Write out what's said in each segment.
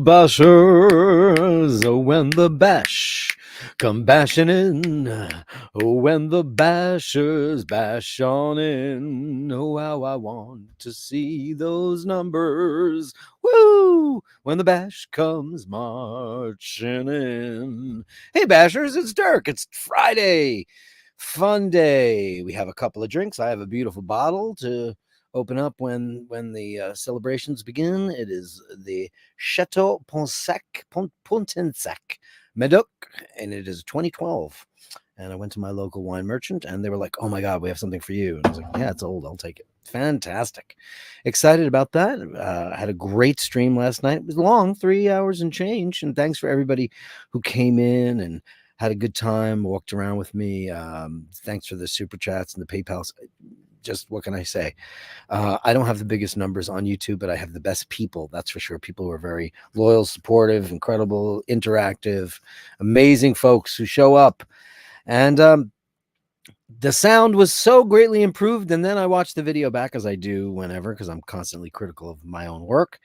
Bashers, oh, when the bash come bashing in, oh, when the bashers bash on in, oh, how I want to see those numbers, woo, when the bash comes marching in. Hey, bashers, it's Dirk. It's Friday, fun day. We have a couple of drinks. I have a beautiful bottle to open up when the celebrations begin. It is the Chateau Pontensac Medoc, and it is 2012. And I went to my local wine merchant, and they were like, "Oh my God, we have something for you." And I was like, "Yeah, it's old. I'll take it." Fantastic, excited about that. I had a great stream last night. It was long, 3 hours and change. And thanks for everybody who came in and had a good time, walked around with me. Thanks for the super chats and the PayPals. Just what can I say? I don't have the biggest numbers on YouTube, but I have the best people. That's for sure. People who are very loyal, supportive, incredible, interactive, amazing folks who show up. And the sound was so greatly improved. And then I watched the video back, as I do whenever, because I'm constantly critical of my own work.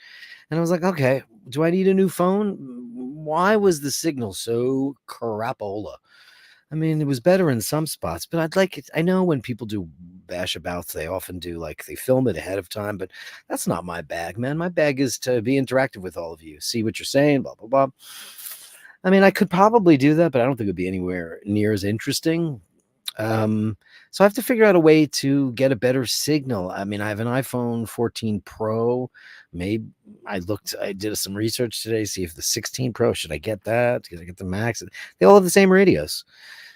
And I was like, okay, do I need a new phone? Why was the signal so crapola? I mean, it was better in some spots, but I'd like it. I know when people do bash abouts, they often do like they film it ahead of time, but that's not my bag, man. My bag is to be interactive with all of you, see what you're saying, blah, blah, blah. I mean, I could probably do that, but I don't think it'd be anywhere near as interesting. So I have to figure out a way to get a better signal. I mean, I have an iPhone 14 Pro. Maybe I did some research today, see if the 16 Pro, should I get that? Should I get the Max? They all have the same radios.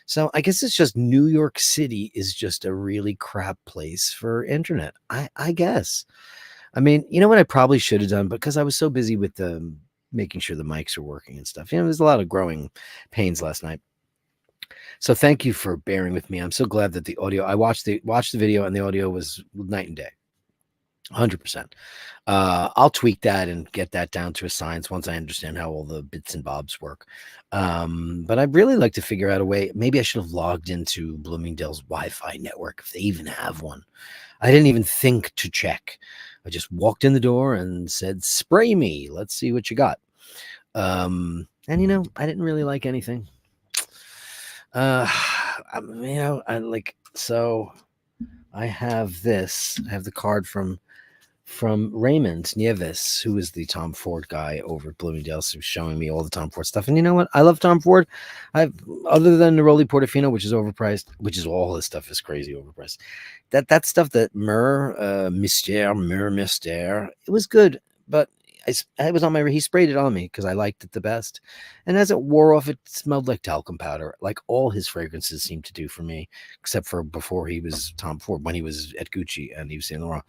So I guess it's just New York City is just a really crap place for internet. I guess. I mean, you know what I probably should have done, because I was so busy with making sure the mics are working and stuff. You know, there's a lot of growing pains last night. So thank you for bearing with me. I'm so glad that the audio, I watched the video and the audio was night and day. 100%. I'll tweak that and get that down to a science once I understand how all the bits and bobs work. But I'd really like to figure out a way. Maybe I should have logged into Bloomingdale's Wi-Fi network, if they even have one. I didn't even think to check. I just walked in the door and said, "Spray me. Let's see what you got." And you know, I didn't really like anything. So I have this. I have the card from Raymond Nieves, who is the Tom Ford guy over at Bloomingdale's, who's showing me all the Tom Ford stuff. And you know what? I love Tom Ford. Other than the Neroli Portofino, which is overpriced, which is all his stuff is crazy overpriced. That stuff, that Mystère, it was good, but I was on he sprayed it on me because I liked it the best. And as it wore off, it smelled like talcum powder, like all his fragrances seemed to do for me, except for before he was Tom Ford, when he was at Gucci and he was Saint Laurent.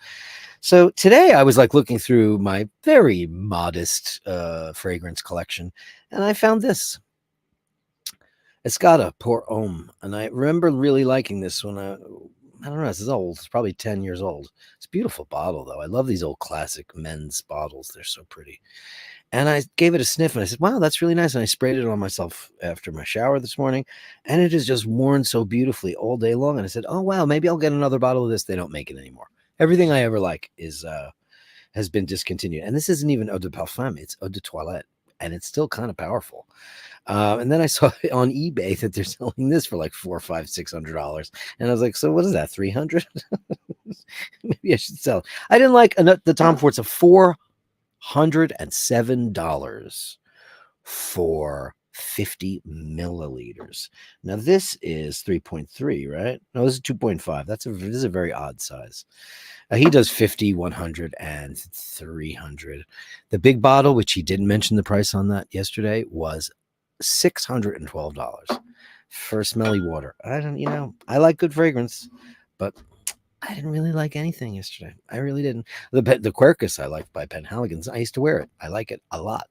So today I was like looking through my very modest fragrance collection, and I found this. Escada Pour Homme. And I remember really liking this when I don't know, this is old. It's probably 10 years old. It's a beautiful bottle, though. I love these old classic men's bottles. They're so pretty. And I gave it a sniff, and I said, wow, that's really nice. And I sprayed it on myself after my shower this morning, and it is just worn so beautifully all day long. And I said, oh, wow, maybe I'll get another bottle of this. They don't make it anymore. Everything I ever like has been discontinued. And this isn't even eau de parfum. It's eau de toilette, and it's still kind of powerful. And then I saw on eBay that they're selling this for like $400, $500, $600. And I was like, so what is that, 300? Maybe I should sell it. I didn't like the Tom Ford's of $407 for 50 milliliters. Now this is 3.3, right? No, this is 2.5. This is a very odd size. He does 50, 100, and 300. The big bottle, which he didn't mention the price on that yesterday, was $612 for smelly water. I like good fragrance, but I didn't really like anything yesterday. I really didn't. The Quercus I liked by Penhaligon's. I used to wear it. I like it a lot.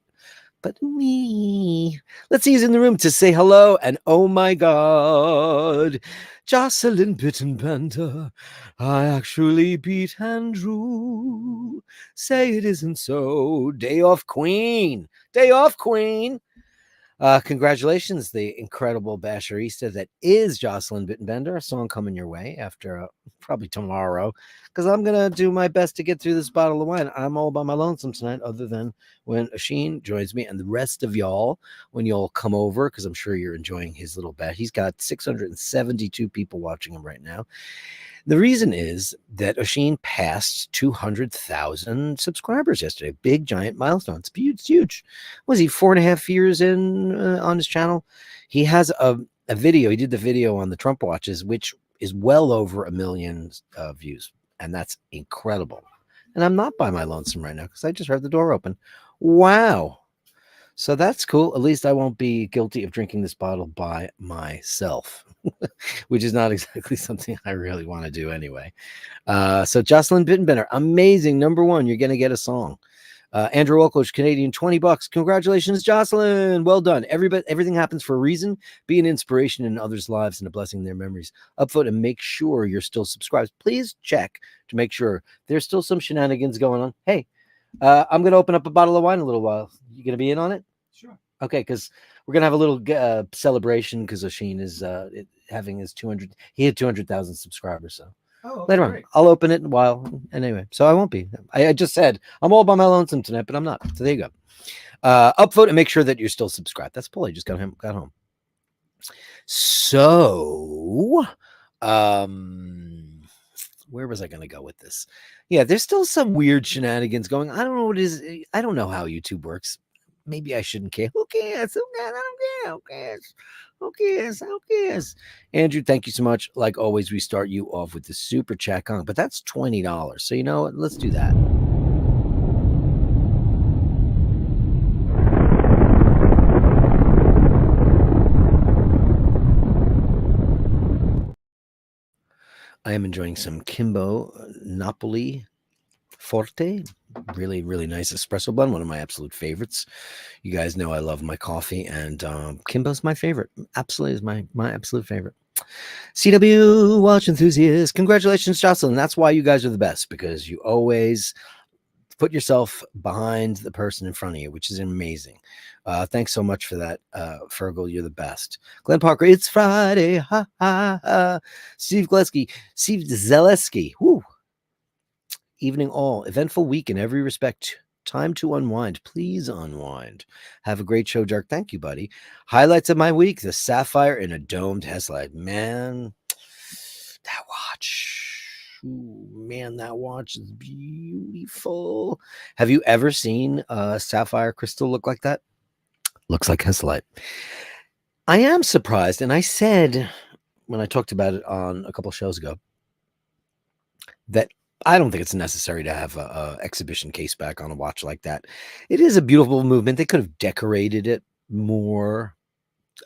But me. Let's see who's in the room to say hello. And oh my God, Jocelyn Bitten Banter. I actually beat Andrew. Say it isn't so. Day off Queen. Day off Queen. Congratulations, the incredible Basherista that is Jocelyn Bittenbender. A song coming your way after probably tomorrow, because I'm going to do my best to get through this bottle of wine. I'm all by my lonesome tonight, other than when Oisin joins me and the rest of y'all when y'all come over, because I'm sure you're enjoying his little bet. He's got 672 people watching him right now. The reason is that Oisin passed 200,000 subscribers yesterday. Big, giant milestone. It's huge. Was he 4.5 years in on his channel? He has a video. He did the video on the Trump watches, which is well over 1 million views. And that's incredible. And I'm not by my lonesome right now because I just heard the door open. Wow. So that's cool. At least I won't be guilty of drinking this bottle by myself, which is not exactly something I really want to do anyway. So Jocelyn Bittenbender, amazing. Number one, you're going to get a song. Andrew Oakledge, Canadian, $20. Congratulations, Jocelyn. Well done. Everything happens for a reason. Be an inspiration in others' lives and a blessing in their memories. Upvote and make sure you're still subscribed. Please check to make sure there's still some shenanigans going on. Hey, I'm going to open up a bottle of wine in a little while. You going to be in on it? Sure. Okay, because we're going to have a little celebration because Oisin is having his 200. He had 200,000 subscribers. So later on, I'll open it in a while. Anyway, so I won't be. I just said I'm all by my lonesome tonight, but I'm not. So there you go. Upvote and make sure that you're still subscribed. That's Paul. I just got home. So, where was I going to go with this? Yeah, there's still some weird shenanigans going. I don't know what it is. I don't know how YouTube works. Maybe I shouldn't care. Who cares? Who cares? I don't care. Who cares? Who cares? Who cares? Andrew, thank you so much. Like always, we start you off with the super chat con, but that's $20. So you know what? Let's do that. I am enjoying some Kimbo Napoli Forte. Really, really nice espresso blend. One of my absolute favorites. You guys know I love my coffee, and Kimbo's my favorite. Absolutely is my absolute favorite. CW Watch Enthusiast. Congratulations, Jocelyn. That's why you guys are the best, because you always put yourself behind the person in front of you, which is amazing. Thanks so much for that, Fergal. You're the best. Glenn Parker, it's Friday. Ha, ha, ha. Steve Zaleski. Whoo. Evening all. Eventful week in every respect. Time to unwind. Please unwind. Have a great show, Dark. Thank you, buddy. Highlights of my week: the sapphire in a domed headlight. Man, that watch. Ooh, man, that watch is beautiful. Have you ever seen a sapphire crystal look like that? Looks like headlight. I am surprised, and I said when I talked about it on a couple shows ago that I don't think it's necessary to have a exhibition case back on a watch like that. It is a beautiful movement. They could have decorated it more.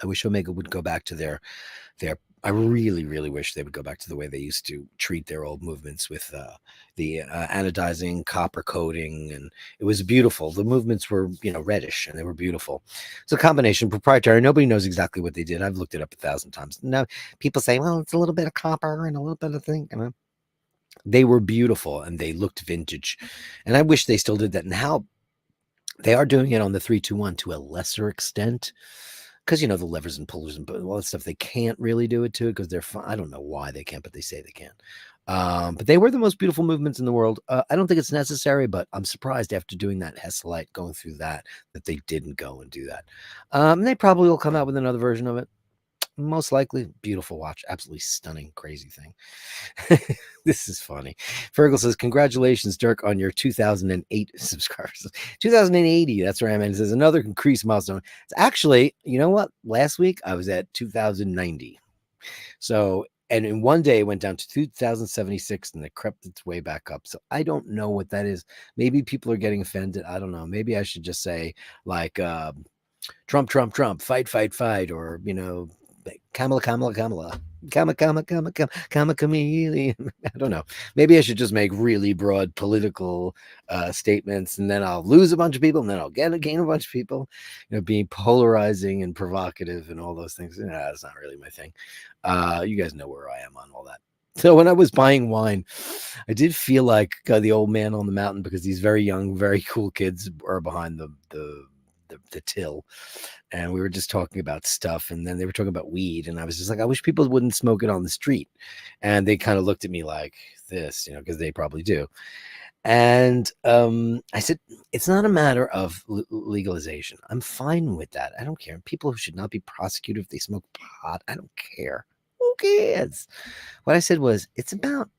I wish Omega would go back to their. I really, really wish they would go back to the way they used to treat their old movements with the anodizing, copper coating, and it was beautiful. The movements were, reddish, and they were beautiful. It's a combination, proprietary. Nobody knows exactly what they did. I've looked it up 1,000 times. Now people say, well, it's a little bit of copper and a little bit of thing. They were beautiful and they looked vintage, and I wish they still did that. And how they are doing it on the 321 to a lesser extent, because the levers and pullers and all that stuff, they can't really do it to it because they're fine. I don't know why they can't, but they say they can. But they were the most beautiful movements in the world. I don't think it's necessary, but I'm surprised after doing that Heslite, going through that they didn't go and do that. They probably will come out with another version of it. Most likely. Beautiful watch. Absolutely stunning, crazy thing. This is funny. Fergal says, congratulations, Dirk, on your 2008 subscribers. 2080, that's where I'm at. It says another increased milestone. It's actually, you know what? Last week I was at 2090. So, and in one day it went down to 2076 and it crept its way back up. So I don't know what that is. Maybe people are getting offended. I don't know. Maybe I should just say like Trump, fight, or Kamala, chameleon. I don't know. Maybe I should just make really broad political statements, and then I'll lose a bunch of people, and then I'll gain a bunch of people. Being polarizing and provocative and all those things. That's not really my thing. You guys know where I am on all that. So when I was buying wine, I did feel like the old man on the mountain, because these very young, very cool kids are behind the the till, and we were just talking about stuff, and then they were talking about weed, and I was just like, I wish people wouldn't smoke it on the street, and they kind of looked at me like this, because they probably do. And I said, it's not a matter of legalization. I'm fine with that. I don't care. People should not be prosecuted if they smoke pot. I don't care. Who cares? What I said was, it's about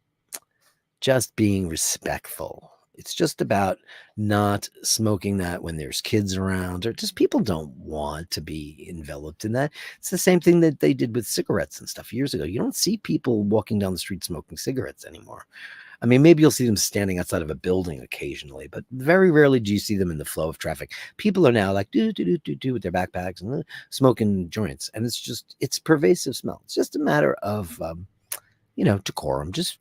just being respectful. It's just about not smoking that when there's kids around, or just people don't want to be enveloped in that. It's the same thing that they did with cigarettes and stuff years ago. You don't see people walking down the street smoking cigarettes anymore. I mean, maybe you'll see them standing outside of a building occasionally, but very rarely do you see them in the flow of traffic. People are now like do with their backpacks and smoking joints, and it's pervasive smell. It's just a matter of decorum. Just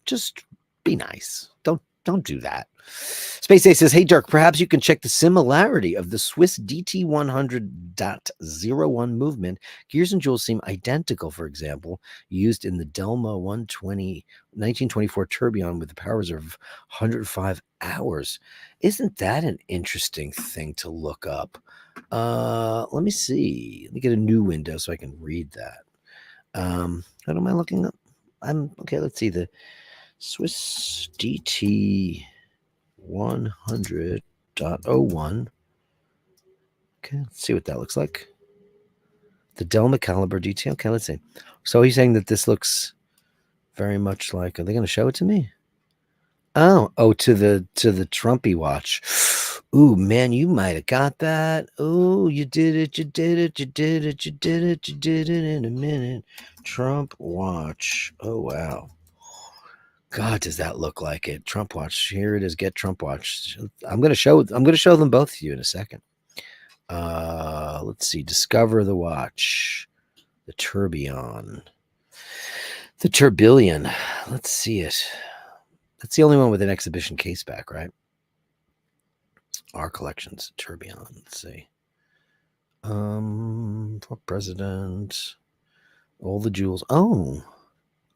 be nice. Don't do that. Space A says, hey, Dirk, perhaps you can check the similarity of the Swiss DT100.01 movement. Gears and jewels seem identical, for example, used in the Delma 1924 tourbillon with the power reserve of 105 hours. Isn't that an interesting thing to look up? Let me see. Let me get a new window so I can read that. What am I looking up? Okay, let's see. The Swiss DT 100.01. Okay, let's see what that looks like. The Delma caliber DT. Okay, let's see. So he's saying that this looks very much like. Are they going to show it to me? Oh, to the Trumpy watch. Ooh, man, you might have got that. Oh, you did it. You did it. You did it. You did it. You did it in a minute. Trump watch. Oh, wow. God, does that look like it? Trump watch. Here it is. Get Trump watch. I'm gonna show them both to you in a second. Let's see. Discover the watch. The tourbillon. The tourbillon. Let's see it. That's the only one with an exhibition case back, right? Our collections. Tourbillon. Let's see. For president. All the jewels. Oh.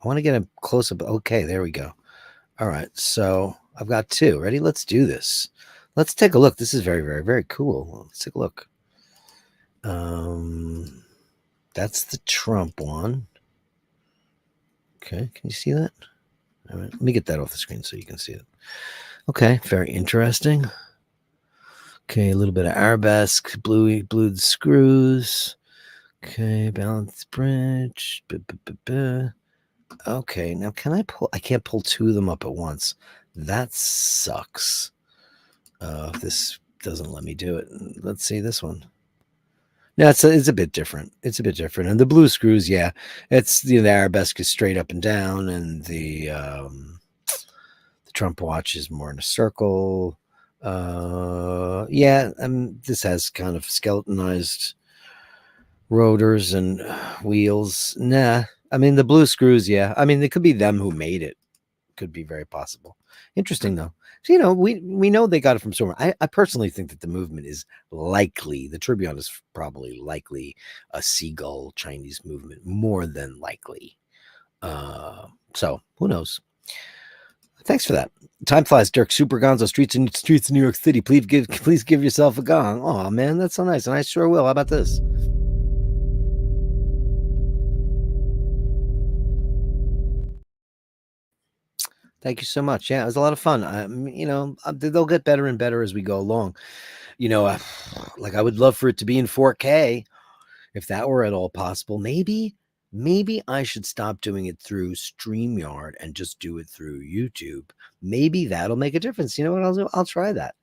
I want to get a close-up. Okay, there we go. All right, so I've got two. Ready? Let's do this. Let's take a look. This is very, very, very cool. Let's take a look. That's the Trump one. Okay, can you see that? All right, let me get that off the screen so you can see it. Okay, very interesting. Okay, a little bit of arabesque, blued screws. Okay, balanced bridge. Okay, now can I pull? I can't pull two of them up at once. That sucks. This doesn't let me do it. Let's see this one. No, it's a bit different. It's a bit different. And the blue screws, yeah, it's the arabesque is straight up and down, and the Trump watch is more in a circle. Yeah, this has kind of skeletonized rotors and wheels. Nah. I mean, the blue screws, yeah. I mean, it could be them who made it. Could be very possible. Interesting, though. So, we know they got it from somewhere. I personally think that the movement is likely, the tourbillon is probably likely a seagull Chinese movement, more than likely. So, who knows? Thanks for that. Time flies, Dirk. Super Gonzo, streets in New York City. Please give yourself a gong. Oh, man, that's so nice. And I sure will. How about this? Thank you so much. Yeah, it was a lot of fun. They'll get better and better as we go along. Like I would love for it to be in 4K, if that were at all possible. Maybe I should stop doing it through StreamYard and just do it through YouTube. Maybe that'll make a difference. You know what I'll do? I'll try that.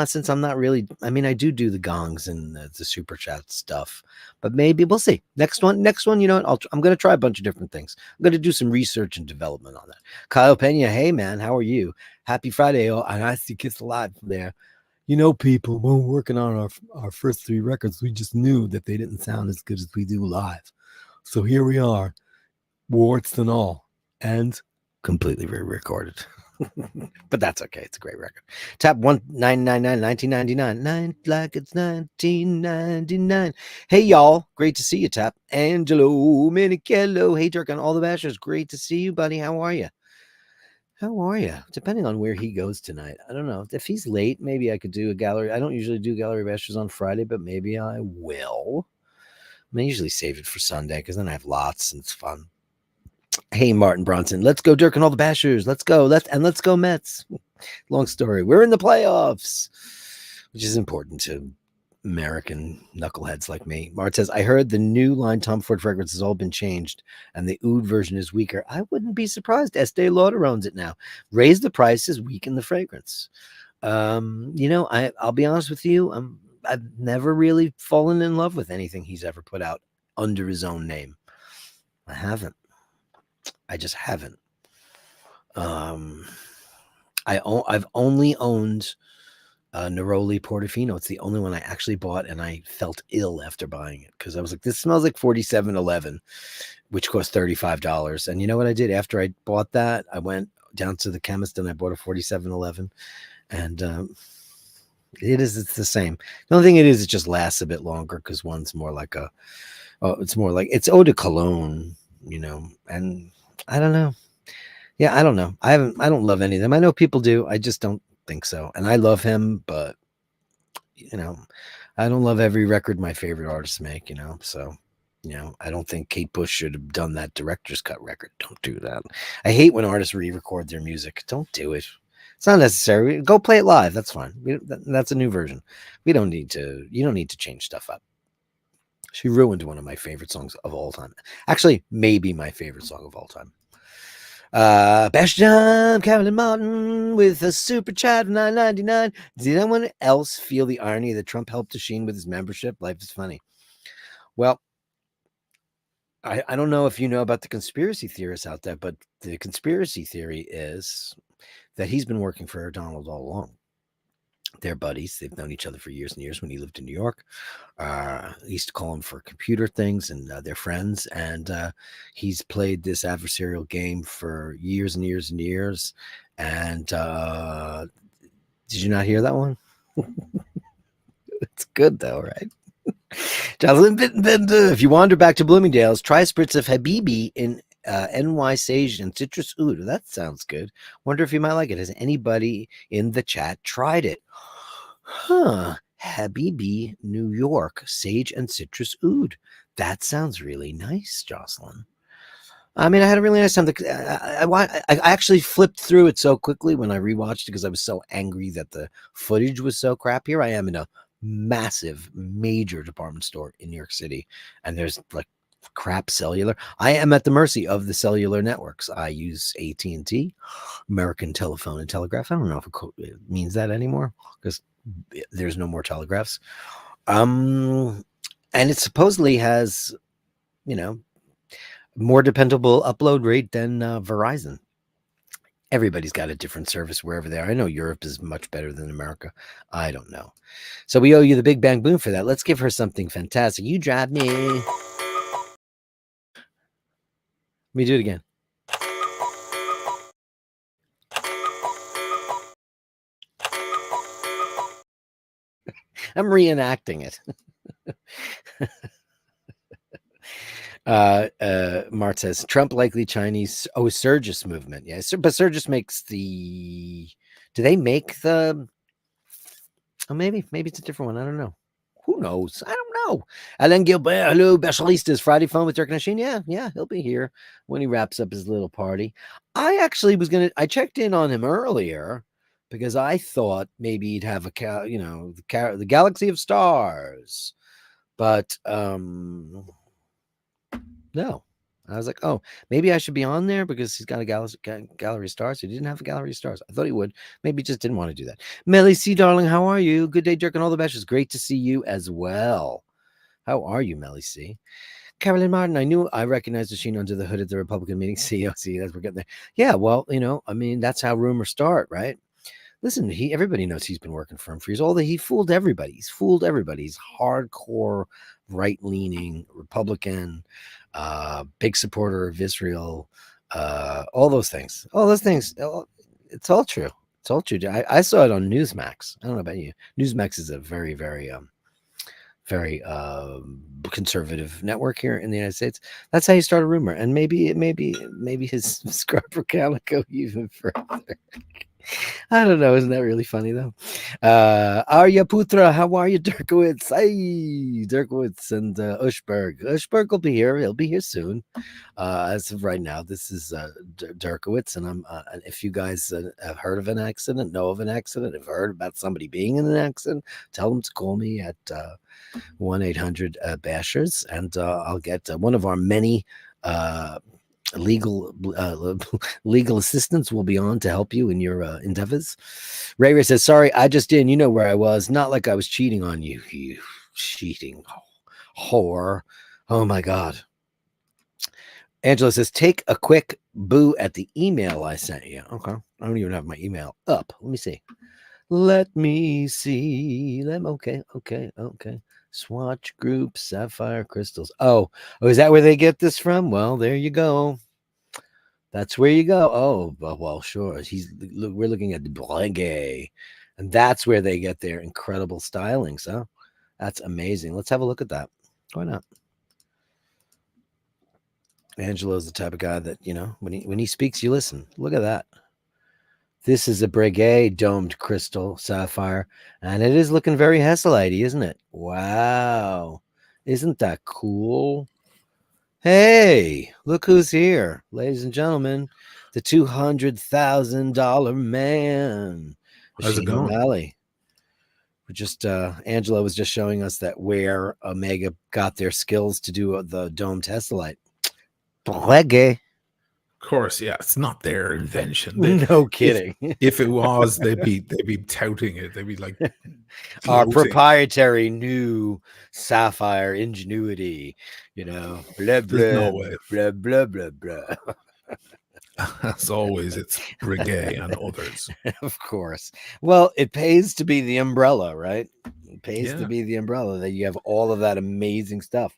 Since I'm not really, I mean, I do the gongs and the super chat stuff, but maybe we'll see. Next one, I'm going to try a bunch of different things. I'm going to do some research and development on that. Kyle Pena, hey man, how are you? Happy Friday. Oh, and I see Kiss Alive there. People, when we're working on our first three records, we just knew that they didn't sound as good as we do live. So here we are, warts and all, and completely re-recorded. But that's okay. It's a great record. Tap 1999, 1999. Like it's 1999. Hey, y'all. Great to see you, Tap. Angelo Minichello. Hey, Dirk, on all the bashers. Great to see you, buddy. How are you? How are you? Depending on where he goes tonight. I don't know. If he's late, maybe I could do a gallery. I don't usually do Gallery of Bashtards on Friday, but maybe I will. I usually save it for Sunday because then I have lots and it's fun. Hey, Martin Bronson, let's go Dirk and all the Bashers. Let's go. Let's go Mets. Long story. We're in the playoffs, which is important to American knuckleheads like me. Mart says, I heard the new line Tom Ford fragrance has all been changed and the oud version is weaker. I wouldn't be surprised. Estee Lauder owns it now. Raise the prices, weaken the fragrance. I'll be honest with you. I've never really fallen in love with anything he's ever put out under his own name. I haven't. I just haven't. I've only owned Neroli Portofino. It's the only one I actually bought, and I felt ill after buying it because I was like, this smells like 4711, which cost $35. And you know what I did? After I bought that, I went down to the chemist and I bought a 4711, and it's the same. The only thing it is, it just lasts a bit longer because one's more like it's eau de cologne, and I don't know. Yeah, I don't know. I don't love any of them. I know people do. I just don't think so. And I love him, but I don't love every record my favorite artists make, So, I don't think Kate Bush should have done that director's cut record. Don't do that. I hate when artists re-record their music. Don't do it. It's not necessary. Go play it live. That's fine. That's a new version. You don't need to change stuff up. She ruined one of my favorite songs of all time. Actually, maybe my favorite song of all time. Bastion, Carolyn Martin with a super chat of $9.99. Did anyone else feel the irony that Trump helped Oisin with his membership? Life is funny. Well, I don't know if you know about the conspiracy theorists out there, but the conspiracy theory is that he's been working for Donald all along. They're buddies. They've known each other for years and years when he lived in New York. He used to call him for computer things, and they're friends. And he's played this adversarial game for years and years and years. And did you not hear that one? It's good, though, right? Jocelyn Bittenbender, if you wander back to Bloomingdale's, try a spritz of Habibi in NY Sage and Citrus Oud. That sounds good. Wonder if you might like it. Has anybody in the chat tried it? Habibi, New York, Sage and Citrus Oud. That sounds really nice, Jocelyn. I mean, I had a really nice time. I actually flipped through it so quickly when I rewatched it because I was so angry that the footage was so crap. Here I am in a massive, major department store in New York City, and there's like crap cellular. I am at the mercy of the cellular networks. I use AT&T, American Telephone and Telegraph. I don't know if it means that anymore because there's no more telegraphs. And it supposedly has, more dependable upload rate than Verizon. Everybody's got a different service wherever they are. I know Europe is much better than America. I don't know. So we owe you the Big Bang Boom for that. Let's give her something fantastic. You drive me. Let me do it again. I'm reenacting it. Mart says Trump likely Chinese Surgis movement. Yeah, but Surgis makes the. Do they make the? Oh, maybe it's a different one. I don't know. Who knows? I don't know. Alain Gilbert, hello, Basherdirk, Friday fun with Dirk and Oisin. Yeah, he'll be here when he wraps up his little party. I actually I checked in on him earlier because I thought maybe he'd have the Galaxy of Stars, but no. I was like, oh, maybe I should be on there because he's got a Gallery of Stars. He didn't have a Gallery of Stars. I thought he would. Maybe he just didn't want to do that. Melly C, darling, how are you? Good day, Dirk and all the best. It's great to see you as well. How are you, Melly C? Carolyn Martin, I knew I recognized Oisin under the hood at the Republican meeting. See, that's we're getting there. Yeah, well, that's how rumors start, right? Listen, everybody knows he's been working for him for years. He fooled everybody. He's fooled everybody. He's hardcore, right-leaning Republican, big supporter of Israel, all those things. It's all true. I saw it on Newsmax. I don't know about you. Newsmax is a very, very very conservative network here in the United States. That's how you start a rumor, and maybe his scrubber calico even further. I don't know. Isn't that really funny though? Arya Putra, how are you, Dirkowitz? Hey, Dirkowitz and Ushberg. Ushberg will be here. He'll be here soon. As of right now, this is Dirkowitz, and I'm. And if you guys have heard of an accident, know of an accident, have heard about somebody being in an accident, tell them to call me at 1-800 Bashers, and I'll get one of our many legal assistants will be on to help you in your endeavors. Ray says, sorry, I just didn't. You know where I was. Not like I was cheating on you, you cheating whore. Oh my God. Angela says, take a quick boo at the email I sent you. Okay. I don't even have my email up. Let me see. Okay. Swatch group, sapphire crystals. Oh, is that where they get this from? Well, there you go. That's where you go. Oh, well, sure. We're looking at the Breguet, and that's where they get their incredible styling. So that's amazing. Let's have a look at that. Why not? Angelo's the type of guy that, you know, when he speaks, you listen. Look at that. This is a Breguet domed crystal sapphire, and it is looking very Hesselite-y, isn't it? Wow. Isn't that cool? Hey, look who's here, ladies and gentlemen. The $200,000 man. How's it going? Valley. We're just Angela was just showing us that where Omega got their skills to do the domed Hesselite. Breguet. Of course, yeah, it's not their invention. No kidding. If it was, they'd be touting it. They'd be like our proprietary new sapphire ingenuity, you know. Blah blah, no blah blah blah blah. As always, it's Breguet and others. Of course. Well, it pays to be the umbrella, right? It pays to be the umbrella that you have all of that amazing stuff.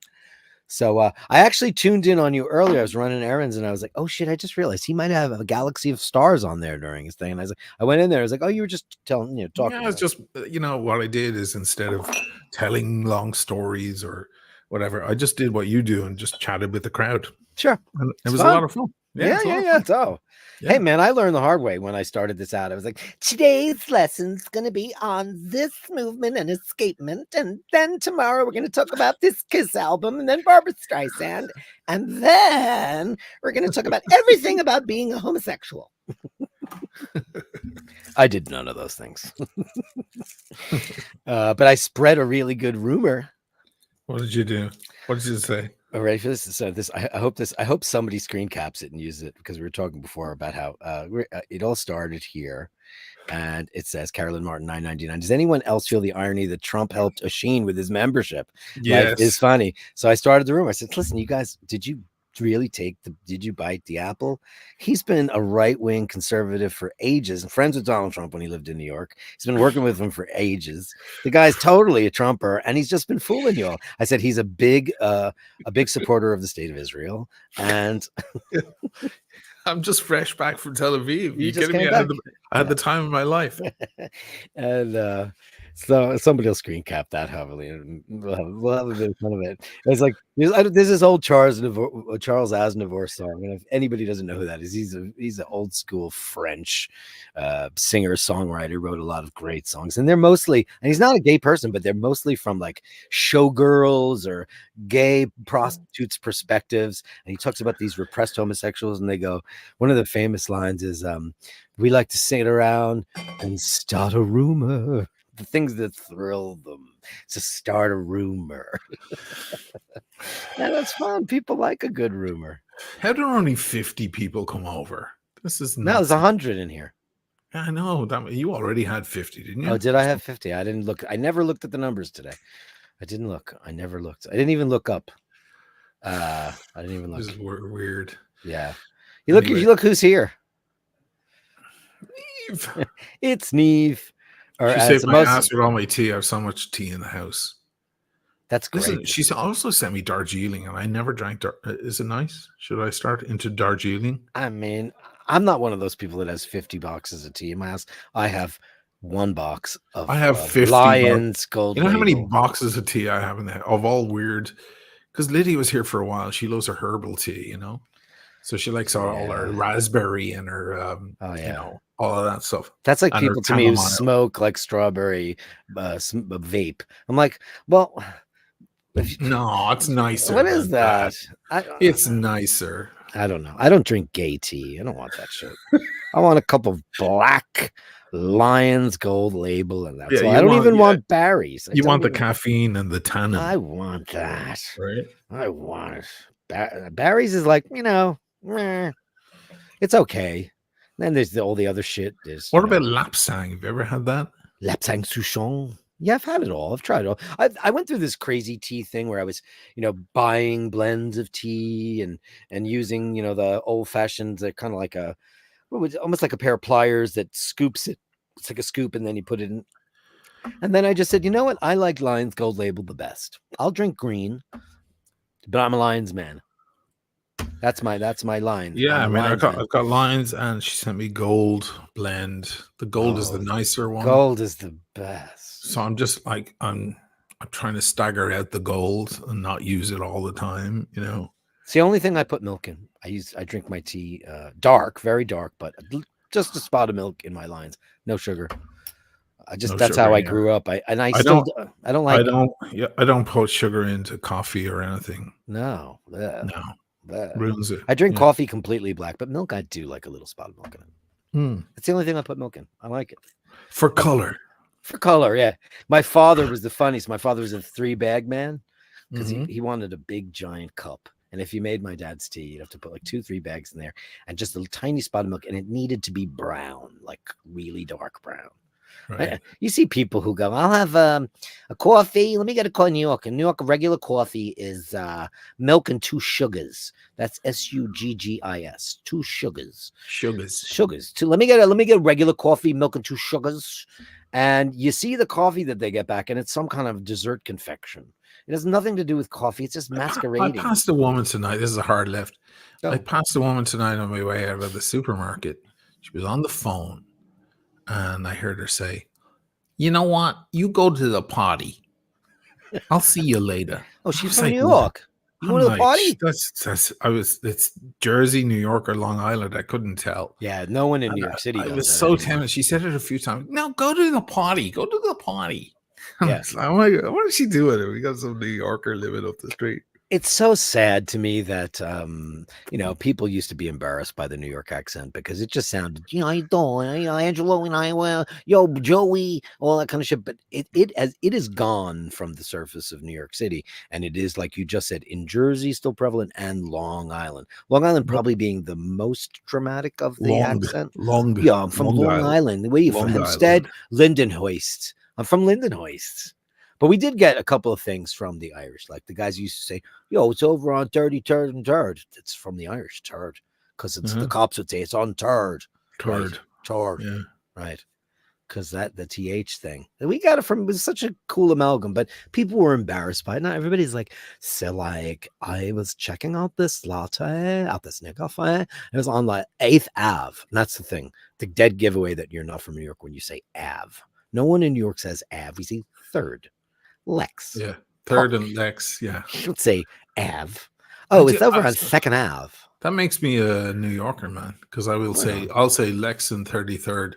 So I actually tuned in on you earlier. I was running errands and I was like, oh shit, I just realized he might have a galaxy of stars on there during his thing. And I went in there. I was like, oh, you were just talking. Yeah, it's just, what I did is instead of telling long stories or whatever, I just did what you do and just chatted with the crowd. Sure. And it was a lot of fun. Yeah. So, hey, man, I learned the hard way when I started this out. I was like, today's lesson's going to be on this movement and escapement. And then tomorrow we're going to talk about this Kiss album and then Barbra Streisand. And then we're going to talk about everything about being a homosexual. I did none of those things. But I spread a really good rumor. What did you do? What did you say? All right, for this. So I hope somebody screen caps it and uses it, because we were talking before about how it all started here, and it says Carolyn Martin $9.99. Does anyone else feel the irony that Trump helped Oisin with his membership? Yes, Life is funny. So I started the rumor. I said, listen, you guys, did you bite the apple? He's been a right-wing conservative for ages and friends with Donald Trump when he lived in New York. He's been working with him for ages. The guy's totally a Trumper, and he's just been fooling you all. I said he's a big supporter of the state of Israel, and I'm just fresh back from Tel Aviv. You kidding me? I had the time of my life. And so somebody will screen cap that heavily, and we'll have a bit of fun of it. It's like there's this old Charles Aznavour song, and if anybody doesn't know who that is, he's an old school French singer songwriter. Wrote a lot of great songs, and they're mostly, and he's not a gay person, but they're mostly from like showgirls or gay prostitutes' perspectives. And he talks about these repressed homosexuals, and they go, one of the famous lines is, "We like to sing it around and start a rumor." The things that thrill them to start a rumor. And that's fun. People like a good rumor. How did only 50 people come over? This is no, there's 100 in here. I know that you already had 50, didn't you? Oh, did I have 50? I didn't look. I never looked at the numbers today. I didn't look. I never looked. I didn't even look up. I didn't even look. This is weird. Yeah. You look who's here. Neve. It's Neve. She saved my ass with all my tea. I have so much tea in the house. That's great. Listen, she's also sent me Darjeeling, and I never drank. Is it nice? Should I start into Darjeeling? I mean, I'm not one of those people that has 50 boxes of tea in my house. I have one box of I have 50 Lions Gold You know how many Label. boxes of tea I have in there of all weird? Because Lydia was here for a while. She loves her herbal tea, you know, so she likes all her Yeah. raspberry and her, Oh you yeah. know, all of that stuff. That's like And her people to me who chamomile. smoke like strawberry vape. I'm like, well, if you, No, it's nicer what is than that. that? It's nicer. I don't know. I don't drink gay tea. I don't want that shit. I want a cup of black Lions Gold Label, and that's Yeah, all. I you don't want even want berries. you want the even, caffeine and the tannin, I want that. right? I want it. Berries is like, meh, it's okay. Then there's all the other shit. There's What about lapsang? Have you ever had that? Lapsang Souchon. Yeah, I've had it all. I've tried it all. I went through this crazy tea thing where I was, buying blends of tea and using, the old fashioned, kind of like almost like a pair of pliers that scoops it. It's like a scoop, and then you put it in. And then I just said, you know what? I like Lions Gold Label the best. I'll drink green, but I'm a Lions man. That's my line. Yeah, I mean, I've man. got lines, and she sent me gold blend. The gold is the nicer one. Gold is the best. So I'm just like I'm trying to stagger out the gold and not use it all the time, you know. It's the only thing I put milk in. I drink my tea dark, very dark, but just a spot of milk in my lines. No sugar. That's how I grew up. I don't like. I don't put sugar into coffee or anything. No. Ruins it. I drink coffee completely black, but milk I do like a little spot of milk in it. It's the only thing I put milk in. I like it. For color. For color, yeah. My father was the funniest. My father was a 3-bag man because he wanted a big giant cup. And if you made my dad's tea, you'd have to put like 2-3 bags in there and just a tiny spot of milk. And it needed to be brown, like really dark brown. Right. You see people who go, I'll have a coffee. Let me get a call in New York. In New York, a regular coffee is milk and 2 sugars. That's SUGGIS. 2 sugars. Sugars. Let me get a regular coffee, milk and 2 sugars. And you see the coffee that they get back, and it's some kind of dessert confection. It has nothing to do with coffee. It's just masquerading. I passed a woman tonight. This is a hard left. I passed a woman tonight on my way out of the supermarket. She was on the phone. And I heard her say, you know what? You go to the party. I'll see you later. Oh, she's from New York. You go to the party? It's Jersey, New York, or Long Island. I couldn't tell. Yeah, no one in New York City. I was so tempted. She said it a few times. No, go to the party. Go to the party. Yeah. I'm like, what is she doing? We got some New Yorker living up the street. It's so sad to me that, people used to be embarrassed by the New York accent because it just sounded, how you doing? Angelo and I, yo, Joey, all that kind of shit. But it is gone from the surface of New York City. And it is, like you just said, in Jersey, still prevalent, and Long Island. Long Island probably being the most dramatic of the accent. I'm from Long Island. Where are you from? Hempstead? Lindenhoist. I'm from Lindenhoist. But we did get a couple of things from the Irish. Like the guys used to say, yo, it's over on 33rd and 3rd. It's from the Irish, 3rd. Because it's the cops would say it's on 3rd. 3rd. Right? Yeah. Right. Because the TH thing. And we got it was such a cool amalgam, but people were embarrassed by it. Not everybody's like, so like, I was checking out this latte, out this Nickelfire. It was on like 8th Ave. And that's the thing. The dead giveaway that you're not from New York when you say Ave. No one in New York says Ave. We say 3rd. Lex. Yeah. 3rd and Lex. Yeah. Let's say Ave. Oh, it's over on 2nd Ave. That makes me a New Yorker, man. Because I'll say Lex and 33rd.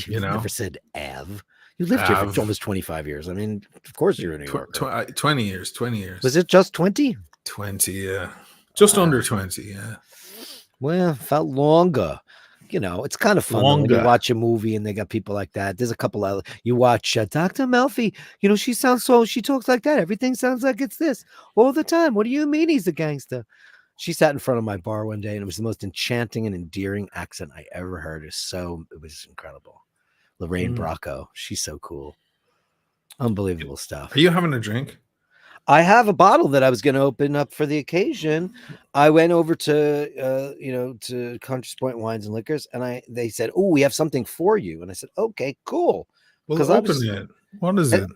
You never said Ave. You lived here for almost 25 years. I mean, of course you're a New Yorker. 20 years. Was it just 20? 20, yeah. Just under 20, yeah. Well, felt longer. It's kind of fun when you watch a movie and they got people like that. There's a couple of, you watch Dr. Melfi, she talks like that. Everything sounds like it's this all the time. What do you mean he's a gangster? She sat in front of my bar one day and it was the most enchanting and endearing accent I ever heard. It was incredible. Lorraine Bracco. She's so cool. Unbelievable stuff. Are you having a drink? I have a bottle that I was going to open up for the occasion. I went over to, to Conscious Point Wines and Liquors, and they said, "Oh, we have something for you." And I said, "Okay, cool." Well, open it. What is it?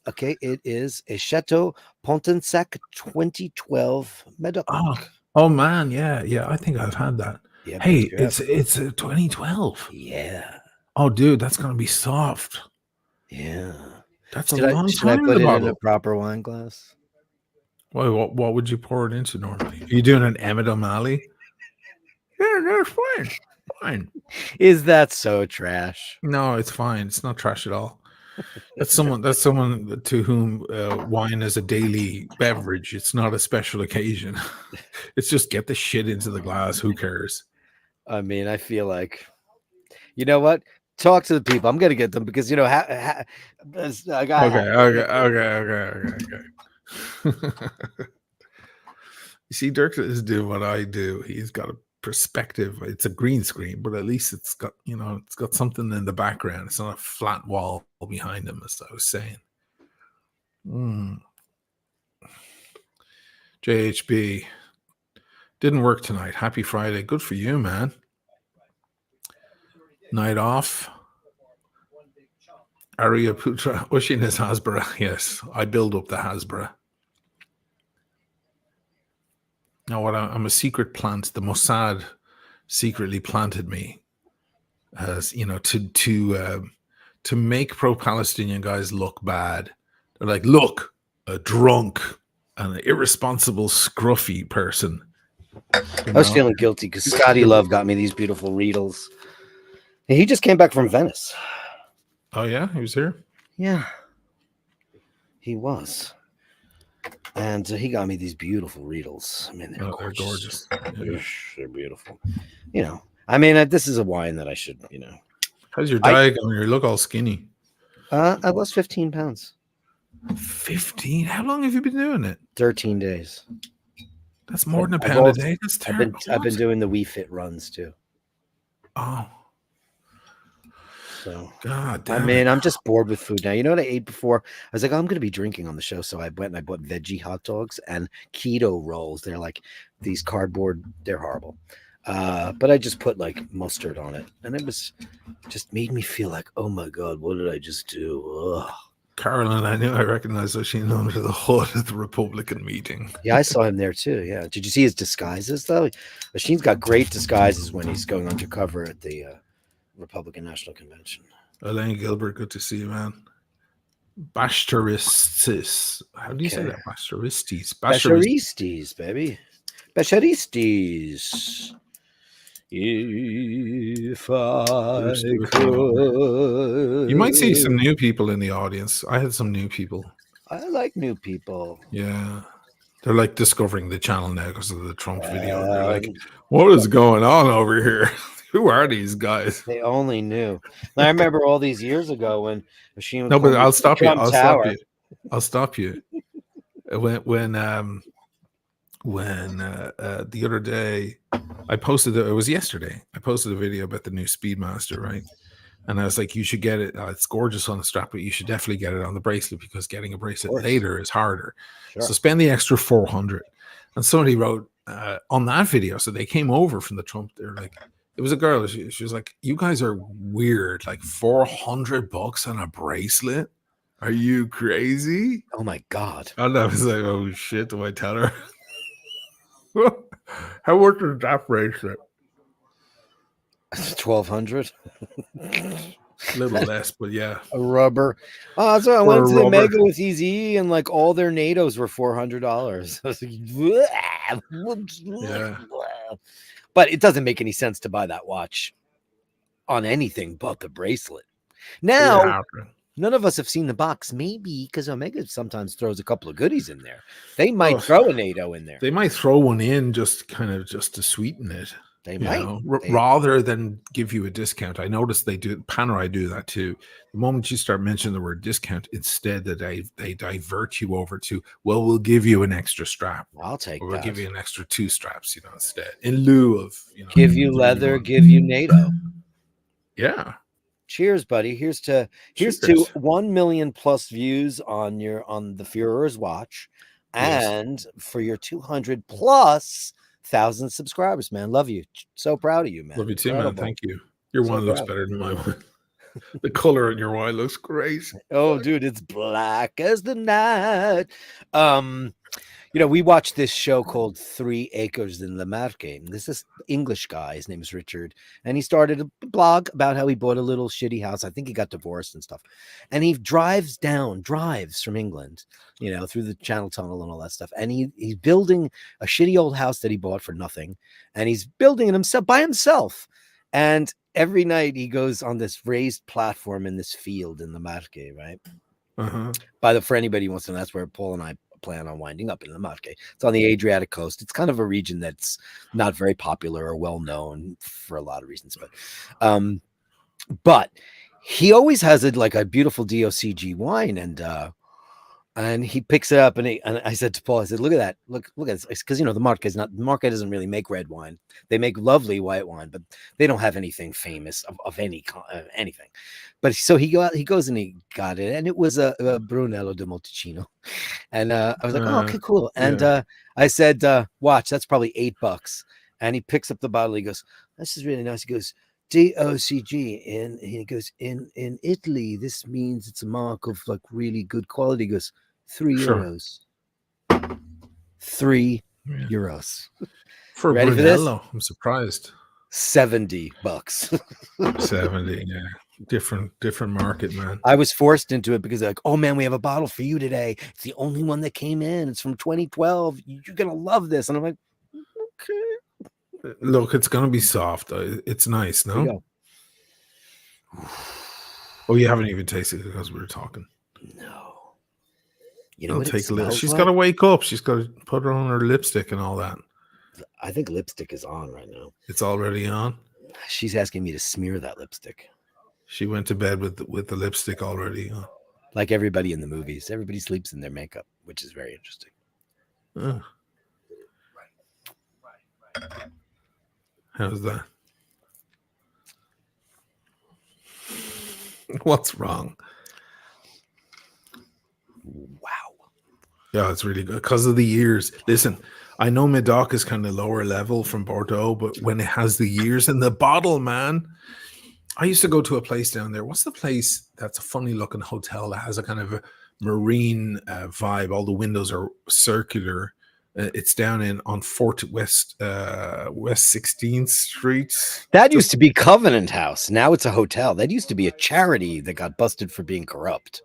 Okay, it is a Chateau Pontensac 2012 Medoc. Oh man, yeah. I think I've had that. Yeah, hey, it's 2012. Yeah. Oh, dude, that's gonna be soft. Yeah. That's a Should long I time in put the it in a bottle. proper wine glass? Why? What would you pour it into normally? Are you doing an Emmett O'Malley? Yeah, that's fine. Fine. Is that so trash? No, it's fine. It's not trash at all. That's someone to whom wine is a daily beverage. It's not a special occasion. It's just get the shit into the glass. Who cares? I mean, I feel like, you know what? Talk to the people. I'm gonna get them because you know I got. Okay. You see, Dirk is doing what I do. He's got a perspective. It's a green screen, but at least it's got it's got something in the background. It's not a flat wall behind him, as I was saying. JHB didn't work tonight. Happy Friday. Good for you, man. Night off. Arya Putra. Oisin is Hasbara. Yes, I build up the Hasbara. Now, I'm a secret plant. The Mossad secretly planted me as to make pro-Palestinian guys look bad. They're like, look, a drunk and an irresponsible, scruffy person. I was feeling guilty because Scotty Love got me these beautiful Riedels. He just came back from Venice. Oh yeah, he was here. Yeah, he was, and he got me these beautiful Riedels. I mean, they're gorgeous. Yeah. They're beautiful. I mean, this is a wine that I should. How's your diet going? You look all skinny. I lost 15 pounds. 15? How long have you been doing it? 13 days. That's more than a pound a day. That's terrible. I've been doing the We Fit runs too. Oh. So, God damn. I mean, I'm just bored with food now. You know what I ate before? I was like, I'm going to be drinking on the show. So I went and I bought veggie hot dogs and keto rolls. They're like these cardboard. They're horrible. But I just put like mustard on it. And it was just made me feel like, oh my God, what did I just do? Ugh. Carolyn, I recognized Oisin under the hood at the Republican meeting. Yeah, I saw him there too. Yeah. Did you see his disguises though? Oisin's got great disguises when he's going undercover at the Republican National Convention. Elaine Gilbert, good to see you, man. Bastards. How do you say that? Basharistes, baby. Basharistes. If I could. You might see some new people in the audience. I had some new people. I like new people. Yeah. They're like discovering the channel now because of the Trump video. They're like, what is going on over here? Who are these guys? They only knew. I remember all these years ago when Machine. No, but I'll stop you. I'll stop you. When the other day I posted it was yesterday. I posted a video about the new Speedmaster, right? And I was like, you should get it. It's gorgeous on the strap, but you should definitely get it on the bracelet because getting a bracelet later is harder. Sure. So spend the extra $400. And somebody wrote on that video. So they came over from the Trump. They're like, it was a girl. She was like, you guys are weird. Like $400 on a bracelet. Are you crazy? Oh my God. And I was like, oh shit. Do I tell her? How much is that bracelet? 1,200. A little less, but yeah. A rubber. Oh, so I went to the Mega with Easy and like all their NATOs were $400. I was like, yeah. But it doesn't make any sense to buy that watch on anything but the bracelet. Now, none of us have seen the box. Maybe because Omega sometimes throws a couple of goodies in there. They might throw a NATO in there. They might throw one in just to sweeten it. They might. Rather than give you a discount. I noticed they do. Panerai do that too. The moment you start mentioning the word discount, instead that they divert you over to, well, we'll give you an extra strap. I'll take that. We'll give you an extra 2 straps, instead. In lieu of, give you leather, give you NATO. Yeah. Cheers, buddy. Here's to 1 million plus views on the Führer's watch, and for your 200 plus 1,000 subscribers, man. Love you. So proud of you, man. Love you too, man. Thank you. Your wine looks better than my one. The color in your wine looks great. Oh, dude, it's black as the night. You know, we watched this show called 3 Acres in La Marque. And there's this English guy, his name is Richard, and he started a blog about how he bought a little shitty house. I think he got divorced and stuff. And he drives from England, you know, through the Channel Tunnel and all that stuff. And he's building a shitty old house that he bought for nothing. And he's building it himself by himself. And every night he goes on this raised platform in this field in La Marque, right? For anybody who wants to know, that's where Paul and I plan on winding up in La Marque. It's on the Adriatic coast. It's kind of a region that's not very popular or well known for a lot of reasons, but he always has a beautiful DOCG wine, and he picks it up, and I said to Paul, I said, look at that, look at this, because the Marque doesn't really make red wine. They make lovely white wine, but they don't have anything famous of anything. But so he goes and he got it, and it was a Brunello di Montalcino, and I was like, oh, okay, cool. And I said, watch, that's probably $8. And he picks up the bottle. He goes, this is really nice. He goes, DOCG, and he goes, in Italy, this means it's a mark of like really good quality. He goes, €3. €3 for ready Brunello. For this? I'm surprised. $70. 70, yeah. Different market, man. I was forced into it because they're like, oh man, we have a bottle for you today. It's the only one that came in. It's from 2012. You're gonna love this. And I'm like, okay. Look, it's gonna be soft. It's nice, no? Oh, you haven't even tasted it because we were talking. No. You know, I'll take a little. She's got to wake up. She's got to put on her lipstick and all that. I think lipstick is on right now. It's already on. She's asking me to smear that lipstick. She went to bed with the lipstick already. Huh? Like everybody in the movies, everybody sleeps in their makeup, which is very interesting. How's that? What's wrong? Wow. Yeah, it's really good because of the years. Listen, I know Medoc is kind of lower level from Bordeaux, but when it has the years in the bottle, man. I used to go to a place down there. What's the place that's a funny looking hotel that has a kind of a marine vibe? All the windows are circular. It's down on Fort West 16th Street. That used to be Covenant House. Now it's a hotel. That used to be a charity that got busted for being corrupt.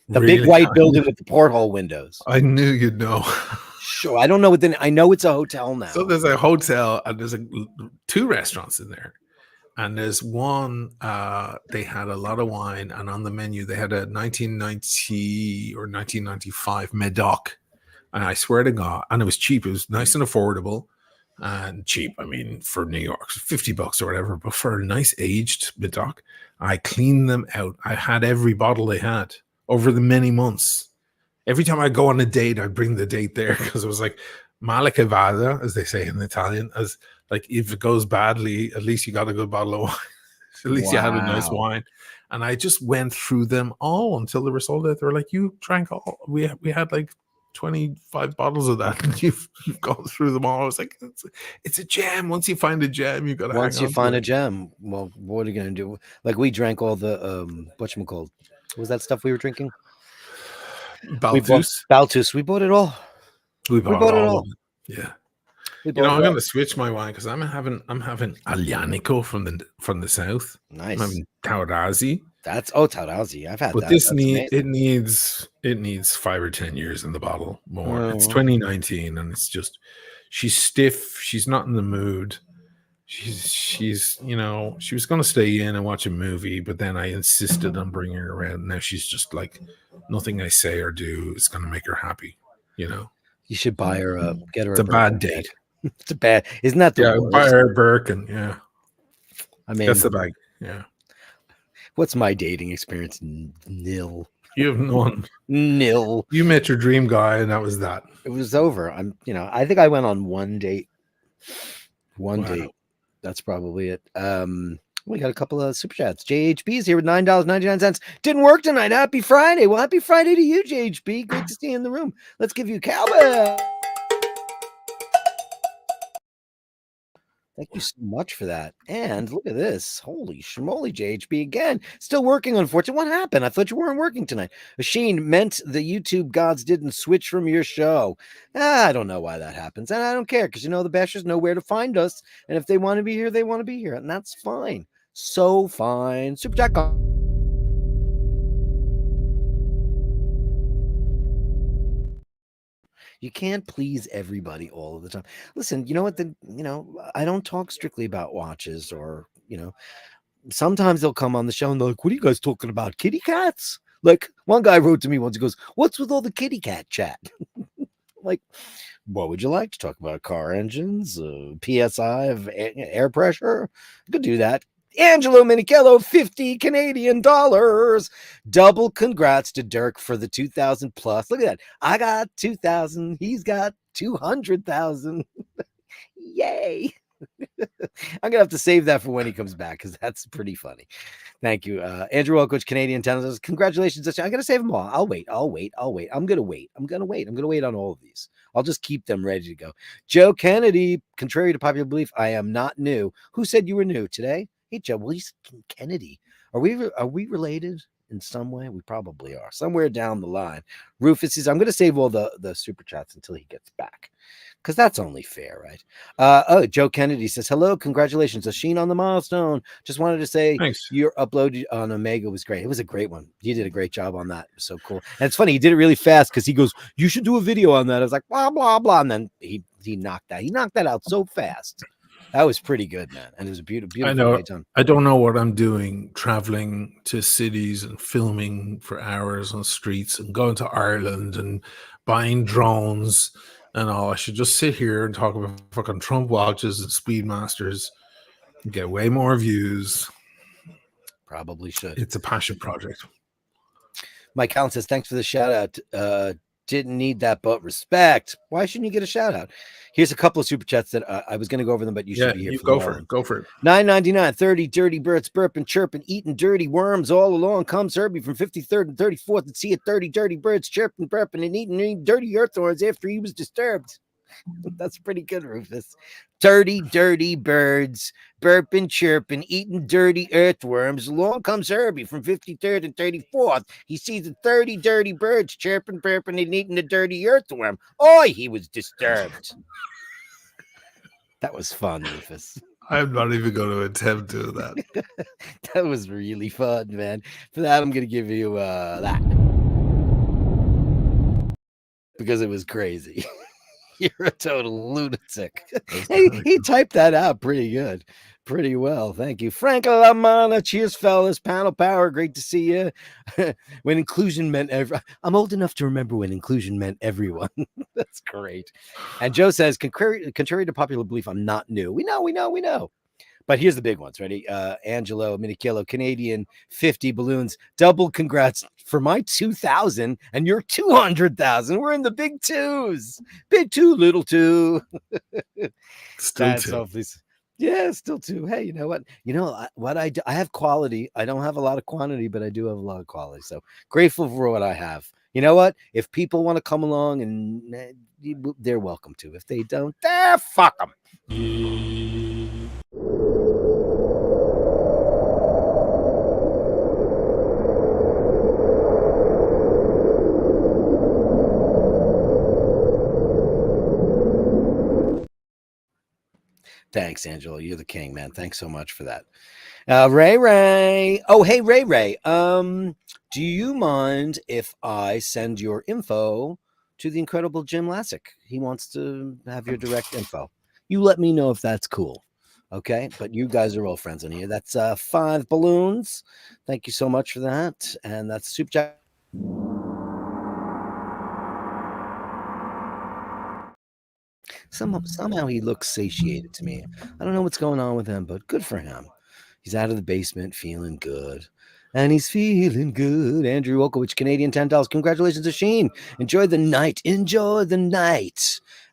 The big white building with the porthole windows. I knew you'd know. Sure. I don't know what I know it's a hotel now. So there's a hotel and there's 2 restaurants in there. And there's one, they had a lot of wine, and on the menu they had a 1990 or 1995 Medoc. And I swear to God, and it was cheap. It was nice and affordable and cheap. I mean, for New York, $50 or whatever, but for a nice aged Medoc, I cleaned them out. I had every bottle they had over the many months. Every time I go on a date, I bring the date there because it was like Malika Vada, as they say in Italian, as like if it goes badly, at least you got a good bottle of wine. At least you had a nice wine. And I just went through them all until they were sold out. They were like, you drank all. We had like 25 bottles of that, and you've gone through them all. I was like, it's a gem. Once you find a gem, you got to. Once you find a gem, well, what are you gonna do? Like we drank all the whatchamacallit? What was that stuff we were drinking? Baltus. We bought it all. We bought it all. Yeah. I'm going to switch my wine because I'm having Aglianico from the south. Nice. I'm having Taurasi. That's Taurasi. I've had but that. This needs 5 or 10 years in the bottle more. Oh. It's 2019 and it's just she's stiff. She's not in the mood. She's she was going to stay in and watch a movie, but then I insisted on bringing her around. Now she's just like nothing I say or do is going to make her happy. You should buy her get her. It's a bad date. It's a bad. Isn't that the worst? Buy her a Birkin. Yeah. I mean, that's the bag. Yeah. What's my dating experience? Nil. You have none. Nil. You met your dream guy, and that was that. It was over. I think I went on one date. One date. That's probably it. We got a couple of super chats. JHB's here with $9.99. Didn't work tonight. Happy Friday. Well, happy Friday to you, JHB. Great to see you in the room. Let's give you cowbell. Thank you so much for that. And look at this. Holy schmoly, JHB again. Still working, unfortunately. What happened? I thought you weren't working tonight. Machine meant the YouTube gods didn't switch from your show. I don't know why that happens. And I don't care because, the Bashers know where to find us. And if they want to be here, they want to be here. And that's fine. So fine. Super Jack. You can't please everybody all of the time. Listen, you know what? I don't talk strictly about watches or, sometimes they'll come on the show and they're like, what are you guys talking about? Kitty cats? Like one guy wrote to me once, he goes, what's with all the kitty cat chat? Like, what would you like to talk about? Car engines, PSI of air pressure? I could do that. Angelo Minichello, 50 Canadian dollars. Double congrats to Dirk for the 2,000 plus. Look at that. I got 2,000. He's got 200,000. Yay. I'm gonna have to save that for when he comes back because that's pretty funny. Thank you, Andrew Welcoach, Canadian tennis. Congratulations! I'm gonna save them all. I'll wait. I'm gonna wait on all of these. I'll just keep them ready to go. Joe Kennedy, contrary to popular belief, I am not new. Who said you were new today? Hey, Joe. Well, he's Kennedy. Are we related in some way? We probably are. Somewhere down the line. Rufus says, I'm gonna save all the super chats until he gets back. Because that's only fair, right? Joe Kennedy says, hello, congratulations, Oisin on the milestone. Just wanted to say Thanks. your upload on Omega was great. It was a great one. You did a great job on that. It was so cool. And it's funny, he did it really fast because he goes, you should do a video on that. I was like, blah, blah, blah. And then he knocked that out so fast. That was pretty good, man. And it was a beautiful way done. I don't know what I'm doing, traveling to cities and filming for hours on streets and going to Ireland and buying drones and all. I should just sit here and talk about fucking Trump watches and Speedmasters and get way more views. Probably should. It's a passion project. Mike Allen says, thanks for the shout out. Didn't need that, but respect. Why shouldn't you get a shout out? Here's a couple of super chats that I was going to go over them, but you should be here. Go for it. $9.99, 30 dirty birds burping, chirping, eating dirty worms all along. Comes Herbie from 53rd and 34th and see it 30 dirty birds chirping, burping, and eating dirty earthworms after he was disturbed. That's pretty good, Rufus. 30 dirty birds burping, chirping, eating dirty earthworms. Along comes Herbie from 53rd and 34th. He sees the 30 dirty birds chirping, burping, and eating the dirty earthworm. Oi, he was disturbed. That was fun, Rufus. I'm not even going to attempt to do that. That was really fun, man. For that, I'm going to give you that. Because it was crazy. You're a total lunatic. He typed that out pretty good. Pretty well. Thank you. Frank Lamana. Cheers, fellas. Panel power. Great to see you. When inclusion meant I'm old enough to remember when inclusion meant everyone. That's great. And Joe says, contrary to popular belief, I'm not new. We know. But here's the big ones. Ready? Angelo Minichello, Canadian 50 balloons. Double congrats for my 2,000 and your 200,000. We're in the big twos. Big two, little two. Still two. Yeah, still two. Hey, you know what? What I do? I have quality. I don't have a lot of quantity, but I do have a lot of quality. So grateful for what I have. You know what? If people want to come along, and they're welcome to. If they don't, fuck them. Thanks, Angela. You're the king, man. Thanks so much for that. Ray. Oh, hey, Ray. Do you mind if I send your info to the incredible Jim Lassick? He wants to have your direct info. You let me know if that's cool. Okay. But you guys are all friends in here. That's 5 balloons. Thank you so much for that. And that's Super Chat. Somehow he looks satiated to me. I don't know what's going on with him, but good for him. He's out of the basement feeling good. And he's feeling good. Andrew Okowicz, Canadian $10. Congratulations, Oisin. Enjoy the night.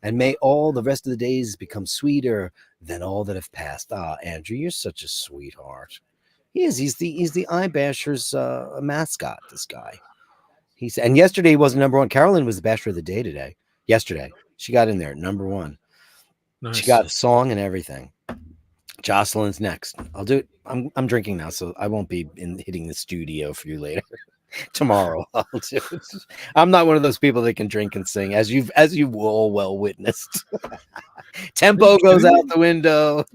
And may all the rest of the days become sweeter than all that have passed. Andrew, you're such a sweetheart. He is. He's the iBashers mascot, this guy. And yesterday he wasn't number one. Carolyn was the Basher of the day today. Yesterday. She got in there, number one. Nice. She got a song and everything. Jocelyn's next. I'll do it. I'm drinking now, so I won't be hitting the studio for you later. Tomorrow I'll do it. I'm not one of those people that can drink and sing, as you've all well witnessed. Tempo goes out the window.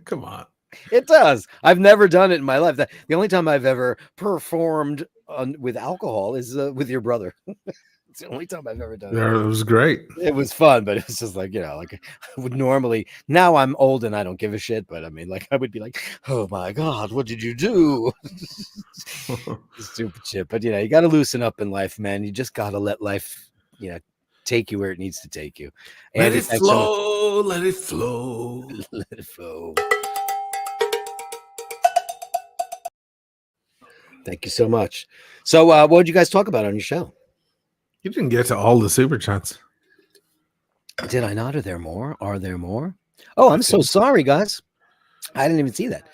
Come on. It does. I've never done it in my life. The only time I've ever performed with alcohol is with your brother. It's the only time I've ever done it. It was great. It was fun, but it was just like, like I would normally. Now I'm old and I don't give a shit, but I mean, like, I would be like, oh my God, what did you do? Stupid shit. But, you got to loosen up in life, man. You just got to let life, take you where it needs to take you. Let it flow, let it flow. Let it flow. Thank you so much. So what did you guys talk about on your show? You didn't get to all the super chats. Did I not? Are there more? Oh, I'm so sorry, guys. I didn't even see that.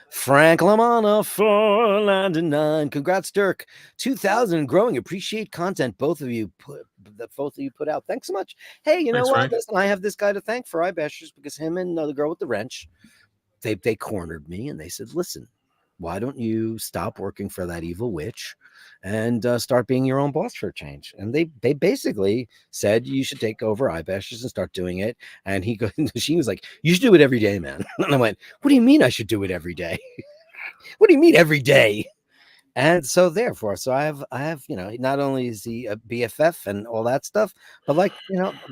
Frank Lamana 499. Congrats, Dirk. 2,000 and growing. Appreciate content both of you put out. Thanks so much. Hey, you know what? Listen, I have this guy to thank for iBashers, because him and the girl with the wrench, they cornered me and they said, listen, why don't you stop working for that evil witch and start being your own boss for a change? And they basically said you should take over iBashers and start doing it. And she was like, you should do it every day, man. And I went, what do you mean I should do it every day? What do you mean every day? And so therefore, I have, not only is he a BFF and all that stuff, but like,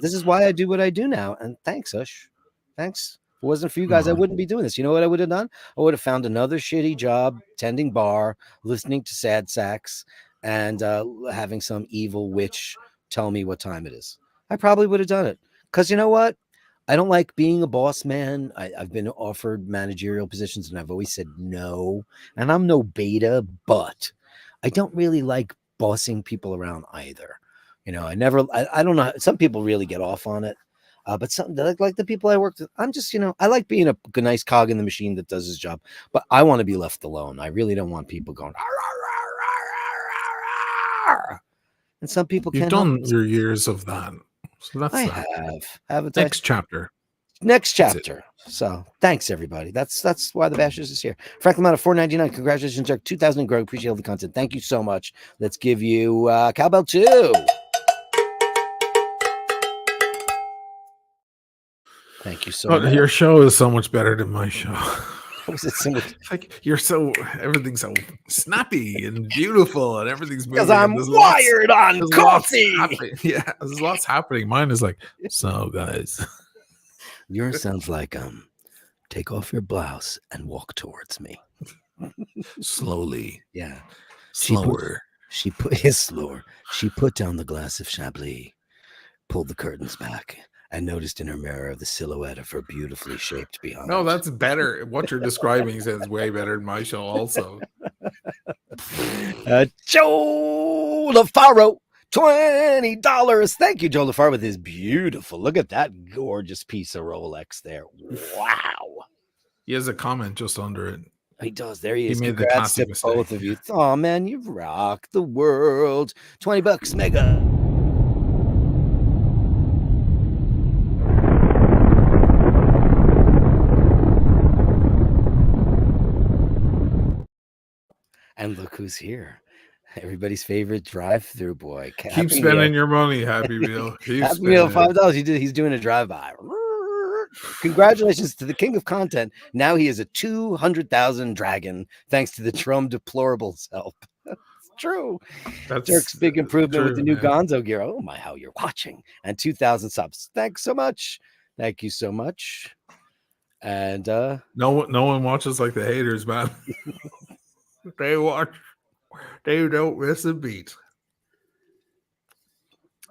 this is why I do what I do now. And thanks, Ush. Thanks. If it wasn't for you guys, I wouldn't be doing this. You know what I would have done? I would have found another shitty job, tending bar, listening to sad sax, and having some evil witch tell me what time it is. I probably would have done it. Because you know what? I don't like being a boss man. I've been offered managerial positions and I've always said no. And I'm no beta, but I don't really like bossing people around either. I don't know. Some people really get off on it. But some like the people I worked with, I'm just, I like being a nice cog in the machine that does his job, but I want to be left alone. I really don't want people going. And some people You've done your years of that. So that's I have next chapter. Next chapter. So thanks everybody. That's why the Bashers is here. Franklin amount of 499. Congratulations, Dirk. 2,000 and growing. Appreciate all the content. Thank you so much. Let's give you cowbell 2. Thank you so much. Your show is so much better than my show. Was it so much? Like everything's so snappy and beautiful and everything's moving. Because I'm wired on coffee. Yeah, there's lots happening. Mine is like, so guys. Yours sounds like take off your blouse and walk towards me. Slowly. Yeah. Slower. She put down the glass of Chablis, pulled the curtains back, and noticed in her mirror the silhouette of her beautifully shaped behind. No, that's better. What you're describing is way better than my show also. Joe LaFaro, $20. Thank you, Joe LaFaro, with his beautiful. Look at that gorgeous piece of Rolex there. Wow. He has a comment just under it. He does. There he is. He made Congrats the to both of you. Oh, man, you've rocked the world. $20, mega. And look who's here. Everybody's favorite drive-through boy. Keep spending your money, Happy Meal. Happy Meal, $5. He's doing a drive-by. Congratulations to the king of content. Now he is a 200,000 dragon, thanks to the Drum Deplorable's help. That's true. That's Dirk's big improvement with the new Gonzo gear. Oh my, how you're watching. And 2,000 subs. Thanks so much. Thank you so much. And no one watches like the haters, man. They watch. They don't miss a beat.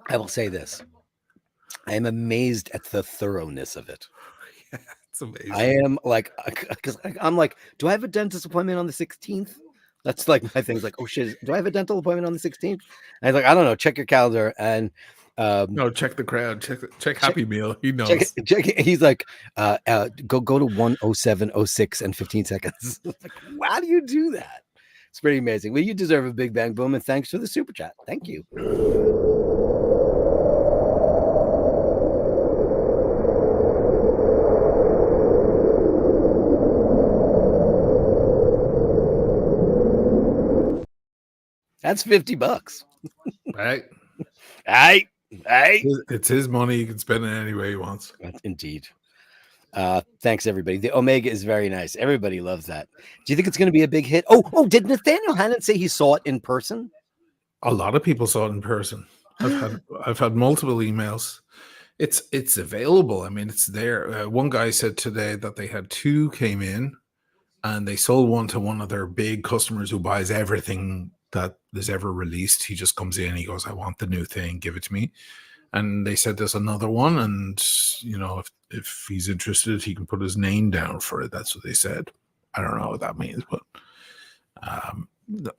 I will say this. I am amazed at the thoroughness of it. Yeah, it's amazing. I am like, because I'm like, do I have a dentist appointment on the 16th? That's like my thing's like, oh shit, do I have a dental appointment on the 16th? And I was like, I don't know. Check your calendar. And no, check the crowd. Check Happy Meal. He knows. Check it. He's like, go to 1:07:06 and 15 seconds. Like, how do you do that? It's pretty amazing. Well, you deserve a big bang boom, and thanks for the super chat. Thank you. That's $50. Right? Hey. It's his money. He can spend it any way he wants. Indeed. Thanks, everybody. The Omega is very nice. Everybody loves that. Do you think it's going to be a big hit? Oh, did Nathaniel Hannon say he saw it in person? A lot of people saw it in person. I've had multiple emails. It's available. I mean, it's there. One guy said today that they had 2 came in, and they sold one to one of their big customers who buys everything that is ever released. He just comes in, he goes, "I want the new thing, give it to me." And they said there's another one, and if he's interested, he can put his name down for it. That's what they said. I don't know what that means, but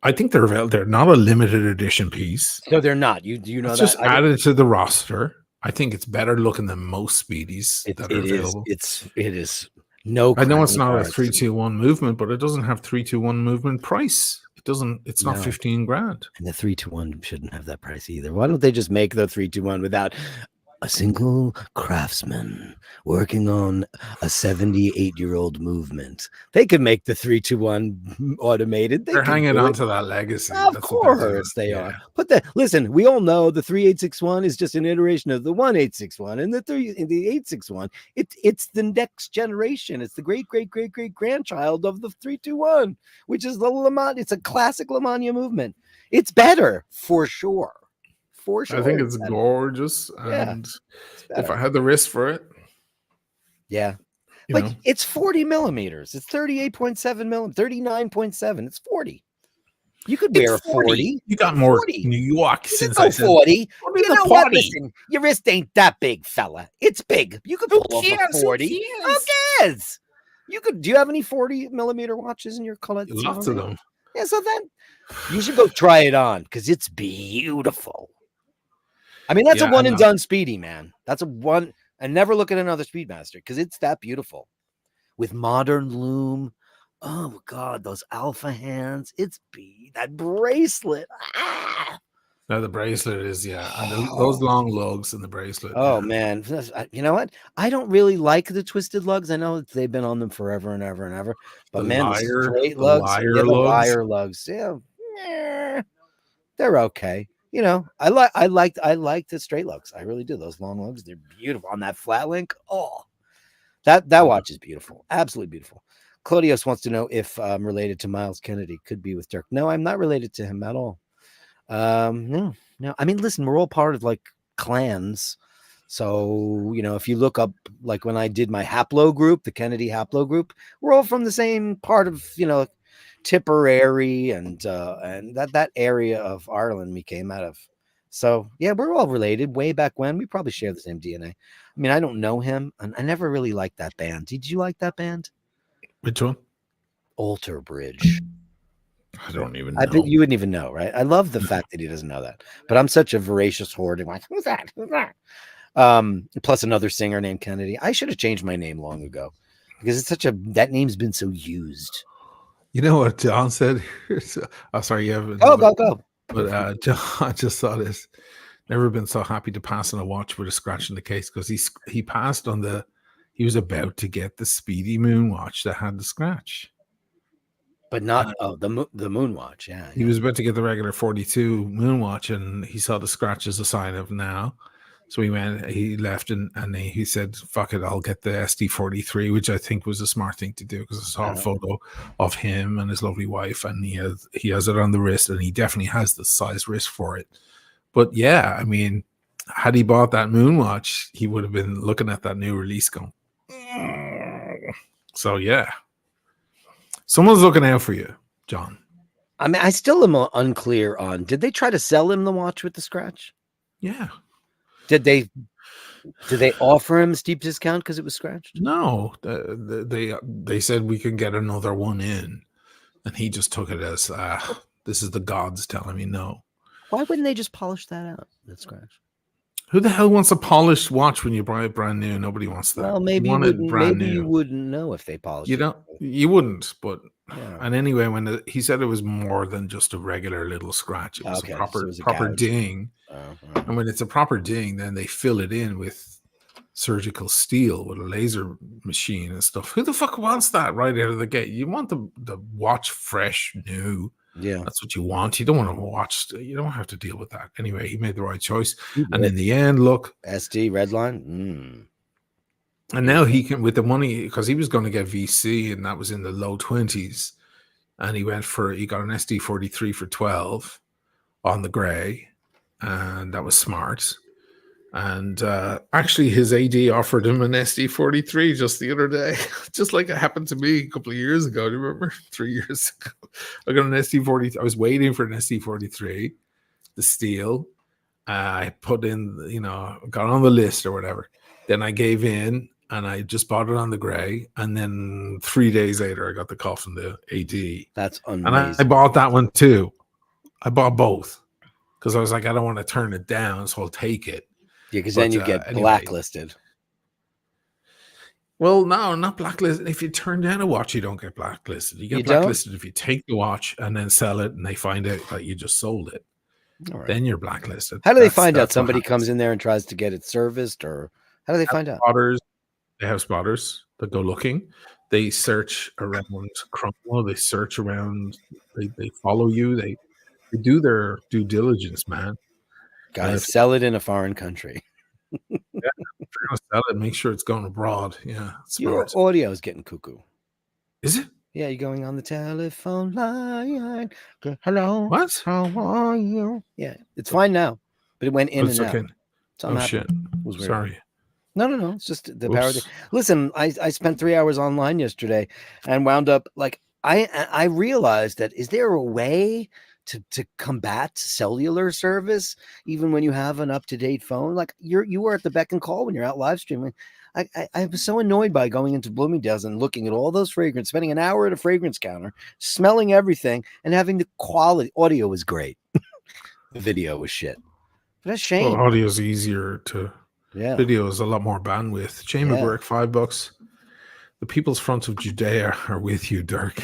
I think they're available. They're not a limited edition piece. No, they're not. You know it's that? Just added to the roster. I think it's better looking than most Speedies that are available. It is. No, I know it's not a 3-2-1 movement, but it doesn't have 3-2-1 movement price. It doesn't. It's not 15 grand. And the 3-2-1 shouldn't have that price either. Why don't they just make the 3-2-1 without a single craftsman working on a 78-year-old movement? They could make the 3-2-1 automated. They're hanging on to that legacy. Of course they are. But listen, we all know the 3861 is just an iteration of the 1861, and the 861. It's the next generation. It's the great grandchild of the 3-2-1, which is the Lamont. It's a classic Lamania movement. It's better for sure. For sure. I think it's gorgeous. And if I had the wrist for it. Yeah. But it's 40 millimeters. It's 38.7 millimeters, 39.7. It's 40. You could wear a 40. You got more 40. New York since I said 40. You know what? Listen, your wrist ain't that big, fella. It's big. You could pull off a 40. Who cares? Do you have any 40 millimeter watches in your collection? Lots of them. Yeah, so then you should go try it on because it's beautiful. I mean, that's a one and done Speedy, man. That's a one. And never look at another Speedmaster because it's that beautiful with modern loom. Oh God, those alpha hands. It's that bracelet. No, the bracelet is and those long lugs and the bracelet. Oh man, you know what? I don't really like the twisted lugs. I know they've been on them forever and ever and ever. But the straight lugs, the wire lugs, they're okay. I like the straight lugs. I really do. Those long lugs, they're beautiful on that flat link. Oh, that watch is beautiful. Absolutely beautiful. Claudius wants to know if I'm related to Miles Kennedy. Could be with Dirk. No, I'm not related to him at all. No. I mean, listen, we're all part of like clans. So, if you look up, like when I did my haplo group, the Kennedy haplo group, we're all from the same part of, Tipperary and that area of Ireland we came out of. So yeah, we're all related way back when. We probably share the same DNA. I mean, I don't know him, and I never really liked that band. Did you like that band? Which one? Alter Bridge. I don't even know. I bet you wouldn't even know, right? I love the fact that he doesn't know that. But I'm such a voracious horde. I'm like, who's that? Who's that? Plus another singer named Kennedy. I should have changed my name long ago because it's that name's been so used. You know what John said? Sorry, you have go. But John, I just saw this. Never been so happy to pass on a watch with a scratch in the case because he passed on he was about to get the Speedy Moon watch that had the scratch. But not the Moon watch, yeah. He was about to get the regular 42 Moon watch, and he saw the scratch as a sign of now. So he left, and he said, fuck it, I'll get the SD43, which I think was a smart thing to do because I saw a photo of him and his lovely wife, and he has it on the wrist, and he definitely has the size wrist for it. But yeah, I mean, had he bought that Moon watch, he would have been looking at that new release going, so yeah. Someone's looking out for you, John. I mean, I still am unclear on, did they try to sell him the watch with the scratch? Yeah. Did they offer him a steep discount because it was scratched? No, they said we can get another one in, and he just took it as this is the gods telling me no. Why wouldn't they just polish that out? That scratch. Who the hell wants a polished watch when you buy it brand new? Nobody wants that. Well, maybe you wouldn't know if they polished. You wouldn't. But and anyway, when he said it was more than just a regular little scratch, it was a proper ding. And when it's a proper ding, then they fill it in with surgical steel with a laser machine and stuff. Who the fuck wants that right out of the gate? You want the watch fresh, new. Yeah. That's what you want. You don't want to watch. You don't have to deal with that. Anyway, he made the right choice. He And did. in the end, look. SD Redline. And now he can, with the money, because he was going to get VC and that was in the low 20s. And he got an SD43 for 12 on the grey. And that was smart. And actually, his AD offered him an SD43 just the other day, just like it happened to me a couple of years ago. Do you remember? 3 years ago, I got an SD43. I was waiting for an SD43, the steel. I put in, got on the list or whatever. Then I gave in and I just bought it on the grey. And then 3 days later, I got the call from the AD. That's amazing. And I bought that one too. I bought both because I was like, I don't want to turn it down, so I'll take it. Yeah, because then you get blacklisted. Well, no, not blacklisted. If you turn down a watch, you don't get blacklisted. You get blacklisted if you take the watch and then sell it and they find out that you just sold it. Right. Then you're blacklisted. How do they find out? Somebody comes in there and tries to get it serviced, or how do they find out? They have spotters that go looking. They search around Cromwell. They search around. They follow you. They do their due diligence, man. Guys, sell it in a foreign country. Yeah, if you're gonna sell it, make sure it's going abroad. Yeah, your audio is getting cuckoo. Is it? Yeah, you're going on the telephone line. Hello. What? How are you? Yeah, it's fine now, but it went in and out. Oh shit! Sorry. No. It's just the power. Listen, I spent 3 hours online yesterday and wound up like I realized that is there a way to combat cellular service even when you have an up-to-date phone? Like you are at the beck and call when you're out live streaming. I was so annoyed by going into Bloomingdale's and looking at all those fragrances, spending an hour at a fragrance counter, smelling everything, and having the quality. Audio was great. The video was shit. But that's shame. Well, audio is easier to. Yeah. Video is a lot more bandwidth. Jay McGurk, $5. The people's front of Judea are with you, Dirk.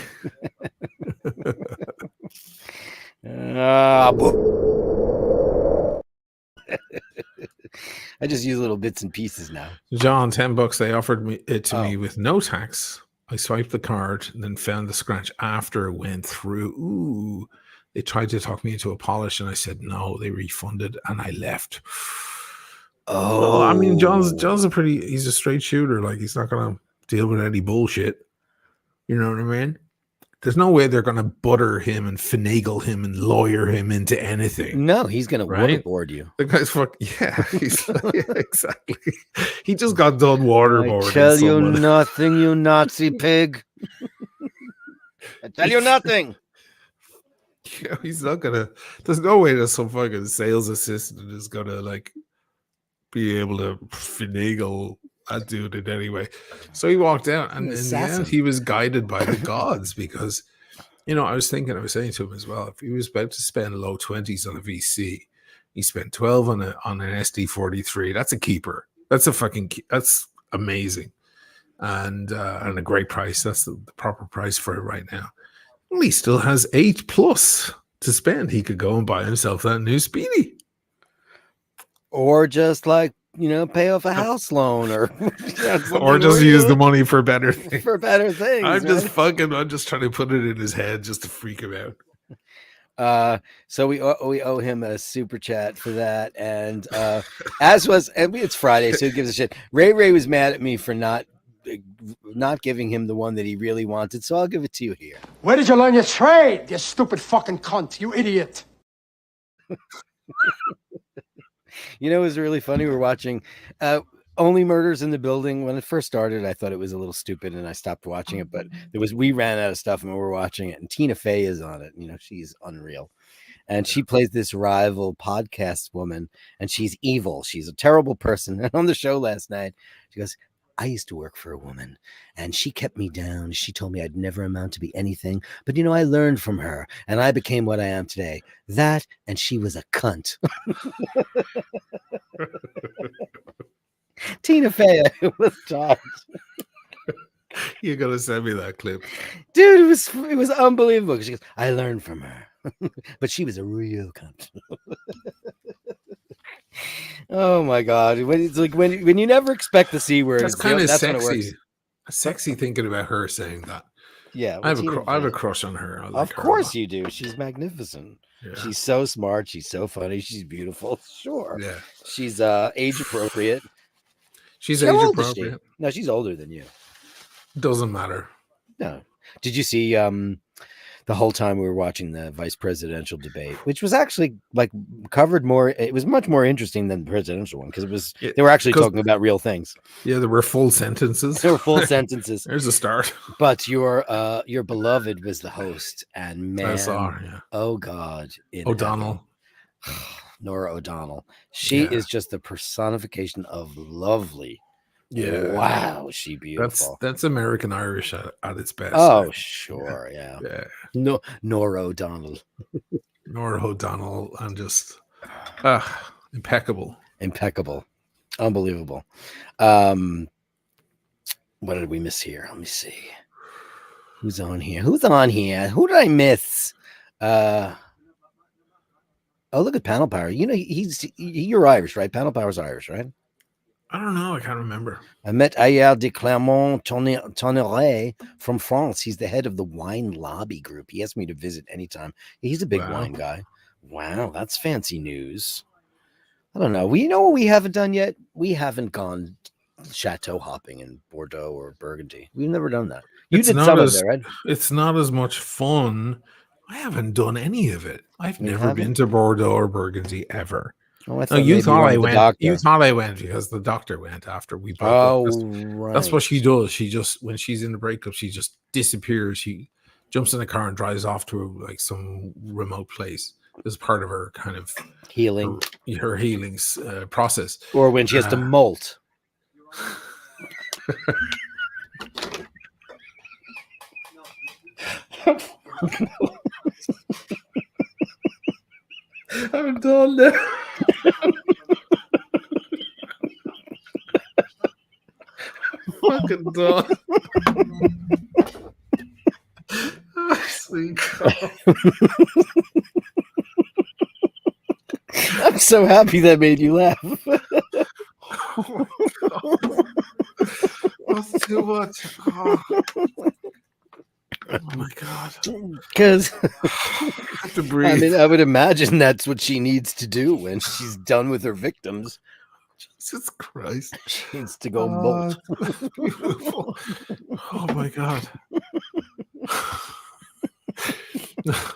I just use little bits and pieces now. John, $10. They offered me it to me with no tax. I swiped the card and then found the scratch after it went through. Ooh, they tried to talk me into a polish, and I said no. They refunded, and I left. Oh, well, I mean, John's he's a straight shooter. Like, he's not gonna deal with any bullshit. You know what I mean? There's no way they're gonna butter him and finagle him and lawyer him into anything. No, he's gonna waterboard you. The guy's exactly. He just got done waterboarding. I tell you nothing, you Nazi pig. I tell you nothing. Yeah, he's not gonna. There's no way that some fucking sales assistant is gonna like be able to finagle that dude in any way. So he walked out, and in the end, he was guided by the gods because, I was saying to him as well, if he was about to spend low 20s on a VC, he spent 12 on an SD43. That's a keeper. That's amazing, and a great price. That's the proper price for it right now. Well, he still has 8+ to spend. He could go and buy himself that new Speedy. Or just pay off a house loan or or just use the money for better things. For better things. I'm just trying to put it in his head just to freak him out. So we owe him a super chat for that. And it's Friday, so who gives a shit? Ray was mad at me for not giving him the one that he really wanted, so I'll give it to you here. Where did you learn your trade, you stupid fucking cunt, you idiot? It was really funny. We're watching Only Murders in the Building. When it first started, I thought it was a little stupid and I stopped watching it, but we ran out of stuff and we were watching it, and Tina Fey is on it. She's unreal. And she plays this rival podcast woman, and she's evil. She's a terrible person. And on the show last night, she goes, I used to work for a woman, and she kept me down. She told me I'd never amount to be anything. But, I learned from her, and I became what I am today. That, and she was a cunt. Tina Fey was taught. You got to send me that clip. Dude, it was unbelievable. She goes, I learned from her. But she was a real cunt. Oh my god! It's like when you never expect the C word. That's kind of sexy. Sexy thinking about her saying that. Yeah, I have a crush on her. I like of her a course lot. you do. She's magnificent. Yeah. She's so smart. She's so funny. She's beautiful. Sure. Yeah. She's age appropriate. She's How age old is she? appropriate. No, she's older than you. Doesn't matter. No. Did you see the whole time we were watching the vice presidential debate, which was actually like covered more? It was much more interesting than the presidential one because they were actually talking about real things. Yeah, there were full sentences. There were full sentences. There's a start. But your beloved was the host, and man, I saw her, yeah. oh God, O'Donnell. Nora O'Donnell. She is just the personification of lovely. Yeah. Wow, she beautiful. That's American Irish at its best. Oh, sure, yeah. Yeah. No, Nora O'Donnell. Nora O'Donnell and just impeccable. Unbelievable. What did we miss here? Let me see. Who's on here? Who did I miss? Oh, look at Panel Power. You know, you're Irish, right? Panel Power's Irish, right? I don't know. I can't remember. I met Ayal de Clermont-Tonnerre from France. He's the head of the wine lobby group. He asked me to visit anytime. He's a big wine guy. Wow, that's fancy news. I don't know. You know what we haven't done yet? We haven't gone chateau hopping in Bordeaux or Burgundy. We've never done that. You did some of it, right? It's not as much fun. I haven't done any of it. I've never been to Bordeaux or Burgundy ever. Oh, you thought I went. You thought I went because the doctor went after we broke up. Right. That's what she does. She just, when she's in the breakup, she just disappears. She jumps in the car and drives off to like some remote place as part of her kind of healing, her healing process. Or when she has to molt. I'm done now. Fucking done. I'm so happy that made you laugh. That's too much. Oh my God. Because I have to breathe. I mean, I would imagine that's what she needs to do when she's done with her victims. Jesus Christ. She needs to go molt. Beautiful. Oh my God.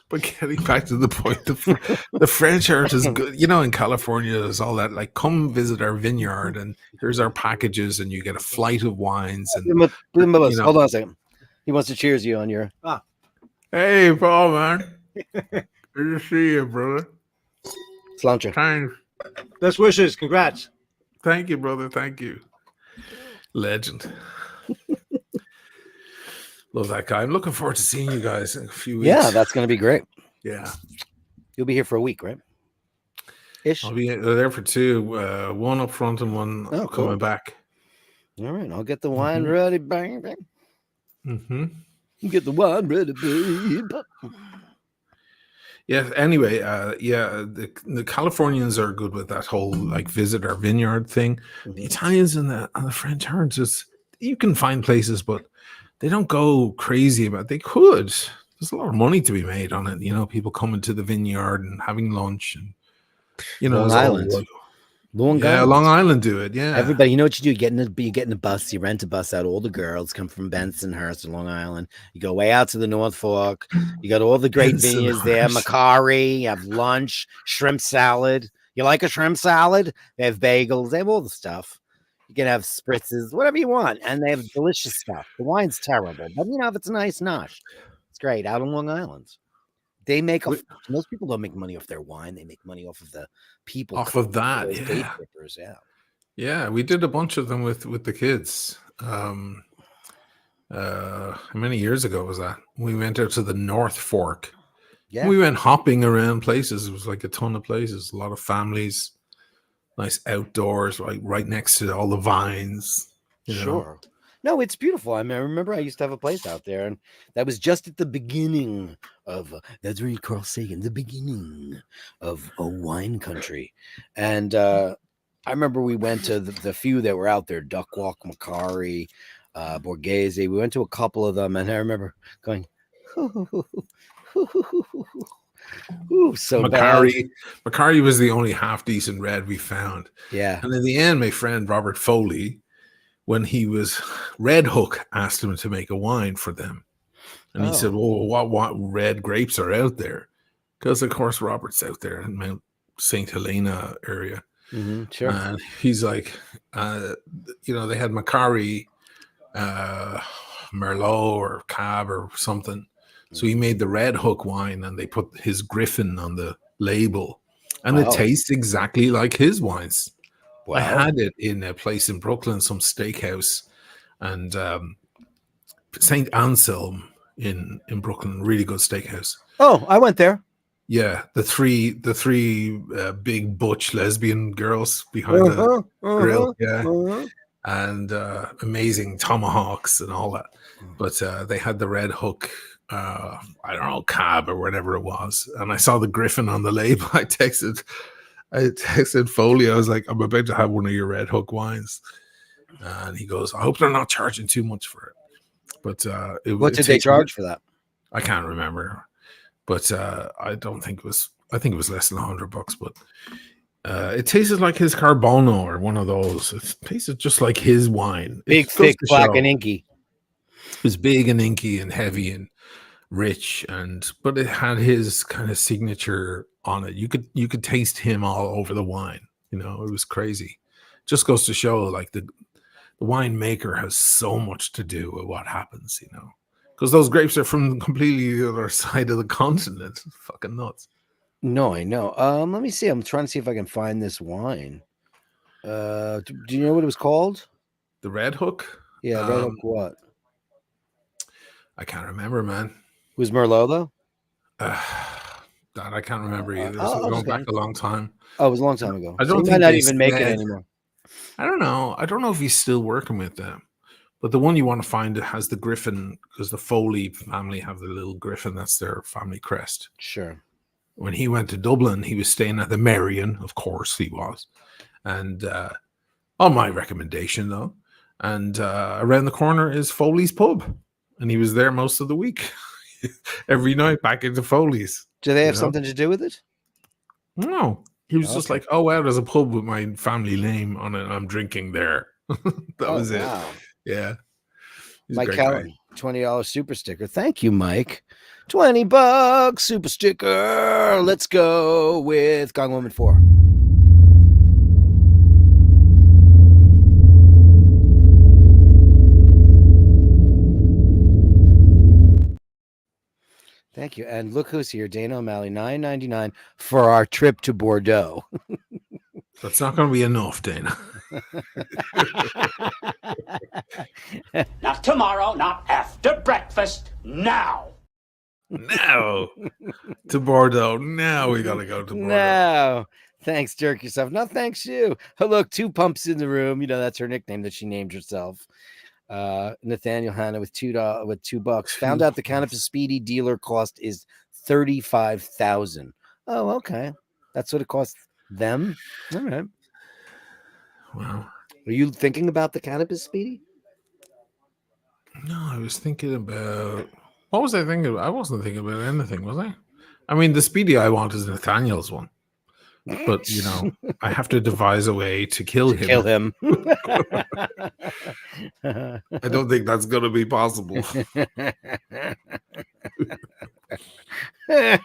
But getting back to the point, the French art is good. You know, in California, there's all that, like, come visit our vineyard and here's our packages and you get a flight of wines. And hold on a second. He wants to cheers you on your. Hey, Paul, man. Good to see you, brother. Sláinte. Thanks. Best wishes. Congrats. Thank you, brother. Thank you. Legend. Love that guy. I'm looking forward to seeing you guys in a few weeks. Yeah, that's going to be great. Yeah. You'll be here for a week, right? Ish. I'll be there for 2. One up front and one coming back. All right. I'll get the wine ready. Bang, bang. Mm-hmm. Get the wine ready, babe. Yeah. Anyway, the Californians are good with that whole like visit our vineyard thing. The Italians and the French aren't just. You can find places, but they don't go crazy about it. They could. There's a lot of money to be made on it. You know, people coming to the vineyard and having lunch, and you know, Long Island. Long Island do it. Yeah, everybody. You know what you do? You get in a bus. You rent a bus out. All the girls come from Bensonhurst and Long Island. You go way out to the North Fork. You got all the great vineyards there. Macari. You have lunch, shrimp salad. You like a shrimp salad? They have bagels. They have all the stuff. You can have spritzes, whatever you want, and they have delicious stuff. The wine's terrible, but you know, if it's nice nosh, it's great. Out on Long Island, they make most people don't make money off their wine. They make money off of the people. Off of that, yeah. We did a bunch of them with the kids. How many years ago was that? We went out to the North Fork. Yeah, we went hopping around places. It was like a ton of places. A lot of families. Nice outdoors, right next to all the vines. Sure. No, it's beautiful. I mean, I remember I used to have a place out there, and that was just at the beginning of that's where Carl Sagan, the beginning of a wine country. And I remember we went to the few that were out there, Duck Walk, Macari, Borghese. We went to a couple of them, and I remember going, ooh, so bad. Macari was the only half decent red we found. Yeah. And in the end, my friend Robert Foley, when he was Red Hook, asked him to make a wine for them. And he said, well, what red grapes are out there? Because, of course, Robert's out there in Mount St. Helena area. Sure. And he's like, they had Macari, Merlot or Cab or something. So he made the Red Hook wine, and they put his Griffin on the label. And it tastes exactly like his wines. Wow. I had it in a place in Brooklyn, some steakhouse, and St. Anselm in Brooklyn, really good steakhouse. Oh, I went there. Yeah, the three big butch lesbian girls behind the grill, and amazing tomahawks and all that. But they had the Red Hook, I don't know, Cab or whatever it was, and I saw the Griffin on the label. I texted Foley. I was like, I'm about to have one of your Red Hook wines, and he goes, I hope they're not charging too much for it. But what did they charge for that? I can't remember. But I don't think it was. I think it was less than $100. But it tasted like his Carbono or one of those. It tasted just like his wine. Big, thick, black, and inky. It was big and inky and heavy and rich, but it had his kind of signature on it. You could taste him all over the wine. It was crazy. Just goes to show, like the winemaker has so much to do with what happens. Because those grapes are from completely the other side of the continent. It's fucking nuts. No, I know. Let me see. I'm trying to see if I can find this wine. Do you know what it was called? The Red Hook? Yeah, Red Hook what? I can't remember, man. Was Merlot, though? That I can't remember either. So going back a long time. Oh, it was a long time ago. I don't think might not even make it anymore. I don't know. I don't know if he's still working with them. But the one you want to find has the Griffin, because the Foley family have the little Griffin. That's their family crest. Sure. When he went to Dublin, he was staying at the Merrion, of course he was. And on my recommendation, though. And around the corner is Foley's Pub. And he was there most of the week. Every night back into Foley's. Do they have something to do with it? No. He was just like, oh, wow, there's a pub with my family name on it. I'm drinking there. That was it. Wow. Yeah. Mike Callan, $20 super sticker. Thank you, Mike. $20 super sticker. Let's go with Gong Woman 4. Thank you. And look who's here. Dana O'Malley, $9.99 for our trip to Bordeaux. That's not going to be enough, Dana. Not tomorrow, not after breakfast, now. Now. To Bordeaux. Now we got to go to Bordeaux. No. Thanks, Dirk yourself. No, thanks you. Oh, look, two pumps in the room. That's her nickname that she named herself. Nathaniel Hanna with $2. Found out the Cannabis Speedy dealer cost is $35,000. Oh, okay. That's what it costs them. All right. Wow. Are you thinking about the Cannabis Speedy? No, I was thinking about. What was I thinking about? I wasn't thinking about anything, was I? I mean, the Speedy I want is Nathaniel's one. But, I have to devise a way to kill him. I don't think that's going to be possible. I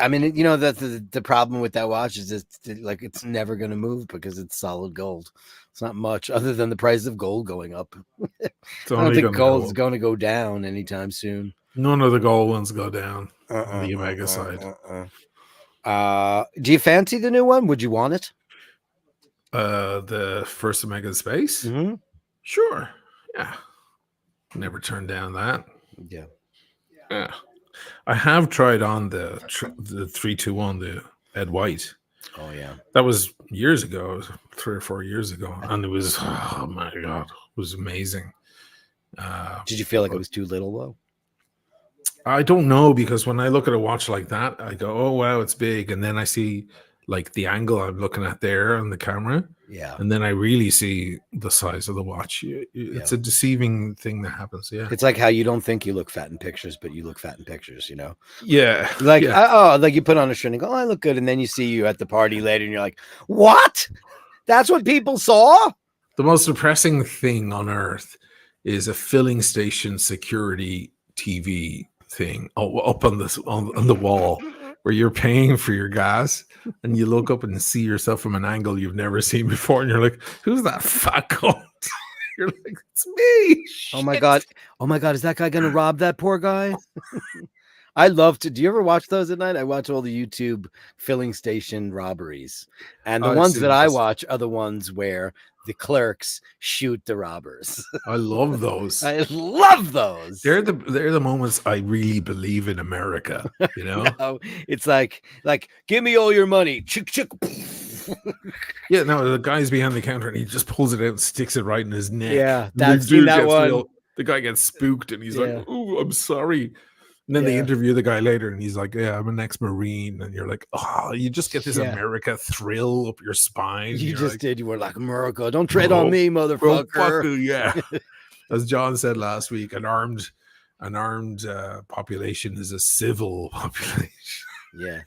mean, the problem with that watch is it's never going to move because it's solid gold. It's not much other than the price of gold going up. I don't think gold is going to go down anytime soon. None of the gold ones go down on the Omega side. Do you fancy the new one? Would you want it? The first Omega Space? Mm-hmm. Sure. Yeah. Never turned down that. Yeah. Yeah. I have tried on the 321, the Ed White. Oh, yeah. That was years ago, 3 or 4 years ago. And it was, oh my God, it was amazing. Did you feel like it was too little, though? I don't know, because when I look at a watch like that, I go, oh, wow, it's big. And then I see like the angle I'm looking at there on the camera. Yeah. And then I really see the size of the watch. It's a deceiving thing that happens. Yeah. It's like how you don't think you look fat in pictures, but you look fat in pictures, you know? Yeah. Like, yeah. like you put on a shirt and go, oh, I look good. And then you see you at the party later and you're like, what? That's what people saw? The most depressing thing on earth is a filling station security TV thing up on the wall where you're paying for your gas and you look up and see yourself from an angle you've never seen before, and you're like, who's that fat cunt? You're like, it's me. Oh my god, is that guy gonna rob that poor guy? I love to. Do you ever watch those at night? I watch all the YouTube filling station robberies, and the ones that I watch are the ones where the clerks shoot the robbers. I love those. I love those. They're the moments I really believe in America. You know, no, it's like give me all your money. Yeah, no, the guy's behind the counter and he just pulls it out and sticks it right in his neck. Yeah, that's that one. The guy gets spooked and he's like, "Oh, I'm sorry." And then they interview the guy later and he's like, "Yeah, I'm an ex-Marine." And you're like, "Oh, you just get this America thrill up your spine." You just did. You were like, "America, don't tread on me, motherfucker." Fuck you, yeah. As John said last week, an armed population is a civil population. Yeah.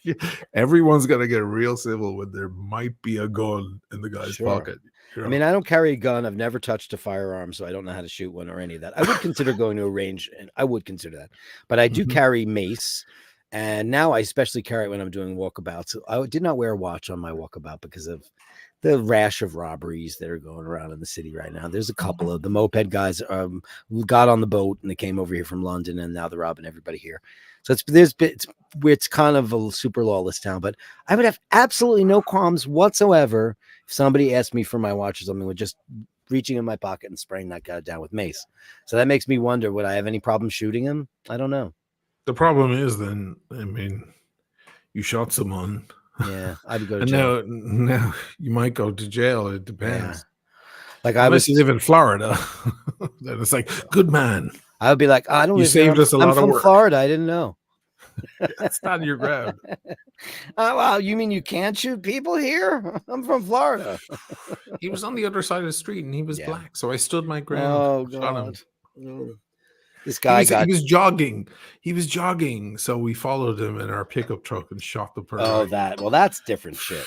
Everyone's gonna get real civil when there might be a gun in the guy's pocket. I mean, I don't carry a gun. I've never touched a firearm, so I don't know how to shoot one or any of that. I would consider going to a range, and I would consider that. But I do carry mace, and now I especially carry it when I'm doing walkabouts. I did not wear a watch on my walkabout because of the rash of robberies that are going around in the city right now. There's a couple of the moped guys who got on the boat and they came over here from London, and now they're robbing everybody here. So it's kind of a super lawless town, but I would have absolutely no qualms whatsoever if somebody asked me for my watch or something with just reaching in my pocket and spraying that guy down with mace. So that makes me wonder, would I have any problem shooting him? I don't know. The problem is then, I mean, you shot someone. Yeah, I'd go to jail. Now you might go to jail. It depends. Yeah. Like unless you live in Florida, then it's like, good man. I would be like, I don't. You saved us a lot of work. I'm from Florida. I didn't know. That's not your ground. Wow, you mean you can't shoot people here? I'm from Florida. He was on the other side of the street and he was black, so I stood my ground. Oh God. This guy he was jogging. He was jogging, so we followed him in our pickup truck and shot the person. Oh, that's different shit.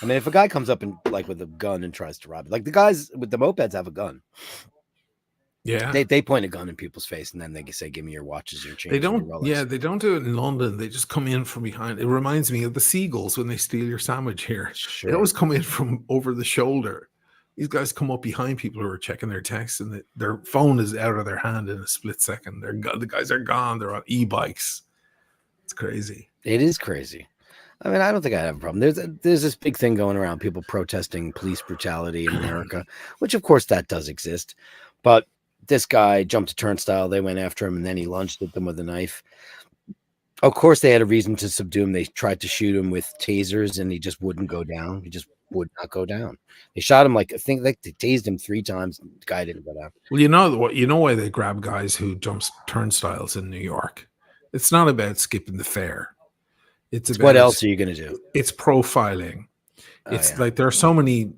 I mean, if a guy comes up and like with a gun and tries to rob it, like the guys with the mopeds have a gun. Yeah, they point a gun in people's face and then they say, "Give me your watches, your chains." They don't. Yeah, they don't do it in London. They just come in from behind. It reminds me of the seagulls when they steal your sandwich here. Sure. They always come in from over the shoulder. These guys come up behind people who are checking their texts, and their phone is out of their hand in a split second. The guys are gone. They're on e-bikes. It's crazy. It is crazy. I mean, I don't think I have a problem. There's this big thing going around, people protesting police brutality in America, which of course that does exist. But this guy jumped a turnstile. They went after him, and then he lunged at them with a knife. Of course, they had a reason to subdue him. They tried to shoot him with tasers, and he just wouldn't go down. He just would not go down. They shot him like they tased him 3 times. And the guy didn't go down. Well, you know why they grab guys who jump turnstiles in New York? It's not about skipping the fare. It's about what else are you going to do? It's profiling. It's like there are so many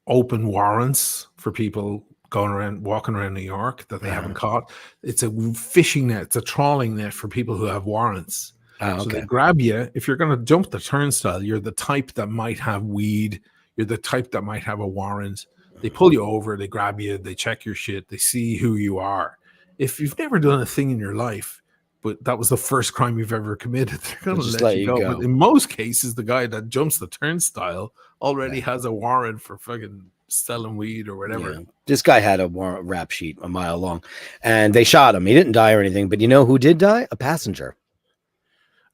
open warrants for people walking around New York that they haven't caught. It's a fishing net. It's a trawling net for people who have warrants. So they grab you. If you're going to jump the turnstile, you're the type that might have weed. You're the type that might have a warrant. They pull you over. They grab you. They check your shit. They see who you are. If you've never done a thing in your life, but that was the first crime you've ever committed, they're going to let you go. But in most cases, the guy that jumps the turnstile already has a warrant for fucking selling weed or whatever. Yeah. This guy had a rap sheet a mile long, and they shot him. He didn't die or anything, but you know who did die? A passenger.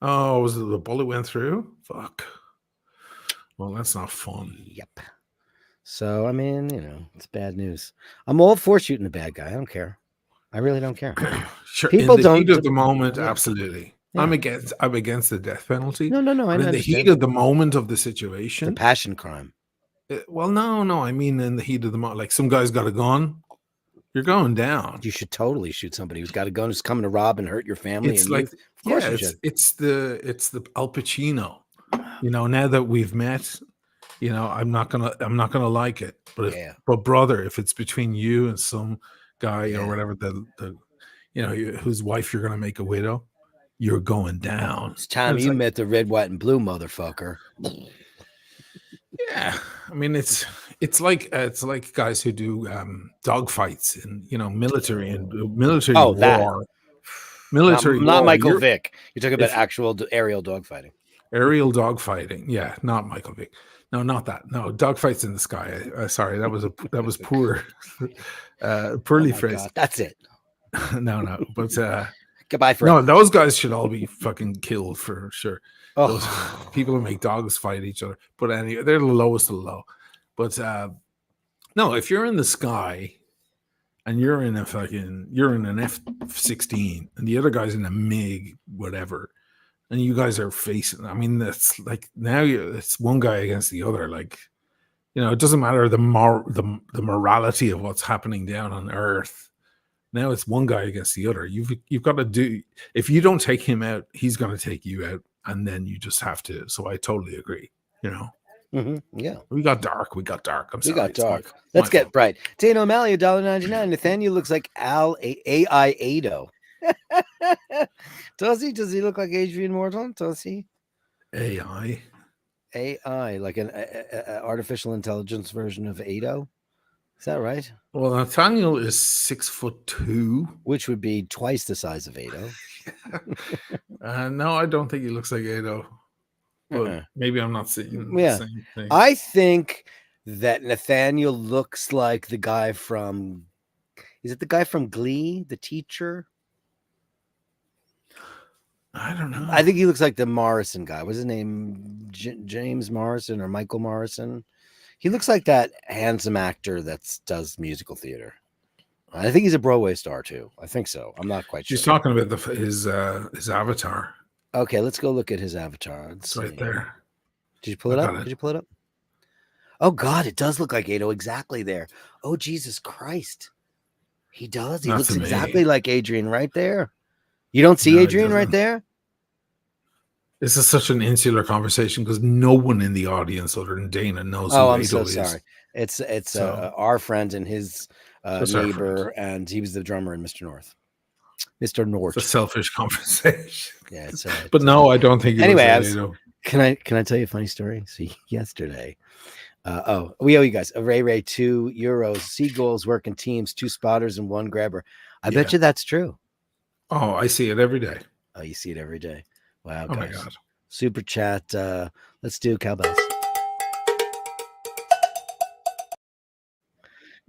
Oh, was it the bullet went through? Fuck. Well, that's not fun. Yep. So, I mean, it's bad news. I'm all for shooting the bad guy. I don't care. I really don't care. Sure. People in the heat of the moment, absolutely. Yeah. I'm against the death penalty. No. In the heat of the moment of the situation, the passion crime. Well, no. I mean, in the heat of the moment, like some guy's got a gun, you're going down. You should totally shoot somebody who's got a gun who's coming to rob and hurt your family. It's like, it's the Al Pacino. now that we've met, I'm not gonna like it. But but brother, if it's between you and some guy or whatever, the whose wife you're gonna make a widow, you're going down. It's time you met the red, white, and blue motherfucker. Yeah, I mean it's like guys who do dog fights and military war. Military not war. Michael Vick. You're talking about actual aerial dogfighting. Aerial dogfighting. Yeah, not Michael Vick. No, not that. No, dogfights in the sky. Sorry, that was poor, poorly phrased. God, that's it. No, but goodbye forever. No, those guys should all be fucking killed for sure. Oh. Those people who make dogs fight each other. But anyway, they're the lowest of the low. But no, if you're in the sky and you're in an F-16 and the other guy's in a MiG, whatever, and you guys are facing, I mean, that's like now it's one guy against the other. Like, it doesn't matter the morality of what's happening down on Earth. Now it's one guy against the other. You've got to do. If you don't take him out, he's going to take you out, and then you just have to. So I totally agree. Mm-hmm. Yeah, we got dark. I'm sorry. We got dark. Let's get bright. Dana O'Malley, $1.99. Nathaniel looks like AI Ado. Does he? Does he look like Adrian Morton? Does he? AI, like an artificial intelligence version of Ado. Is that right? Well, Nathaniel is 6'2", which would be twice the size of Ado. No, I don't think he looks like Ado. But maybe I'm not seeing the same thing. I think that Nathaniel looks like the guy from. Is it the guy from Glee, the teacher? I don't know. I think he looks like the Morrison guy. What's his name? James Morrison or Michael Morrison? He looks like that handsome actor that does musical theater. I think he's a Broadway star too. I think so. I'm not quite sure. He's talking about his avatar. Okay, let's go look at his avatar. It's right there. Did you pull it up? Did you pull it up? Oh God, it does look like Ado exactly there. Oh Jesus Christ, he does. He looks exactly like Adrian right there. You don't see Adrian right there? This is such an insular conversation because no one in the audience other than Dana knows who I'm Ado so is. sorry. It's our friend and his neighbor, and he was the drummer in Mr. North. Mr. North. It's a selfish conversation. Yeah, it's but no, I don't think. Anyway, can I tell you a funny story? See, yesterday. We owe you guys a Ray €2, seagulls work in teams, 2 spotters and 1 grabber. I bet you that's true. Oh, I see it every day. Oh, you see it every day. Wow. Oh guys. my God. Super chat. Let's do cowbells.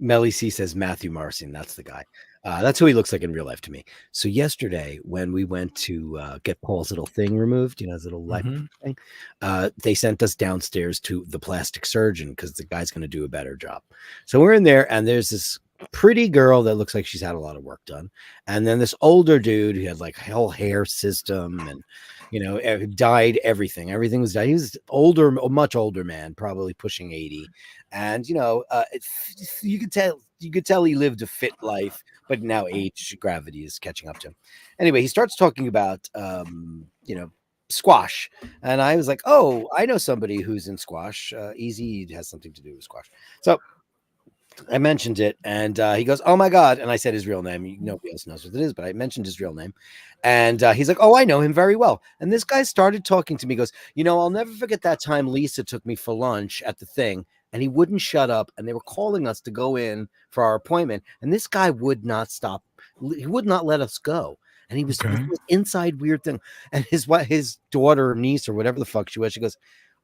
Melly C says Matthew Marcin. That's the guy. That's who he looks like in real life to me. So yesterday when we went to get Paul's little thing removed, his little life thing, they sent us downstairs to the plastic surgeon because the guy's going to do a better job. So we're in there and there's this pretty girl that looks like she's had a lot of work done. And then this older dude who had like a whole hair system and, dyed everything. Everything was dyed. He was older, a much older man, probably pushing 80. And, you could tell he lived a fit life, but now age, gravity is catching up to him. Anyway, he starts talking about, squash. And I was like, oh, I know somebody who's in squash. Easy has something to do with squash. So I mentioned it and he goes, oh my God. And I said his real name. Nobody else knows what it is, but I mentioned his real name. And he's like, oh, I know him very well. And this guy started talking to me. He goes, I'll never forget that time Lisa took me for lunch at the thing. And he wouldn't shut up. And they were calling us to go in for our appointment. And this guy would not stop. He would not let us go. And he was this inside weird thing. And his daughter or niece or whatever the fuck she was, she goes,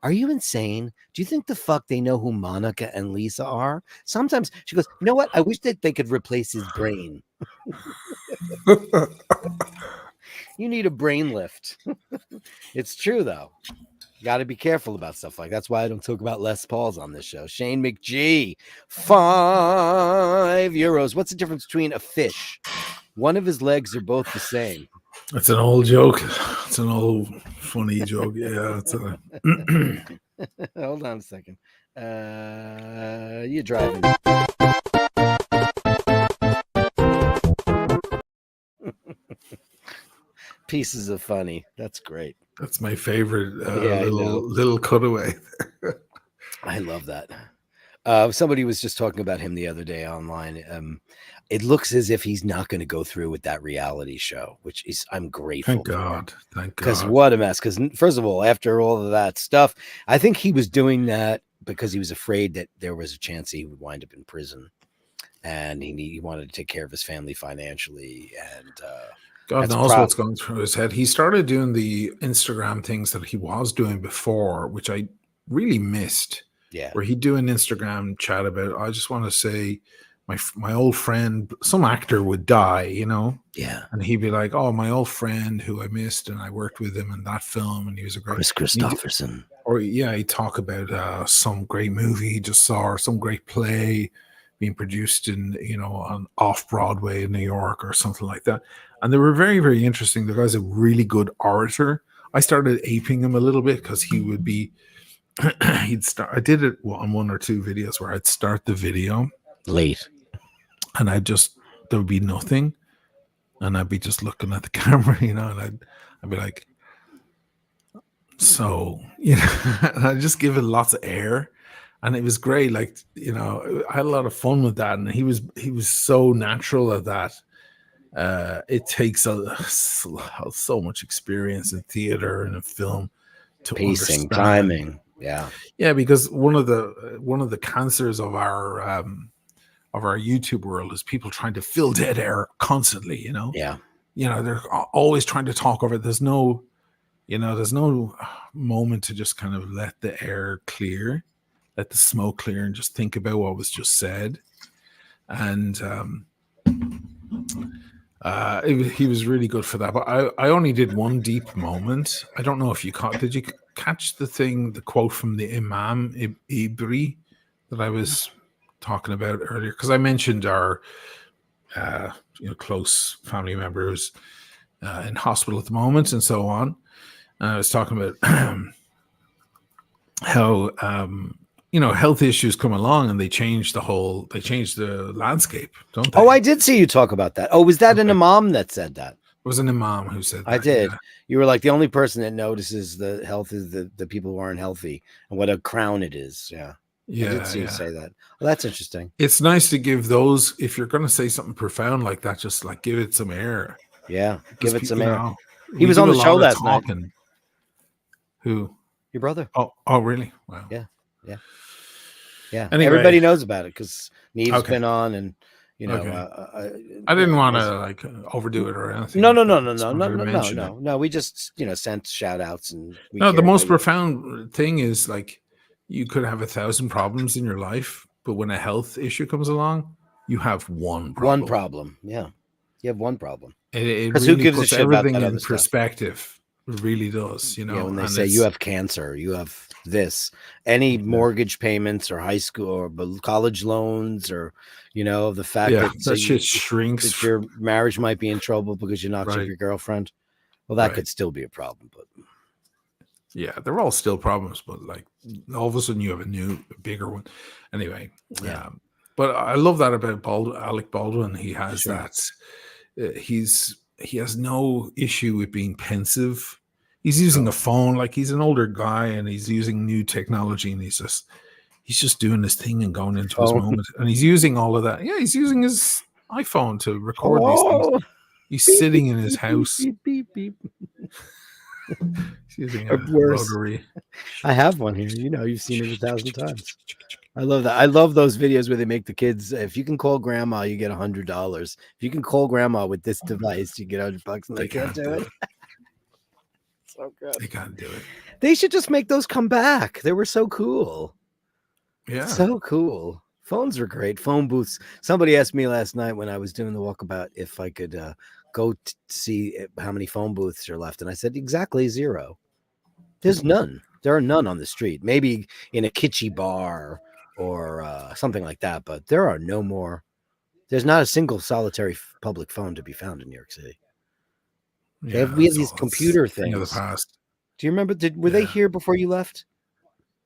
are you insane? Do you think the fuck they know who Monica and Lisa are? Sometimes she goes, you know what? I wish that they could replace his brain. You need a brain lift. It's true, though. You got to be careful about stuff like that. That's why I don't talk about Les Pauls on this show. Shane McGee, €5. What's the difference between a fish? One of his legs are both the same. That's an old joke. It's an old funny joke. Yeah. Hold on a second. You're driving. Pieces of funny. That's great. That's my favorite Yeah, I know. little cutaway. I love that. Somebody was just talking about him the other day online. It looks as if he's not going to go through with that reality show, which is I'm grateful Thank God. Thank because God. what a mess. Because first of all, after all of that stuff, I think he was doing that because he was afraid that there was a chance he would wind up in prison, and he wanted to take care of his family financially. And God knows what's going through his head. He started doing the Instagram things that he was doing before, which I really missed. Yeah, where he'd do an Instagram chat about, I just want to say my old friend, some actor would die, you know? Yeah. And he'd be like, oh, my old friend who I missed, and I worked with him in that film, and he was a great Chris Christopherson. Or yeah, he'd talk about some great movie he just saw, or some great play being produced in, you know, on off Broadway in New York or something like that. And they were very, very interesting. The guy's a really good orator. I started aping him a little bit because he would be he'd start. I did it on one or two videos where I'd start the video late, and there would be nothing, and I'd be just looking at the camera, you know, and I'd be like, so, you know, and I'd just give it lots of air, and it was great. Like, you know, I had a lot of fun with that, and he was so natural at that. It takes so much experience in theater and in film to pacing, understand. timing. Yeah, because one of the cancers of our YouTube world is people trying to fill dead air constantly. You know, they're always trying to talk over it. There's no moment to just kind of let the air clear, let the smoke clear, and just think about what was just said. And he was really good for that. But I only did one deep moment. I don't know if you caught. Did you catch the quote from the Imam Ibri that I was talking about earlier? Because I mentioned our close family members in hospital at the moment and so on. And I was talking about how health issues come along and they change the landscape, don't they? Oh, I did see you talk about that. Oh, was that an imam that said that? It was an imam who said that. I did. Yeah. You were like, the only person that notices the health is the people who aren't healthy, and what a crown it is. Yeah. I did see you say that. Well, that's interesting. It's nice to give those, if you're going to say something profound like that, just like give it some air. Yeah, give it some air. He We was do on a the lot show of last night. talking. Who? Your brother. Oh, really? Wow. Yeah. Anyway. Everybody knows about it because Neve's Okay. been on, and I didn't want to overdo it or anything. No. Just wanted to mention it. No. We just sent shout outs, and The most profound thing is like you could have 1,000 problems in your life, but when a health issue comes along, you have one problem. One problem. Yeah, you have one problem. It 'Cause really who gives a puts shit about everything that in other stuff? perspective. It really does, When they say you have cancer, you have this, any mortgage payments or high school or college loans, or the fact that shit shrinks. That your marriage might be in trouble because you knocked up Right. your girlfriend. Well, that Right. could still be a problem, but Yeah, they're all still problems, but like all of a sudden you have a bigger one. Anyway, but I love that about Alec Baldwin. He has that. He has no issue with being pensive. He's using a phone, like he's an older guy, and he's using new technology, and he's just doing his thing and going into his moment, and he's using all of that. Yeah, he's using his iPhone to record these things. He's sitting in his house. Beep, beep, beep. He's using a Worse. rotary. I have one here. You've seen it 1,000 times. I love that. I love those videos where they make the kids, if you can call grandma, you get $100. If you can call grandma with this device, you get $100, and they can't do it. So good. They can't do it. They should just make those come back. They were so cool. Yeah. So cool. Phones were great. Phone booths. Somebody asked me last night when I was doing the walkabout if I could go see how many phone booths are left. And I said, exactly 0. There's none. There are none on the street. Maybe in a kitschy bar or something like that. But there are no more. There's not a single solitary public phone to be found in New York City. We have these computer things. Of the past. Do you remember? Were they here before you left?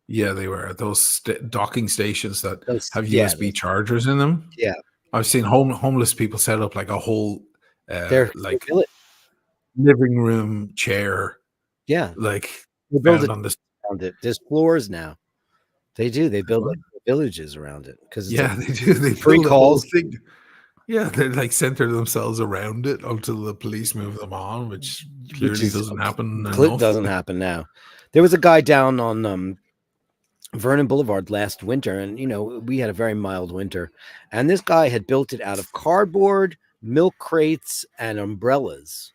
Yeah, they were. Those docking stations that have USB chargers in them. Yeah. I've seen homeless people set up like a whole They're living room chair Yeah, like they build found it on this. around it. There's floors now. They do. They build like villages around it because it's Yeah, they do. They free build the whole calls. thing. Yeah, they like center themselves around it until the police move them on, which clearly doesn't happen enough. Doesn't happen now. There was a guy down on Vernon Boulevard last winter, and we had a very mild winter, and this guy had built it out of cardboard, milk crates, and umbrellas.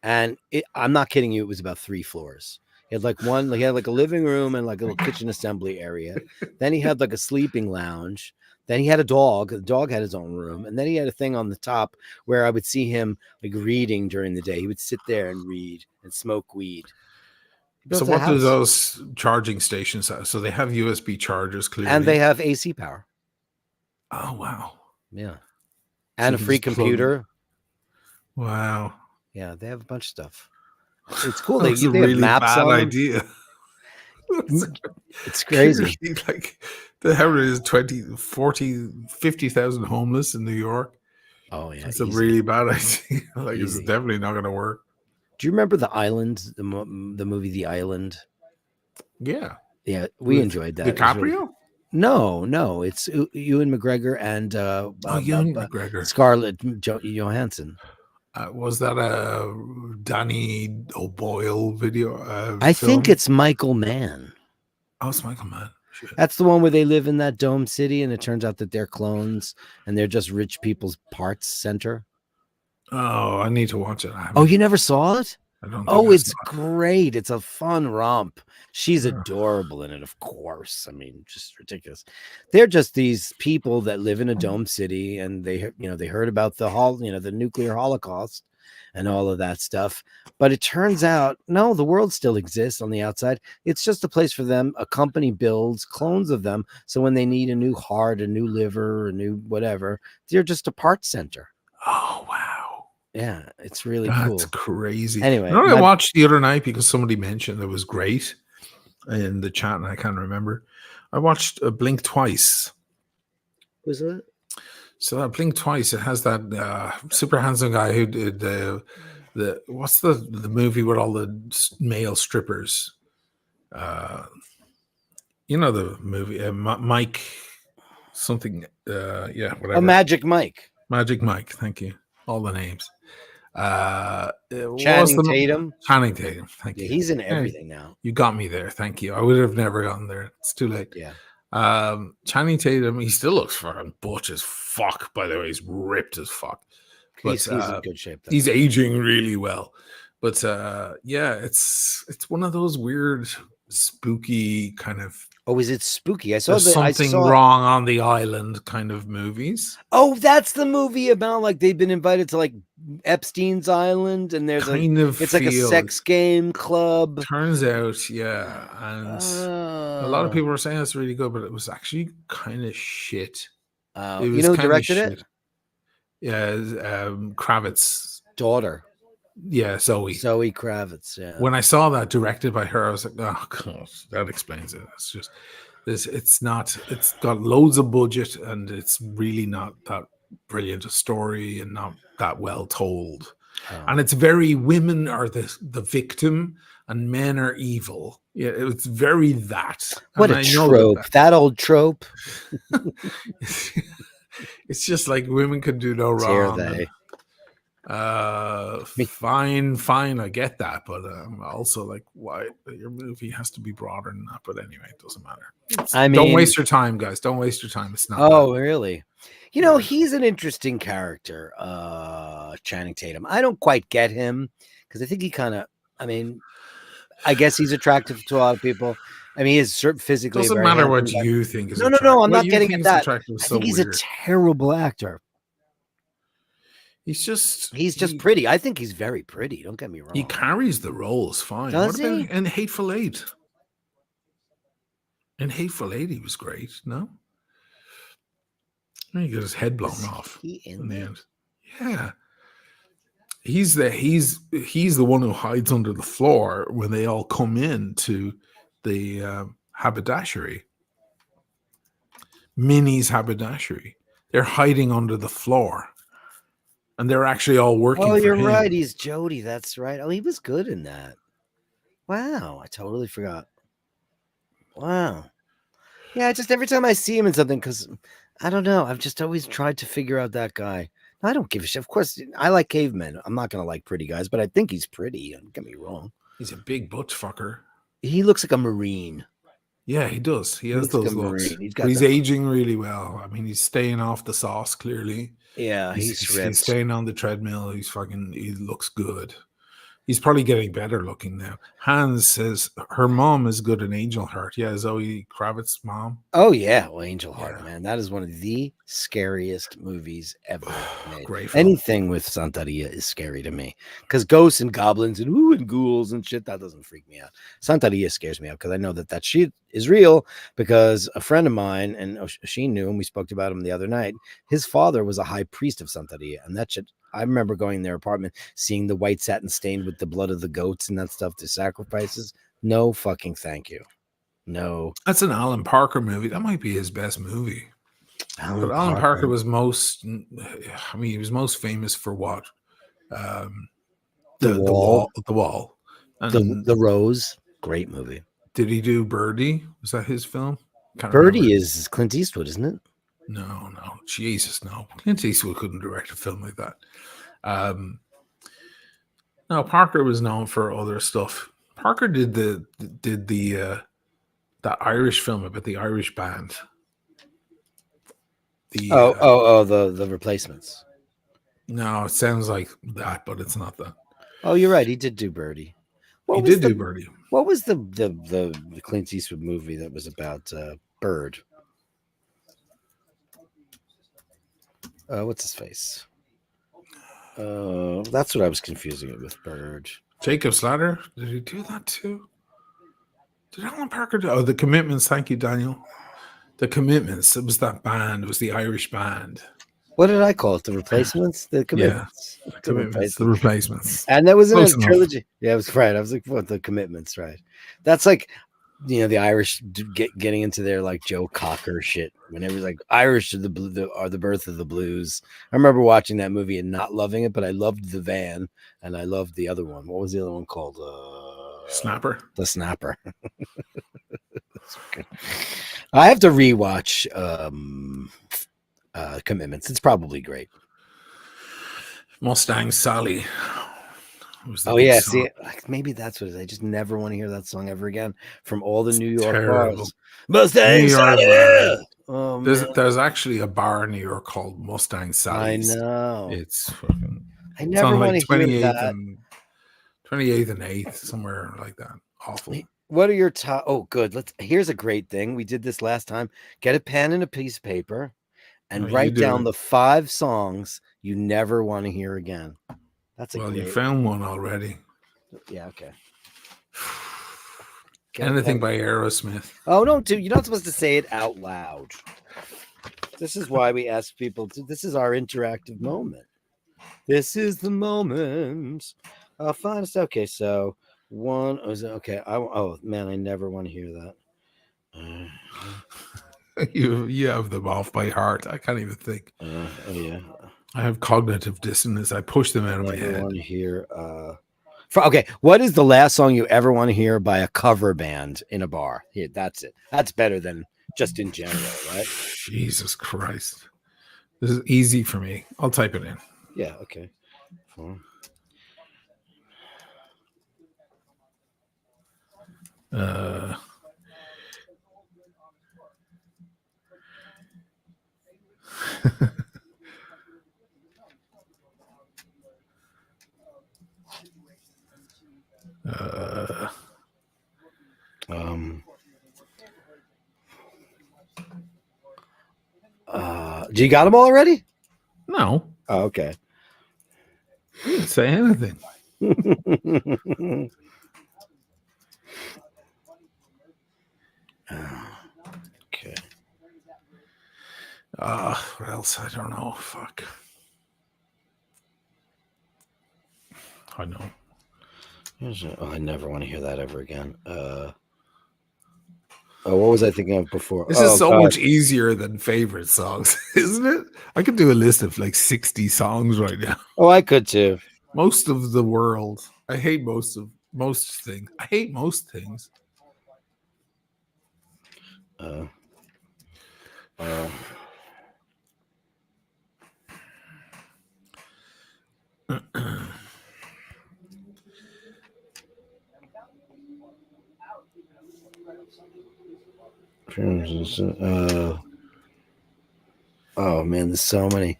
And I'm not kidding you, it was about 3 floors. He had he had like a living room and like a little kitchen assembly area. Then he had like a sleeping lounge. Then he had a dog. The dog had his own room. And then he had a thing on the top where I would see him like reading during the day. He would sit there and read and smoke weed. So what do those charging stations have? So they have USB chargers, clearly. And they have AC power. Oh, wow. Yeah. And a free computer. Wow. Yeah, they have a bunch of stuff. It's cool. That's they a really have maps bad on them. idea. It's crazy. Like the average is 20, 40, 50,000 homeless in New York. Oh, yeah. It's a really bad idea. Like Easy. it's definitely not going to work. Do you remember The Island, the movie The Island? Yeah. Yeah, we enjoyed that. DiCaprio? No, it's Ewan McGregor and Ewan McGregor, Scarlett Johansson. Was that a Danny O'Boyle video? I think it's Michael Mann. Oh, it's Michael Mann. Shit. That's the one where they live in that dome city, and it turns out that they're clones, and they're just rich people's parts center. Oh, I need to watch it. Oh, you never saw it? I don't. Oh, it's great. It's a fun romp. She's adorable in it, of course. I mean, just ridiculous. They're just these people that live in a dome city, and they heard about the nuclear holocaust and all of that stuff. But it turns out, no, the world still exists on the outside. It's just a place for them. A company builds clones of them. So when they need a new heart, a new liver, a new whatever, they're just a parts center. Oh, wow. Yeah, it's really cool. That's crazy. Anyway, I watched the other night because somebody mentioned it was great in the chat, and I can't remember. I watched Blink Twice. Was it? So that Blink Twice, it has that super handsome guy who did the what's the movie with all the male strippers? You know the movie Mike something. Yeah, whatever. Oh, Magic Mike. Magic Mike. Thank you. All the names. Channing Tatum. Channing Tatum. Thank you. He's in everything now. You got me there. Thank you. I would have never gotten there. It's too late. Yeah. Channing Tatum, he still looks fucking butch as fuck, by the way. He's ripped as fuck. But he's in good shape. He's aging really well. But yeah, it's one of those weird, spooky kind of. Oh, is it spooky? I saw something wrong on the island kind of movies. Oh, that's the movie about like they've been invited to like Epstein's Island, and there's it's like a sex game club. Turns out, yeah, and a lot of people were saying it's really good, but it was actually kind of shit. You know who directed it? Yeah, Kravitz's daughter. Yeah, Zoe Kravitz. Yeah. When I saw that directed by her, I was like, oh god, that explains it. It's just this. It's not. It's got loads of budget, and it's really not that brilliant a story, and not that well told. Oh. And it's very women are the victim, and men are evil. Yeah, it's very that. What a trope! That old trope. It's just like women can do no wrong. Dare they? Fine, I get that, but also like, why your movie has to be broader than that? But anyway, it doesn't matter. Don't waste your time, guys. Don't waste your time. It's not. Oh, really? You know, he's an interesting character, Channing Tatum. I don't quite get him because I think he kind of. I mean, I guess he's attractive to a lot of people. I mean, he is physically. Doesn't matter what you think is. No. I'm not getting at that. I think he's a terrible actor. He's just pretty. I think he's very pretty. Don't get me wrong. He carries the roles fine. Does he? In Hateful Eight? In Hateful Eight, he was great. No, he got his head blown off in the end. Yeah, he's the one who hides under the floor when they all come in to the haberdashery. Minnie's haberdashery. They're hiding under the floor. And they're actually all working. Oh, for you're him. right. He's Jody. That's right. Oh, he was good in that. Wow, I totally forgot. Wow. Yeah, just every time I see him in something, because I don't know, I've just always tried to figure out that guy. I don't give a shit. Of course, I like cavemen. I'm not gonna like pretty guys, but I think he's pretty. Don't get me wrong. He's a big butch fucker. He looks like a Marine. Yeah, he does. He has looks like those a looks. Marine. But he's aging really well. I mean, he's staying off the sauce, clearly. Yeah, he's ripped. He's staying on the treadmill. He looks good. He's probably getting better looking now. Hans says her mom is good in Angel Heart. Yeah, Zoe Kravitz's mom. Oh yeah, well, Angel Heart, Yeah. man, that is one of the scariest movies ever made. Great film. Anything with Santeria is scary to me, because ghosts and goblins and ghouls and shit, that doesn't freak me out. Santeria scares me out because I know that shit is real, because a friend of mine, and she knew him, we spoke about him the other night. His father was a high priest of Santeria, and that shit, I remember going in their apartment, seeing the white satin stained with the blood of the goats and that stuff, the sacrifices. No fucking thank you. No. That's an Alan Parker movie. That might be his best movie. But Alan Parker was he was most famous for what? The Wall. And The Rose. Great movie. Did he do Birdie? Was that his film? Birdie is Clint Eastwood, isn't it? No. Jesus, no. Clint Eastwood couldn't direct a film like that. No, Parker was known for other stuff. Parker did the Irish film about the Irish band. The Replacements. No, it sounds like that, but it's not that. Oh, you're right. He did do Birdie. He did do Birdie. What was the Clint Eastwood movie that was about Bird? What's his face? That's what I was confusing it with. Bird. Jacob's Ladder. Did he do that too? Did Alan Parker do? Oh, The Commitments. Thank you, Daniel. The Commitments. It was that band. It was the Irish band. What did I call it? The Replacements? The Commitments. Yeah, the Replacements. And that was in Close a enough. trilogy. Yeah, it was right. I was like, what? The Commitments, right? That's like, the Irish getting into their like Joe Cocker shit. Whenever like Irish are the birth of the blues. I remember watching that movie and not loving it, but I loved The Van and I loved the other one. What was the other one called? Snapper. The Snapper. I have to rewatch Commitments. It's probably great. Mustang Sally. Oh yeah, see, maybe that's what it is. I just never want to hear that song ever again from all the New York bars. Mustang Sally. Oh, there's actually a bar in New York called Mustang Sally's. I know. It's fucking. I never want to hear that. 28th and 8th, somewhere like that. Awful. What are your top? Oh, good. Here's a great thing. We did this last time. Get a pen and a piece of paper and write down the 5 songs you never want to hear again. That's a you found one already. Yeah, okay. Anything by Aerosmith. Oh, no, dude. You're not supposed to say it out loud. This is why we ask people to. This is our interactive moment. This is the moment. I'll find us. Okay, so one. Okay. Oh man, I never want to hear that. You have them off by heart. I can't even think. Yeah. I have cognitive dissonance. I push them out of my head. I want to hear. Okay, what is the last song you ever want to hear by a cover band in a bar? Here, that's it. That's better than just in general, right? Jesus Christ. This is easy for me. I'll type it in. Yeah, okay. Do you got them all already? No. Oh, okay. I didn't say anything. Okay. What else? I don't know. Fuck. I know. Oh, I never want to hear that ever again. What was I thinking of before? This is so much easier than favorite songs, isn't it? I could do a list of like 60 songs right now. Oh, I could too. Most of the world. I hate most of most things. I hate most things. Oh man, there's so many.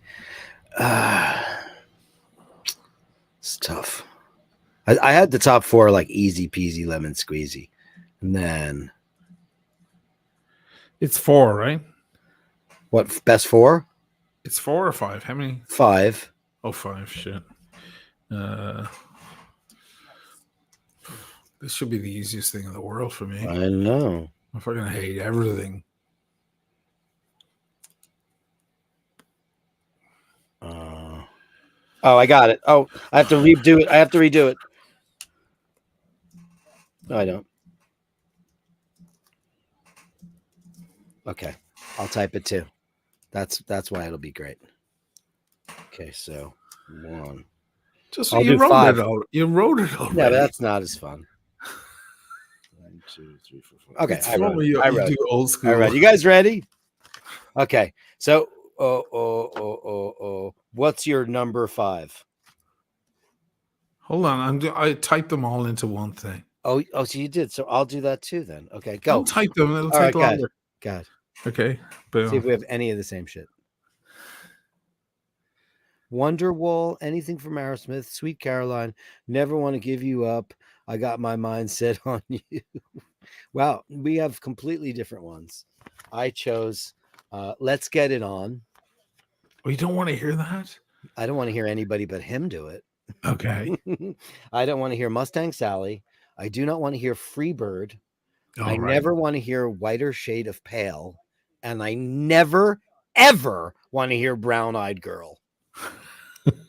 It's tough. I had the top 4 like easy peasy lemon squeezy, and then It's 4, right? what best 4? It's 4 or 5. How many? 5. Oh, 5. Shit. This should be the easiest thing in the world for me. I know. I fucking hate everything. Oh, I got it. Oh, I have to redo it. I have to redo it. No, I don't. Okay, I'll type it too. That's why it'll be great. Okay, so 1. Just I'll you do wrote 5. it out. You wrote it already. Yeah, but that's not as fun. 1, 2, 3, 4, 5. Okay, It's I wrote. you it. do old school. All right, you guys ready? Okay, so what's your number 5? Hold on, I typed them all into one thing. Oh, so you did. So I'll do that too then. Okay, go. Don't type them. It'll All take right, longer. God. Okay. See if we have any of the same shit. Wonderwall, anything from Aerosmith, Sweet Caroline, Never Want to Give You Up. I Got My Mind Set on You. Wow, we have completely different ones. I chose Let's Get It On. Oh, you don't want to hear that? I don't want to hear anybody but him do it. Okay. I don't want to hear Mustang Sally. I do not want to hear Freebird. I All right. never want to hear Whiter Shade of Pale. And I never, ever want to hear Brown Eyed Girl.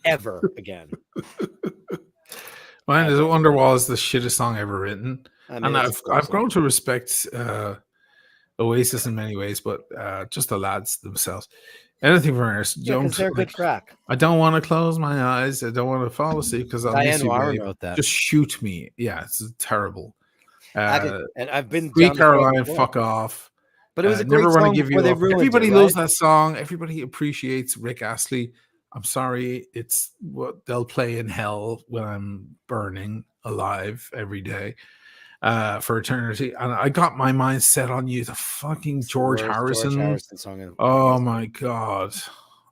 Ever again. Mine is Wonderwall is the shittest song ever written. I mean, and I've grown to respect Oasis in many ways, but just the lads themselves. Anything from Earth. Because they're a good track. I don't want to close my eyes. I don't want to fall asleep because I'll miss Diane you, Warren babe. wrote that. Just shoot me. Yeah, it's terrible. And I've been Sweet down the road Caroline, before. fuck off. But it was a great Never song Want to Give You before they Up. ruined Everybody it, loves right? that song. Everybody appreciates Rick Astley. I'm sorry, it's what they'll play in hell when I'm burning alive every day for eternity. And I got my mind set on you. The fucking George Harrison song. Oh my god.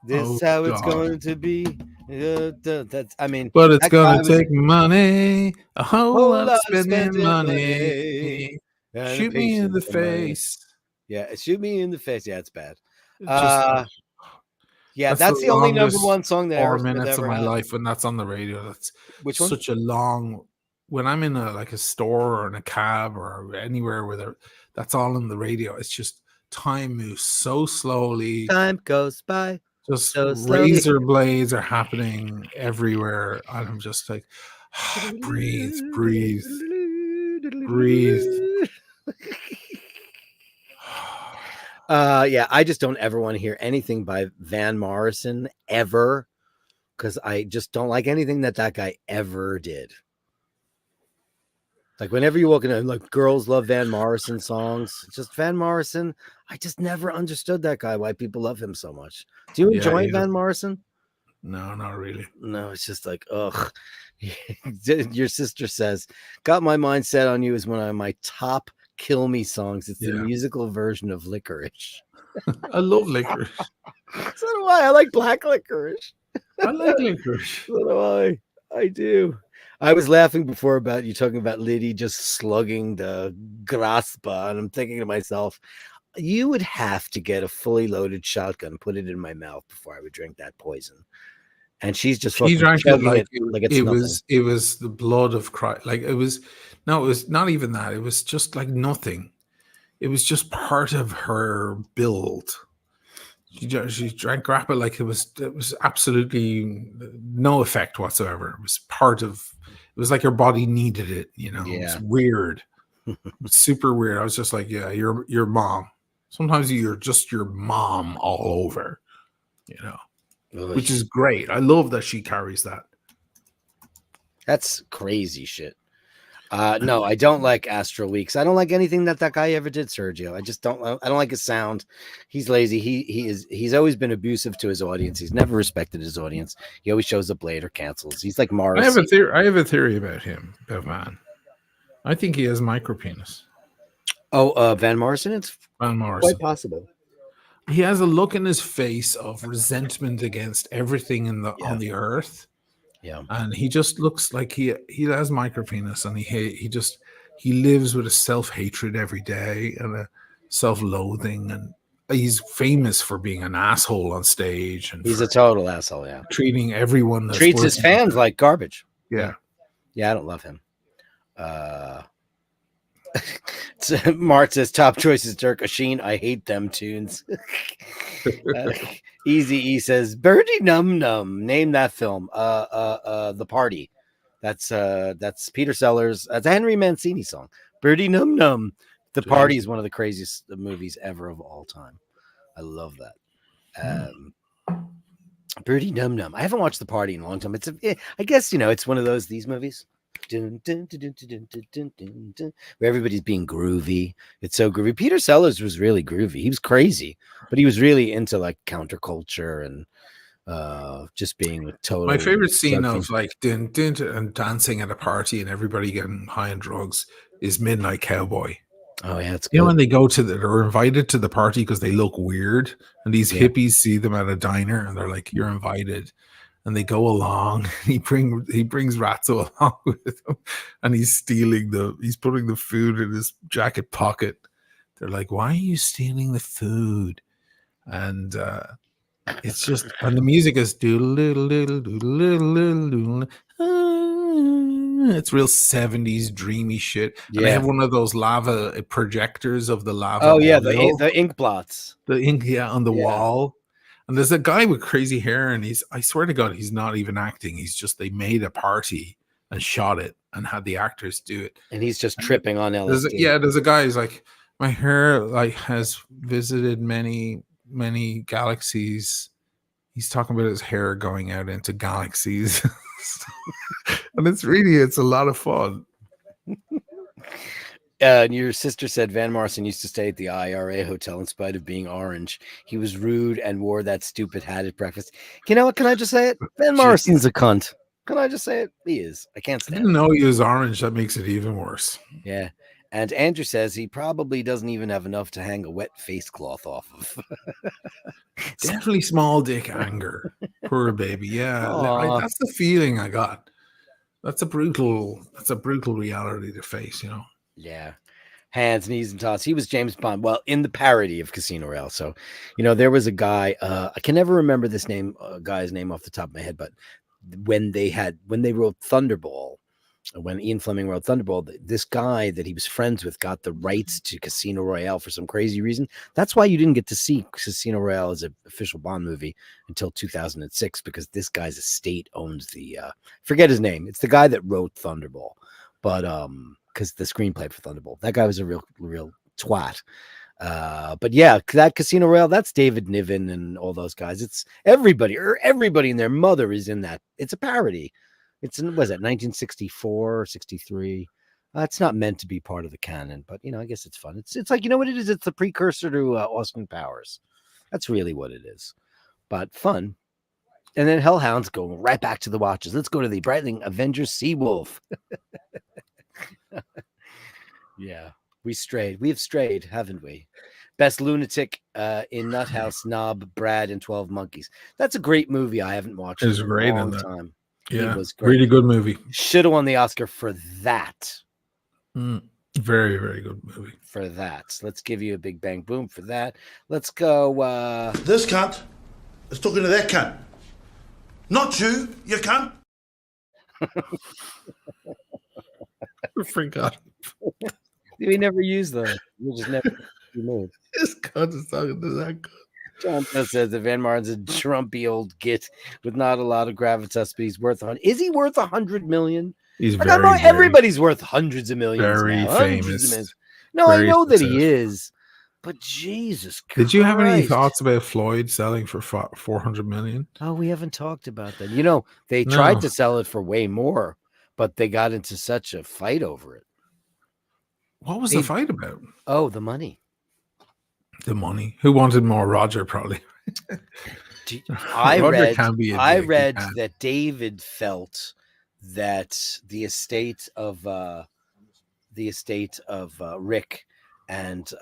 This is how it's going to be. That's. I mean, but it's gonna take money, a whole lot of spending money. Shoot me in the face. Yeah, shoot me in the face. Yeah, it's bad. Yeah, that's the only number 1 song that 4 Aerosmith minutes ever of my had. life when that's on the radio. That's Which one? Such a long. When I'm in a store or in a cab or anywhere where that's all on the radio. It's just time moves so slowly. Time goes by. Just so razor blades are happening everywhere. And I'm just like, breathe. Yeah, I just don't ever want to hear anything by Van Morrison ever, because I just don't like anything that guy ever did. Like whenever you walk in, like girls love Van Morrison songs. Just Van Morrison. I just never understood that guy. Why people love him so much. Do you enjoy Van Morrison? No, not really. No, it's just like, ugh. Your sister says, "Got My Mind Set on You" is one of my top kill me songs. It's the musical version of Licorice. I love Licorice. So do I. I like black licorice. I like Licorice. So do I. I do. I was laughing before about you talking about Liddy just slugging the graspa, and I'm thinking to myself, you would have to get a fully loaded shotgun, put it in my mouth before I would drink that poison. And she drank it like it was the blood of Christ. Like it was not even that. It was just like nothing. It was just part of her build. She drank grappa like it was absolutely no effect whatsoever. It was part of. It was like her body needed it. You know, It was weird. It was super weird. I was just like, yeah, your mom. Sometimes you're just your mom all over. You know. Which is great. I love that she carries that. That's crazy shit. No, I don't like Astral Weeks. I don't like anything that guy ever did, Sergio. I just don't. I don't like his sound. He's lazy. He's always been abusive to his audience. He's never respected his audience. He always shows up late or cancels. He's like Morris. I have a theory about him, about Van. I think he has micropenis. Oh, Van Morrison. It's Van Morrison. quite possible. He has a look in his face of resentment against everything on the earth. Yeah, and he just looks like he has micropenis, and he lives with a self-hatred every day and a self-loathing, and he's famous for being an asshole on stage, and he's a total asshole. Yeah, treating everyone that's treats his fans like garbage. Yeah, I don't love him. Mart says top choice is Dirk Oisin. I hate them tunes. Easy E says Birdie Num Num. Name that film. The Party. That's Peter Sellers. That's a Henry Mancini song. Birdie Num Num. The Party is one of the craziest movies ever of all time. I love that. Birdie Num Num. I haven't watched The Party in a long time. I guess it's one of these movies. Dun, dun, dun, dun, dun, dun, dun, dun, where everybody's being groovy. It's so groovy. Peter Sellers was really groovy. He was crazy, but he was really into like counterculture and just being total. My favorite scene of like dun, dun, dun, and dancing at a party and everybody getting high on drugs is Midnight Cowboy. Oh yeah, it's good. When they go they're invited to the party because they look weird, and these hippies see them at a diner and they're like, "You're invited." And they go along. He brings Ratso along with him, and he's putting the food in his jacket pocket. They're like, "Why are you stealing the food?" And it's just, and the music is it's real 70s dreamy shit. Yeah. And they have one of those lava projectors of the lava. Oh yeah, the ink blots. The ink, on the wall. And there's a guy with crazy hair, and I swear to God, he's not even acting. He's just, they made a party and shot it and had the actors do it. And he's just tripping on LSD. There's a guy who's like, my hair has visited many, many galaxies. He's talking about his hair going out into galaxies. And it's a lot of fun. And your sister said Van Morrison used to stay at the IRA hotel in spite of being orange. He was rude and wore that stupid hat at breakfast. You know what? Can I just say it? Van Morrison's a cunt. Can I just say it? He is. I can't stand it. I didn't know he was orange. That makes it even worse. Yeah. And Andrew says he probably doesn't even have enough to hang a wet face cloth off of. Definitely small dick anger. Poor baby. Yeah. That's the feeling I got. That's a brutal reality to face, Yeah. Hands, knees, and toss. He was James Bond. Well, in the parody of Casino Royale. So, there was a guy, I can never remember this guy's name off the top of my head, but when they wrote Thunderball, when Ian Fleming wrote Thunderball, this guy that he was friends with got the rights to Casino Royale for some crazy reason. That's why you didn't get to see Casino Royale as an official Bond movie until 2006, because this guy's estate owns forget his name. It's the guy that wrote Thunderball, but because the screenplay for Thunderball, that guy was a real twat. But yeah, that Casino Royale, that's David Niven and all those guys. It's everybody and their mother is in that. It's a parody. Was it 1964 or 63? It's not meant to be part of the canon, but I guess it's fun. It's like, what it is? It's the precursor to Austin Powers. That's really what it is, but fun. And then Hellhounds go right back to the watches. Let's go to the Breitling Avengers Seawolf. Yeah, we have strayed, haven't we? Best lunatic in Nuthouse, Knob, Brad, and 12 Monkeys. That's a great movie. I haven't watched it in a long time. Yeah, it was great. Really good movie. Should have won the Oscar for that. Very, very good movie. For that. Let's give you a big bang boom for that. Let's go. This cunt is talking to that cunt. Not you cunt. I forgot. We never use those. We just never move. This cunt is talking to that cunt. John says that Van Martin's a trumpy old git with not a lot of gravitas, but he's worth Is he worth 100 million? He's everybody's worth hundreds of millions. Very now. famous. No, I know that he is, but Jesus Christ. Did you have any thoughts about Floyd selling for 400 million? Oh, we haven't talked about that. They tried to sell it for way more, but they got into such a fight over it. What was the fight about? Oh, the money. The money. Who wanted more? Roger, probably. I Roger read can be a dick, he can. that David felt that the estate of Rick and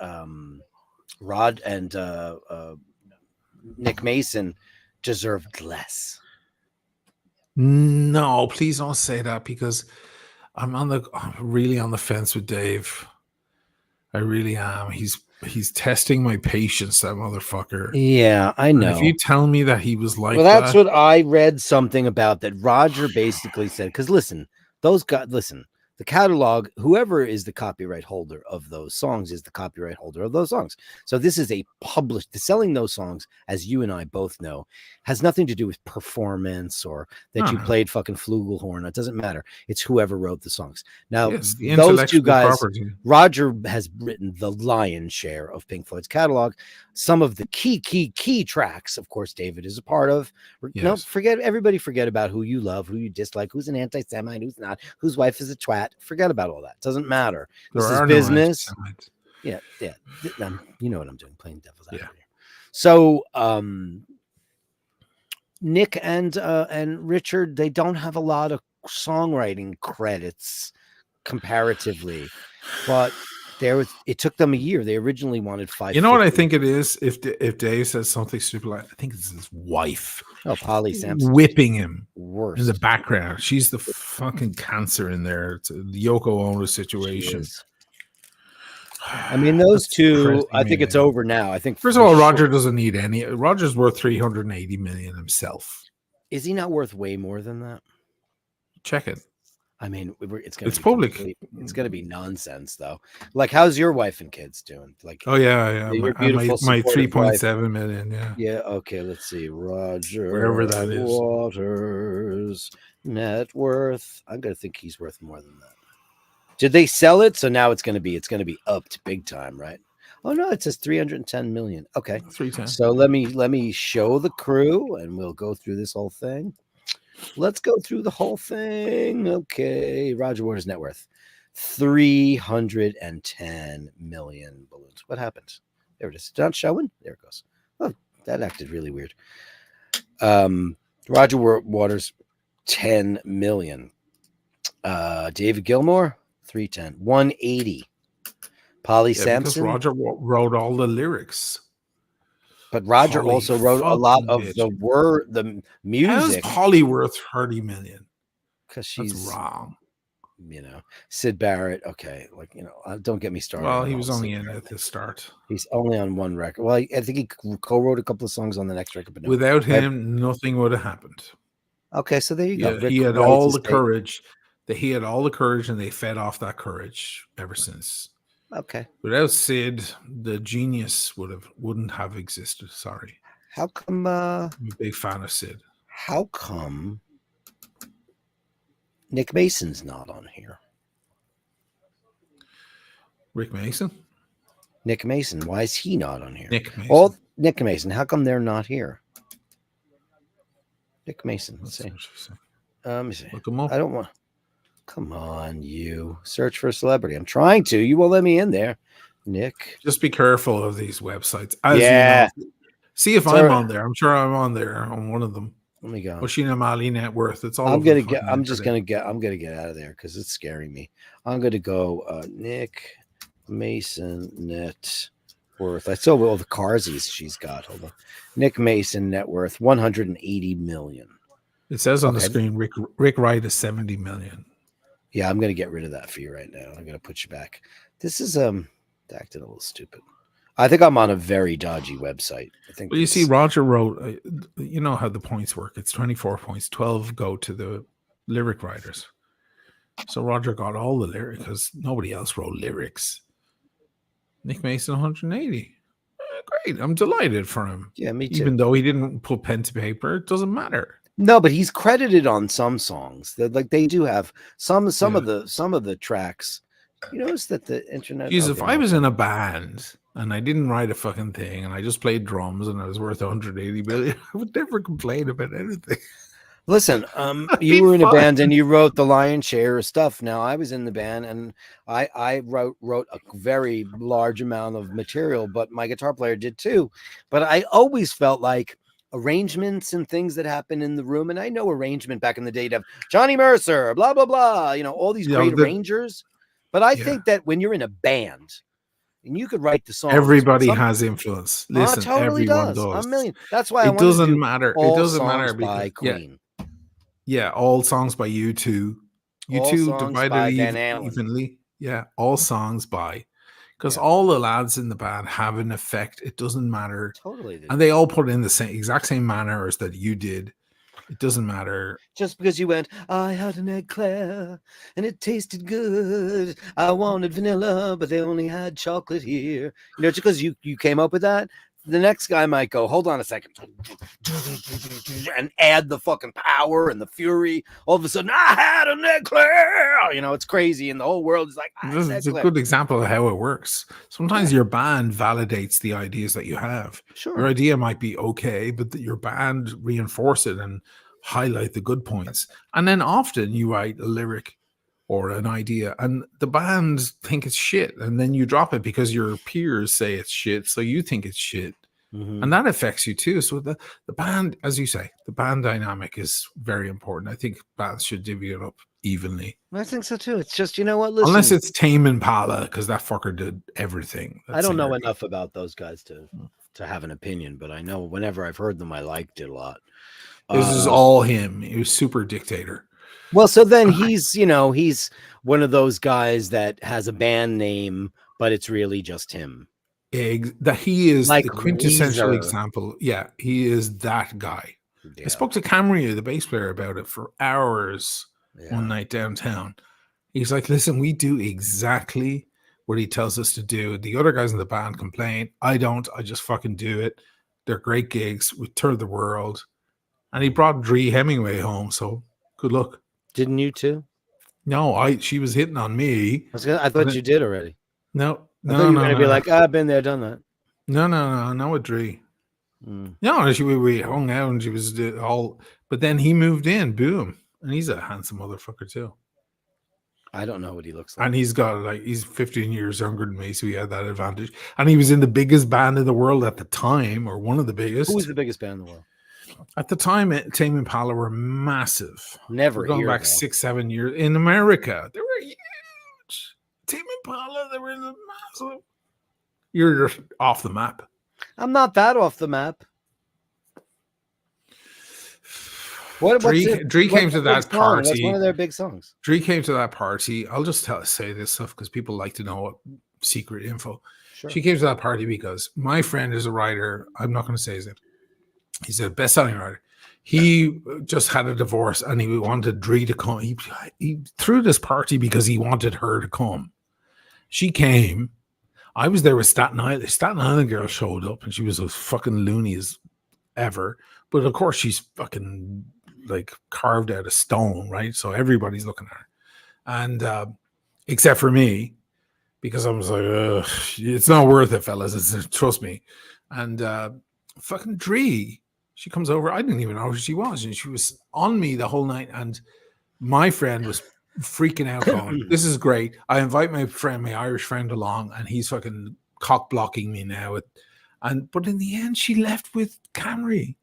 Rod and Nick Mason deserved less. No, please don't say that, because I'm really on the fence with Dave. I really am. He's testing my patience, that motherfucker. Yeah, I know. And if you tell me that he was like, well, that's what I read something about, that Roger basically said. Because listen, the catalog, whoever is the copyright holder of those songs is the copyright holder of those songs. So this is a published, selling those songs, as you and I both know, has nothing to do with performance or that you played fucking flugelhorn. It doesn't matter. It's whoever wrote the songs. Now, those two guys, Roger has written the lion's share of Pink Floyd's catalog. Some of the key tracks, of course, David is a part of. No, forget about who you love, who you dislike, who's an anti-Semite, who's not, whose wife is a twat. Forget about all that. Doesn't matter. This is business. Yeah. You know what I'm doing, playing devil's advocate. So Nick and Richard, they don't have a lot of songwriting credits comparatively, but it took them a year. They originally wanted 5. You know what I think it is? If Dave says something stupid, like, I think it's his wife. Oh, Polly Sampson whipping him worse in the background. She's the fucking cancer in there. It's a Yoko Ono situation. I mean, those two, I think it's over now. I think first of all, Roger doesn't need any. Roger's worth 380 million himself. Is he not worth way more than that? Check it. I mean, it's public. It's going to be nonsense, though. Like, how's your wife and kids doing? Like, oh yeah. My 3.7 million. Yeah. Okay. Let's see. Roger, wherever that is. Waters net worth. I'm going to think he's worth more than that. Did they sell it? So now it's going to be upped big time, right? Oh no, it says 310 million. Okay. 310. So let me show the crew, and we'll go through this whole thing. Let's go through the whole thing. Okay. Roger Waters' net worth 310 million balloons. What happened? There it is. It's not showing. There it goes. Oh, that acted really weird. Roger Waters 10 million. David Gilmour 310. 180. Polly Sampson. Roger wrote all the lyrics. But Roger also wrote a lot of the music. How's Polly worth 30 million? Because she's wrong. Sid Barrett. Okay, don't get me started. Well, he was only in at the start. He's only on one record. Well, I think he co-wrote a couple of songs on the next record. But no. Without him, nothing would have happened. Okay, so there you go. He had all the courage. He had all the courage, and they fed off that courage ever since. Okay. Without Sid, the genius wouldn't have existed. Sorry. How come? I'm a big fan of Sid. How come Nick Mason's not on here? Rick Mason? Nick Mason. Why is he not on here? Nick Mason. Nick Mason. How come they're not here? Nick Mason. Let's see. Let me see. Look him up. I don't want. Come on, you search for a celebrity. I'm trying to. You won't let me in there, Nick. Just be careful of these websites. As you know, see if I'm on there. I'm sure I'm on there on one of them. Let me go. Oisin Mali net worth. It's all. I'm gonna get out of there because it's scaring me. I'm gonna go Nick Mason net worth. I saw all the Carsies she's got. Hold on. Nick Mason net worth 180 million. It says on the screen Rick Wright is 70 million. Yeah, I'm going to get rid of that for you right now. I'm going to put you back. This is acting a little stupid. I think I'm on a very dodgy website. I think. Well, you see, Roger wrote. You know how the points work. It's 24 points. 12 go to the lyric writers. So Roger got all the lyrics because nobody else wrote lyrics. Nick Mason 180. Great. I'm delighted for him. Yeah, me too. Even though he didn't put pen to paper, it doesn't matter. No, but he's credited on some songs. Like they do have some of the tracks. You notice that the internet. Jeez, if I was in a band and I didn't write a fucking thing and I just played drums and I was worth 180 million, I would never complain about anything. Listen, you were in a band and you wrote the lion's share of stuff. Now I was in the band and I wrote a very large amount of material, but my guitar player did too. But I always felt like arrangements and things that happen in the room, and I know arrangement back in the day to have Johnny Mercer, blah blah blah, all these great arrangers. But I think that when you're in a band and you could write the song, everybody has influence. Listen, totally everyone does. does. A million. That's why it doesn't matter. It doesn't matter by Queen. Yeah, all songs by U2. U2 divided evenly. Yeah, all songs by. Because all the lads in the band have an effect. It doesn't matter. Totally. And they all put it in the exact same manner as that you did. It doesn't matter. Just because you went, I had an eclair and it tasted good. I wanted vanilla, but they only had chocolate here. Just because you came up with that, the next guy might go, hold on a second, and add the fucking power and the fury. All of a sudden, I had an eclair. It's crazy, and the whole world is like, it's a good example of how it works. Sometimes your band validates the ideas that you have. Sure. Your idea might be okay, but your band reinforce it and highlight the good points. And then often you write a lyric or an idea and the band think it's shit, and then you drop it because your peers say it's shit, so you think it's shit. And that affects you too. So the band, as you say, the band dynamic is very important. I think bands should divvy it up evenly. I think so too. It's just, listen, unless it's Tame Impala, because that fucker did everything. I don't know enough about those guys to have an opinion, but I know whenever I've heard them, I liked it a lot. This is all him. He was super dictator. Well, so then he's one of those guys that has a band name, but it's really just him. That he is like the quintessential Weezer. example. Yeah, he is that guy. Yeah. I spoke to Camry, the bass player, about it for hours one night downtown. He's like, listen, we do exactly what he tells us to do. The other guys in the band complain. I don't. I just fucking do it. They're great gigs. We toured the world. And he brought Dree Hemingway home, so good luck. Didn't you too? No, she was hitting on me. I thought you did already. No, I thought you were gonna be like, I've been there, done that. No, not with Dree. No, we hung out and she was all, but then he moved in, boom, and he's a handsome motherfucker too. I don't know what he looks like. And he's 15 years younger than me, so he had that advantage. And he was in the biggest band in the world at the time, or one of the biggest. Who was the biggest band in the world? At the time, Tame Impala were massive. We're going back 6-7 years in America. They were huge. Tame Impala, they were massive. You're off the map. I'm not that off the map. Dree came to that party. What's one of their big songs? Dree came to that party. I'll just say this stuff because people like to know what secret info. Sure. She came to that party because my friend is a writer. I'm not going to say his name. He's a best-selling writer. He just had a divorce and he wanted Dree to come. He threw this party because he wanted her to come. She came. I was there with Staten Island. The Staten Island girl showed up and she was as fucking loony as ever. But of course, she's fucking like carved out of stone, right? So everybody's looking at her. And except for me, because I was like, it's not worth it, fellas. Trust me. And fucking Dree, she comes over. I didn't even know who she was. And she was on me the whole night. And my friend was freaking out going, this is great. I invite my Irish friend along, and he's fucking cock blocking me now. But in the end, she left with Camry.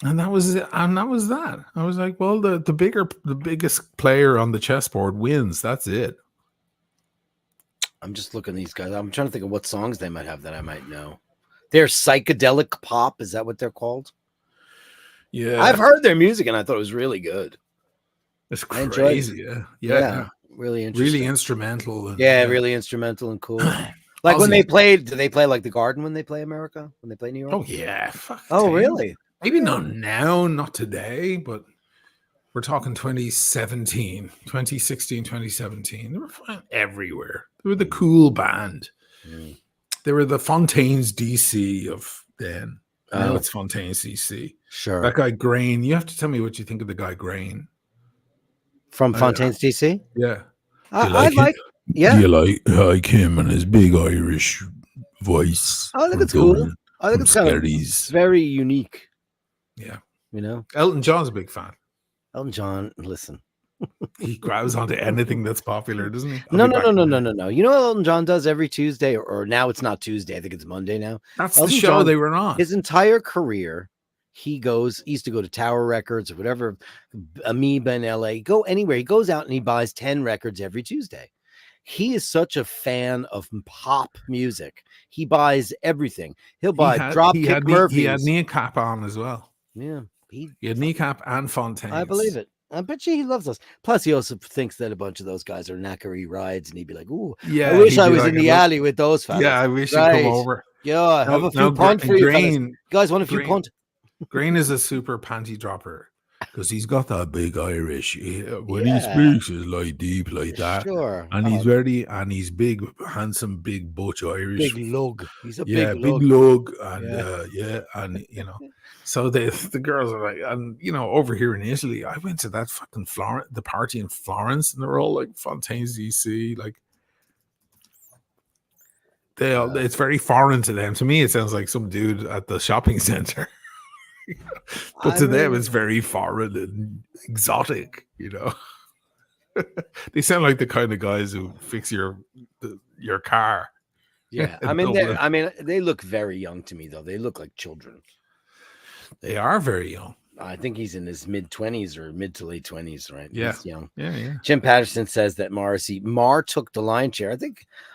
And that was it. And that was that. I was like, well, the biggest player on the chessboard wins. That's it. I'm just looking at these guys. I'm trying to think of what songs they might have that I might know. They're psychedelic pop. Is that what they're called? Yeah. I've heard their music and I thought it was really good. It's crazy. Yeah. Really interesting. Really instrumental. And, really instrumental and cool. Like when they played, do they play like the Garden when they play America? When they play New York? Oh, yeah. Really? Maybe not now, not today, but we're talking 2016, 2017. They were flying everywhere. They were the cool band. They were the Fontaines DC of then. Now it's Fontaines DC. Sure. That guy Grain. You have to tell me what you think of the guy Grain. From Fontaines DC? Yeah. Do you like him and his big Irish voice? I think it's cool. I think it's kind of very unique. Yeah. You know, Elton John's a big fan. Elton John. Listen, He grabs onto anything that's popular, doesn't he? no. You know what Elton John does every Tuesday, or now it's not Tuesday. I think it's Monday now. That's Elton the show John, they were on. His entire career, he used to go to Tower Records or whatever, Amoeba in LA, go anywhere. He goes out and he buys 10 records every Tuesday. He is such a fan of pop music. He buys everything. He'll buy Dropkick Murphys. He had kneecap on as well. Yeah. He had kneecap and Fontaine. I believe it. I bet you he loves us. Plus, he also thinks that a bunch of those guys are knackery rides, and he'd be like, "Ooh, yeah, I wish I was in the alley with those fellas." Yeah, I wish you'd come over. Yeah, have a few punt for you, fellas. Guys, want a few punt? Green is a super panty dropper because he's got that big Irish. When he speaks, it's like deep like that. Sure. And he's big, handsome, big butch Irish. Big lug. He's a big lug. And and you know, so the girls are like, and you know, over here in Italy, I went to that fucking the party in Florence, and they're all like Fontaine's DC, like it's very foreign to them. To me, it sounds like some dude at the shopping center. But to them, it's very foreign and exotic, you know. They sound like the kind of guys who fix your car. Yeah, I mean, they look very young to me, though. They look like children. They are very young. I think he's in his mid-20s or mid to late 20s, right? Yeah. He's young. Yeah. Jim Patterson says that Mar took the lion's share.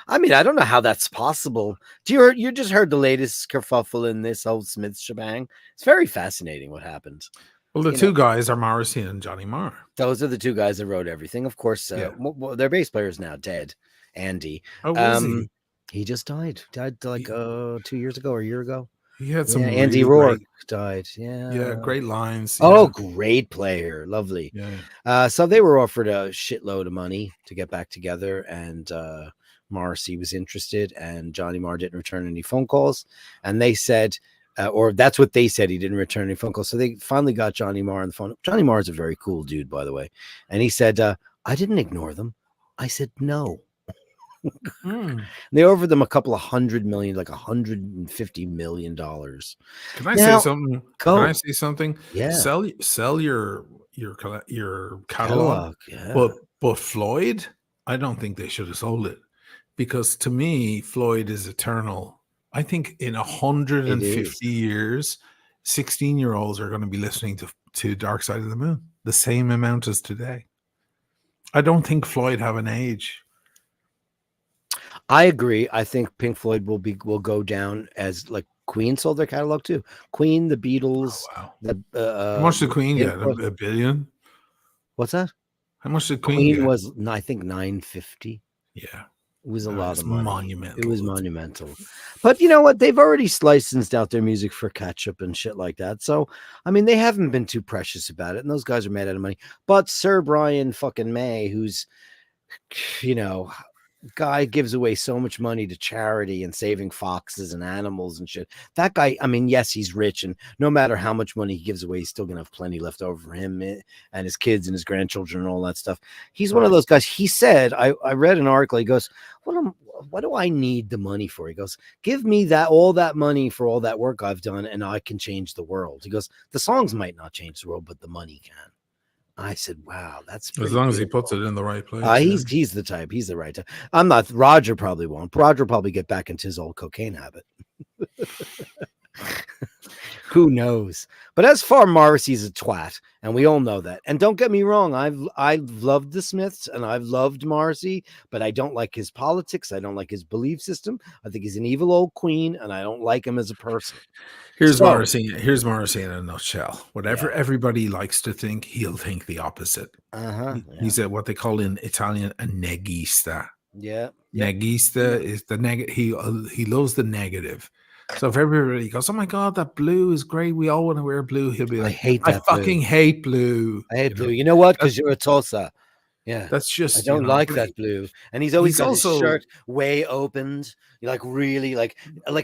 I don't know how that's possible. You just heard the latest kerfuffle in this whole Smith shebang. It's very fascinating what happened. Well, the two guys are Morrissey and Johnny Marr. Those are the two guys that wrote everything. Of course, their bass player is now dead, Andy. Oh, was he? He just died. Died like 2 years ago or a year ago. He had some Andy Rourke died. Yeah, great lines. Oh, great player. Lovely. Yeah. So they were offered a shitload of money to get back together, and Morrissey was interested, and Johnny Marr didn't return any phone calls. And they said, or that's what they said, he didn't return any phone calls. So they finally got Johnny Marr on the phone. Johnny Marr is a very cool dude, by the way. And he said, I didn't ignore them. I said no. They offered them a couple of $100 million, like $150 million. Can I say something? Go. Can I say something? Yeah. Sell your catalog. Yeah. But Floyd, I don't think they should have sold it, because to me, Floyd is eternal. I think in 150 years, 16-year-olds are going to be listening to Dark Side of the Moon the same amount as today. I don't think Floyd have an age. I agree. I think Pink Floyd will go down as like Queen sold their catalog too. Queen, the Beatles. Oh, wow. How much did Queen get? $1 billion? What's that? How much did Queen get? Was, I think, $950. Yeah. It was a lot of money. Monumental. It was monumental. But you know what? They've already licensed out their music for ketchup and shit like that. So, I mean, they haven't been too precious about it. And those guys are made out of money. But Sir Brian fucking May, who's, you know, guy gives away so much money to charity and saving foxes and animals and shit. That guy, I mean, yes, he's rich, and no matter how much money he gives away, he's still gonna have plenty left over for him and his kids and his grandchildren and all that stuff. He's one of those guys. He said, I read an article. He goes, what do I need the money for? He goes, give me all that money for all that work I've done, and I can change the world. He goes, the songs might not change the world, but the money can. I said, wow, that's as long as he puts it in the right place. He's the type. He's the right type. I'm not. Roger probably won't. Roger will probably get back into his old cocaine habit. Who knows? But as far Morrissey's a twat, and we all know that. And don't get me wrong, I've loved the Smiths and I've loved Morrissey, but I don't like his politics. I don't like his belief system. I think he's an evil old queen, and I don't like him as a person. Here's Morrissey in a nutshell. Whatever everybody likes to think, he'll think the opposite. He's what they call in Italian a negista. Yeah. Negista is the negative. He loves the negative. So if everybody goes, oh my God, that blue is great, we all want to wear blue, he'll be like, I fucking hate blue. I hate blue. You know what? Because you're a Tulsa. Yeah. That's I just, don't like but that blue. And he's always he's got his also shirt way opened. Like really like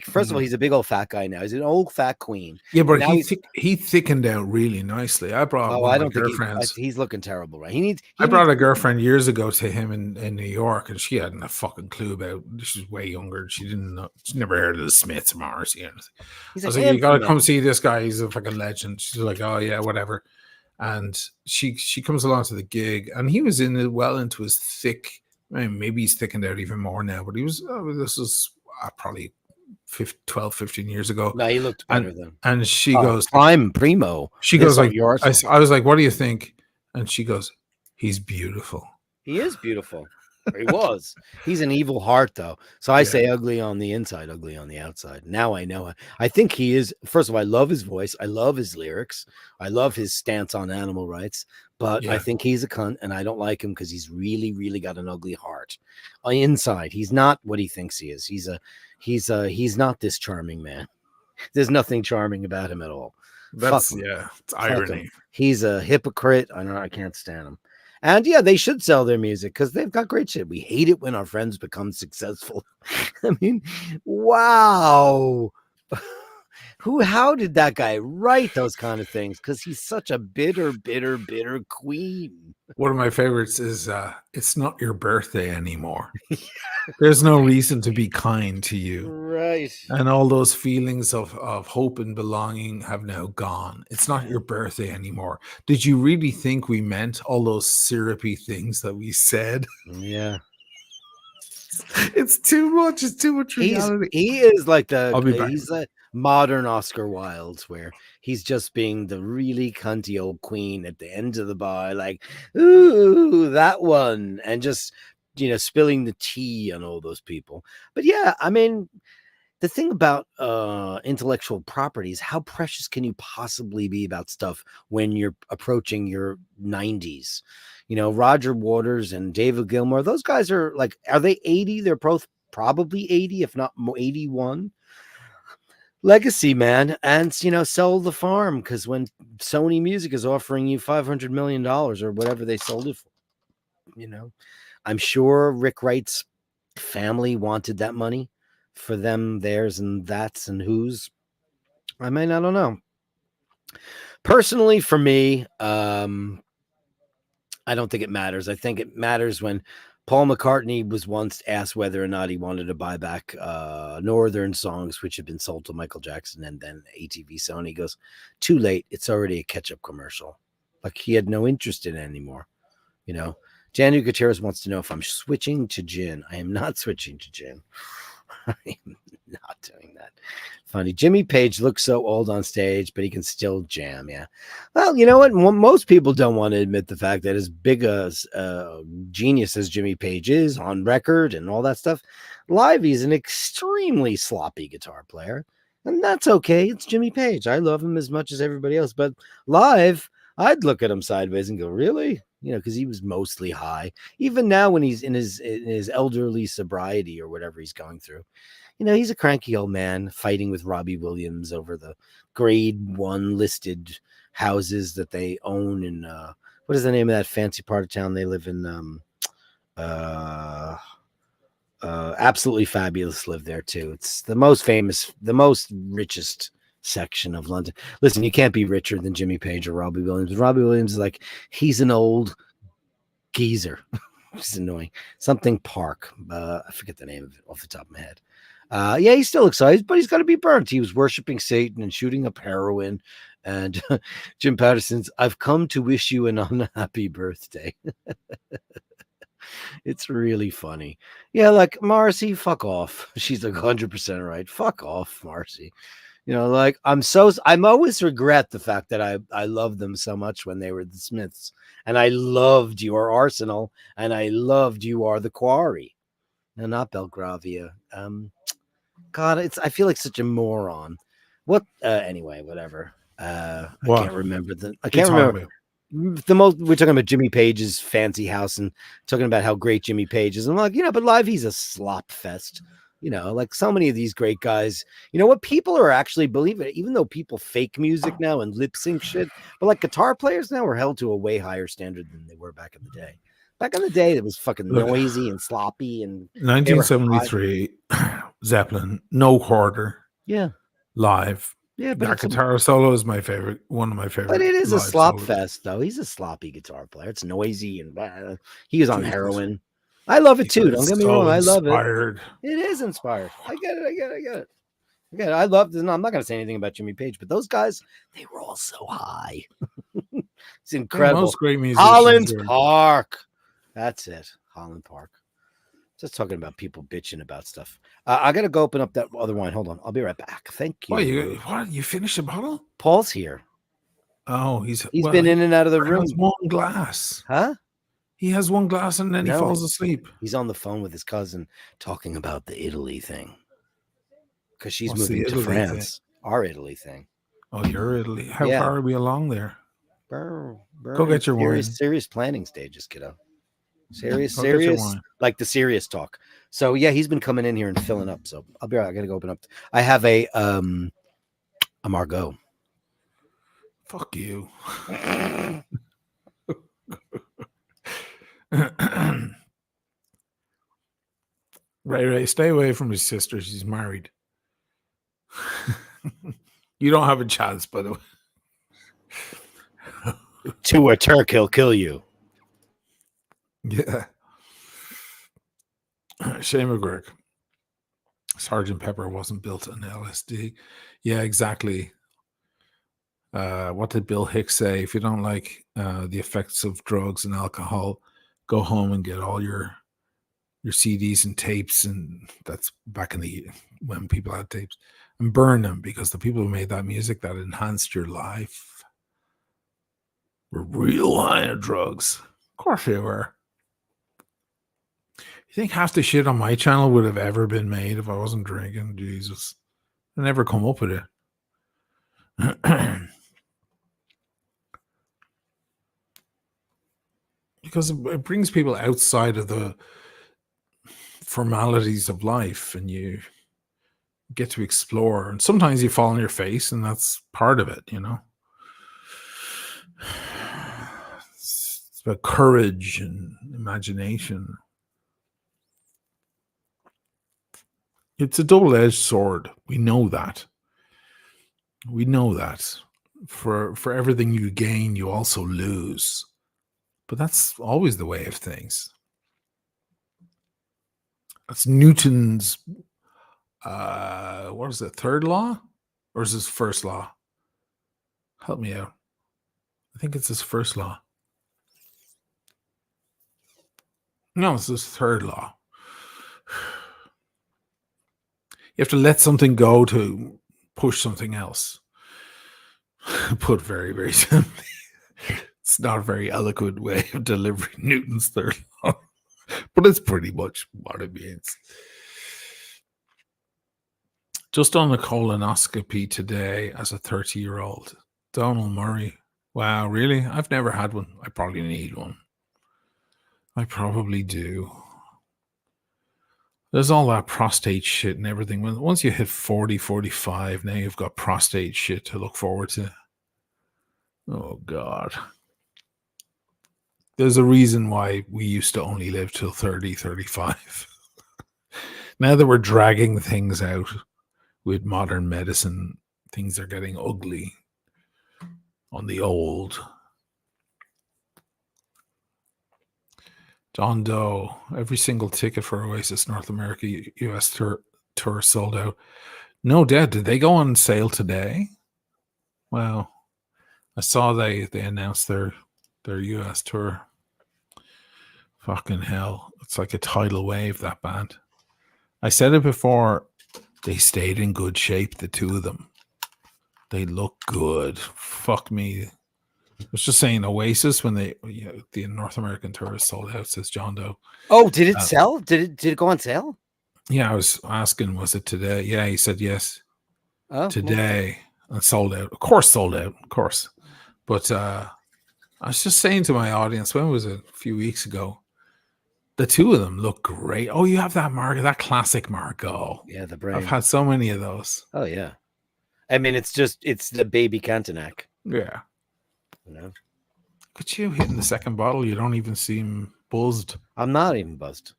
first of all, he's a big old fat guy now. He's an old fat queen. yeah, but Now he's he thickened out really nicely. I brought one I of my don't think girlfriends. he's looking terrible, right? I He brought needs a girlfriend years ago to him in New York, and she hadn't a fucking clue about. She's way younger. She didn't know. She never heard of the Smiths, Morrissey, or anything. he's I a was like, "You got handsome to come man. see this guy. He's a fucking legend." She's like, "Oh yeah, whatever." And she comes along to the gig, and he was well into his thick. I mean, maybe he's thickened out even more now, but he was. This was probably 12, 15 years ago, No, he looked better than and she goes, prime primo. she This goes like, your Arsenal. I was like, "What do you think?" And she goes, "He's beautiful." He is beautiful. Or he was. He's an evil heart, though. So I Yeah. say ugly on the inside, ugly on the outside. Now I know it. I think he is. First of all, I love his voice. I love his lyrics. I love his stance on animal rights. But I Yeah. think he's a cunt, and I don't like him because he's really, really got an ugly heart. On the inside, he's not what he thinks he is. He's not this charming man. There's nothing charming about him at all. That's Fuck him. it's Fuck him. irony. He's a hypocrite. I can't stand him. And yeah, they should sell their music because they've got great shit. We hate it when our friends become successful. I mean, wow. How did that guy write those kind of things? Because he's such a bitter, bitter, bitter queen. One of my favorites is "It's not your birthday anymore. There's no reason to be kind to you, Right. and all those feelings of hope and belonging have now gone. It's not your birthday anymore. Did you really think we meant all those syrupy things that we said?" Yeah. It's too much. It's too much He reality. is like I'll be back. he's a modern Oscar Wilde, where he's just being the really cunty old queen at the end of the bar, like, ooh, that one, and just spilling the tea on all those people. But yeah, I mean, the thing about intellectual property is how precious can you possibly be about stuff when you're approaching your 90s? Roger Waters and David Gilmour, those guys are like, are they 80? They're both probably 80, if not 81. Legacy, man. And sell the farm, because when Sony Music is offering you $500 million or whatever they sold it for, I'm sure Rick Wright's family wanted that money for them, theirs, and that's, and whose. I don't know. Personally, for me, I don't think it matters. I think it matters when Paul McCartney was once asked whether or not he wanted to buy back Northern songs, which had been sold to Michael Jackson and then ATV Sony. He goes, too late. It's already a catch-up commercial. Like, he had no interest in it anymore. Janu Gutierrez wants to know if I'm switching to gin. I am not switching to gin. I am not doing that. Funny. Jimmy Page looks so old on stage, but he can still jam. Yeah. Well, you know what? Most people don't want to admit the fact that as big a genius as Jimmy Page is on record and all that stuff, live he's an extremely sloppy guitar player. And that's okay. It's Jimmy Page. I love him as much as everybody else. But live, I'd look at him sideways and go, really? Because he was mostly high. Even now when he's in his elderly sobriety or whatever he's going through, he's a cranky old man fighting with Robbie Williams over the grade 1 listed houses that they own in what is the name of that fancy part of town they live in? Absolutely Fabulous live there too. It's the most famous, the most richest section of London. Listen, you can't be richer than Jimmy Page or Robbie Williams. Robbie Williams is like, he's an old geezer. It's annoying. Something Park. I forget the name of it off the top of my head. Yeah, he's still excited, but he's got to be burnt. He was worshiping Satan and shooting up heroin. And Jim Patterson's, I've come to wish you an unhappy birthday. It's really funny. Yeah, like, Marcy, fuck off. She's like 100% right. Fuck off, Marcy. Like, I'm always regret the fact that I loved them so much when they were the Smiths, and I loved Your Arsenal, and I loved You Are the Quarry. No, not Belgravia. God, I feel like such a moron. What? Anyway, whatever. I can't remember the most. We're talking about Jimmy Page's fancy house and talking about how great Jimmy Page is. I'm like, but live he's a slop fest. Like so many of these great guys, what people are actually believing, even though people fake music now and lip sync shit, but like guitar players now are held to a way higher standard than they were back in the day. Back in the day, it was fucking Look, noisy and sloppy, and they were hot. 1973, Zeppelin, No Quarter, Yeah, live. yeah, but That guitar solo is my favorite, one of my favorite. but it is a live slop solos. fest, though. He's a sloppy guitar player. It's noisy and blah. He was on Jesus. heroin. I love it too. Because Don't get me so wrong. I love it. inspired. It is inspired. I get it. I love this. No, I'm not going to say anything about Jimmy Page, but those guys, they were all so high. It's incredible. Most great musicians Holland are- Park. That's it. Holland Park. Just talking about people bitching about stuff. I got to go open up that other wine. Hold on. I'll be right back. Thank you. What? You finished a bottle? Paul's here. Oh, He's been in and out of the room. Has one glass. Huh? He has one glass and then he falls asleep. He's on the phone with his cousin talking about the Italy thing. Because she's What's the moving to Italy France. Our Italy thing. Oh, you're Italy. How Yeah. far are we along there? Go get your wine. Serious planning stages, kiddo. Serious, Go get your serious, wine. like the serious talk. So yeah, he's been coming in here and filling up. So I'll be right. I gotta go open up. I have a Margot. Fuck you. Ray, stay away from his sister. She's married. You don't have a chance, by the way. To a Turk, he'll kill you. Yeah. Shane McGurk. Sergeant Pepper wasn't built on LSD. Yeah, exactly. What did Bill Hicks say? If you don't like the effects of drugs and alcohol, go home and get all your CDs and tapes, and that's back in the when people had tapes, and burn them, because the people who made that music that enhanced your life were real high on drugs. Of course they were. You think half the shit on my channel would have ever been made if I wasn't drinking? Jesus. I never come up with it. Because it brings people outside of the formalities of life, and you get to explore, and sometimes you fall on your face, and that's part of it, you know. It's about courage and imagination. It's a double-edged sword. We know that. For everything you gain, you also lose. But that's always the way of things. That's Newton's, what is it, third law? Or is his first law? Help me out. I think it's his first law. No, it's his third law. You have to let something go to push something else. Put very, very simply. It's not a very eloquent way of delivering Newton's third law, but it's pretty much what it means. Just on a colonoscopy today as a 30-year-old. Donald Murray. Wow, really? I've never had one. I probably need one. I probably do. There's all that prostate shit and everything. Once you hit 40, 45, now you've got prostate shit to look forward to. Oh, God. There's a reason why we used to only live till 30, 35. Now that we're dragging things out with modern medicine, things are getting ugly on the old. John Doe, every single ticket for Oasis North America US tour sold out. No doubt. Did they go on sale today? Wow. I saw they announced their US tour. Fucking hell. It's like a tidal wave, that band. I said it before. They stayed in good shape, the two of them. They look good. Fuck me. I was just saying Oasis when the North American tour sold out, says John Doe. Oh, did it sell? Did it go on sale? Yeah, I was asking, was it today? Yeah, he said yes. Oh, Today. And sold out. Of course, sold out. Of course. But I was just saying to my audience, when was it? A few weeks ago. The two of them look great. Oh, you have that Margot, that classic Margot. Yeah, the brain. I've had so many of those. Oh, yeah. I mean, it's the baby Cantonac. Yeah. You know? Could you hitting the second bottle? You don't even seem buzzed. I'm not even buzzed.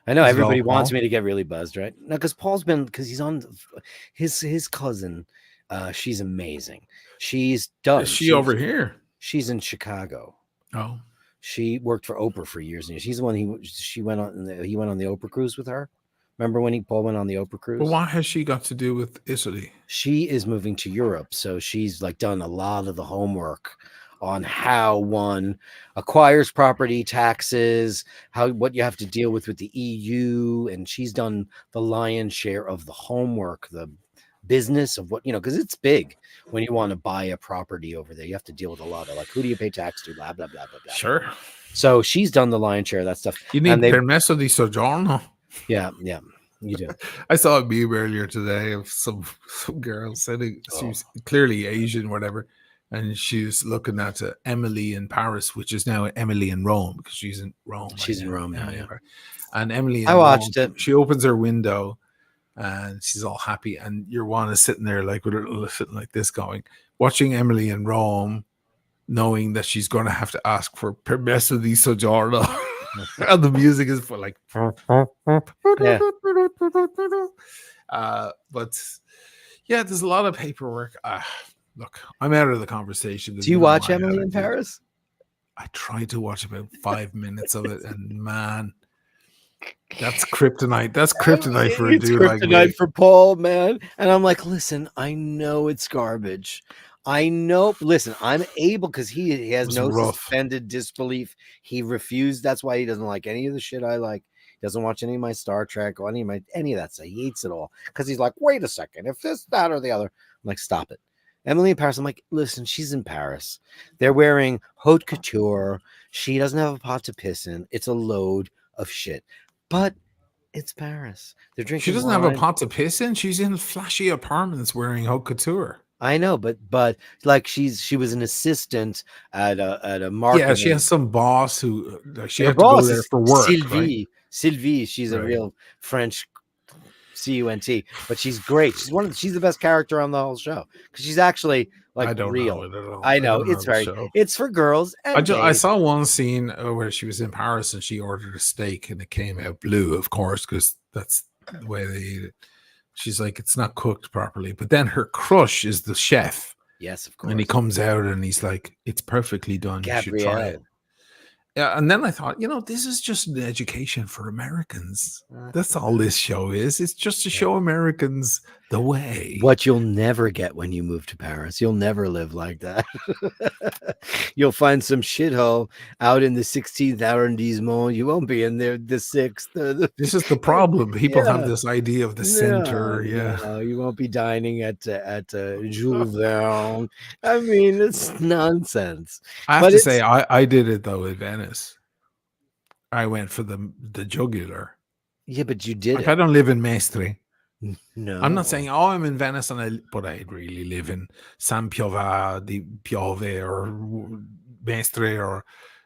I know Is it all everybody wants Paul? me to get really buzzed, right? No, because he's on his cousin. She's amazing. She's done. Is she over here? She's in Chicago. Oh, She worked for Oprah for years and years. She's the one he went on the Oprah cruise with her. Remember when Paul went on the Oprah cruise? but what has she got to do with Italy? She is moving to Europe, so she's like done a lot of the homework on how one acquires property, taxes, what you have to deal with the EU, and she's done the lion's share of the homework, the business of what, because it's big when you want to buy a property over there. You have to deal with a lot of like, who do you pay tax to, blah blah blah blah blah. Sure. So she's done the lion's share of that stuff. You need permesso di soggiorno. Yeah, you do. I saw a meme earlier today of some girl sitting. She's clearly Asian, whatever, and she's looking at Emily in Paris, which is now Emily in Rome because she's in Rome. She's in Rome now, yeah. And Emily, I watched it. She opens her window, and she's all happy, and your one is sitting there like with her sitting like this, going watching Emily in Rome, knowing that she's going to have to ask for permesso di soggiorno. And the music is for like, Yeah. But yeah, there's a lot of paperwork. Look, I'm out of the conversation. Do you watch Emily in Paris? I tried to watch about 5 minutes of it, and man, that's kryptonite. That's kryptonite for a dude like me. Kryptonite for Paul, man. And I'm like, listen, I know it's garbage. I know. Listen, I'm able because he has no suspended disbelief. He refused. That's why he doesn't like any of the shit I like. He doesn't watch any of my Star Trek or any of that stuff. He hates it all because he's like, wait a second, if this, that, or the other. I'm like, stop it. Emily in Paris. I'm like, listen, she's in Paris. They're wearing haute couture. She doesn't have a pot to piss in. It's a load of shit. But it's Paris. They're drinking. She doesn't have a pot to piss in. She's in flashy apartments wearing haute couture. I know, but like she was an assistant at a market. Yeah, she has some boss who she had to go there for work. Sylvie, she's a real French CUNT, but she's great. She's the best character on the whole show because she's actually like I don't real. know it at all. I know it's for girls. I saw one scene where she was in Paris and she ordered a steak and it came out blue, of course, because that's the way they eat it. She's like, it's not cooked properly. But then her crush is the chef. Yes, of course. And he comes out and he's like, it's perfectly done. Gabrielle. You should try it. Yeah, and then I thought, this is just an education for Americans. That's all this show is. It's just to show Americans the way. What you'll never get when you move to Paris. You'll never live like that. You'll find some shithole out in the 16th arrondissement. You won't be in there the 6th. This is the problem. People have this idea of the center. Yeah. You won't be dining at Jules Verne. I mean, it's nonsense. I have to say, I did it though in Venice. I went for the jugular. Yeah, but you did. I don't live in Mestre. No, I'm not saying I'm in Venice, but I really live in San Piova di Piove or Mestre or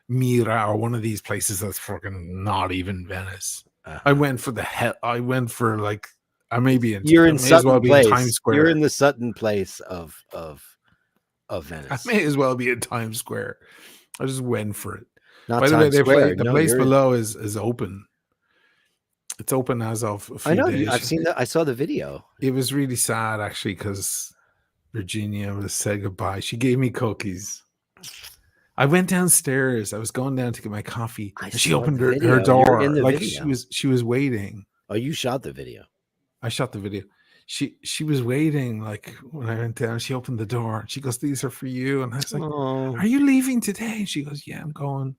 Mira or one of these places that's fucking not even Venice. I went for I went for like I may be in. You're in Sutton Place. Times Square. You're in the Sutton Place of Venice. I may as well be in Times Square. I just went for it. Not By the Times way, Square. the place below is open. It's open as of a few days. I've seen that. I saw the video. It was really sad actually because Virginia was said goodbye. She gave me cookies. I went downstairs. I was going down to get my coffee. And she opened her door. Like video. She was waiting. Oh, you shot the video. I shot the video. She was waiting. Like when I went down, she opened the door and she goes, "These are for you." And I was like, "Are you leaving today?" And she goes, "Yeah, I'm going."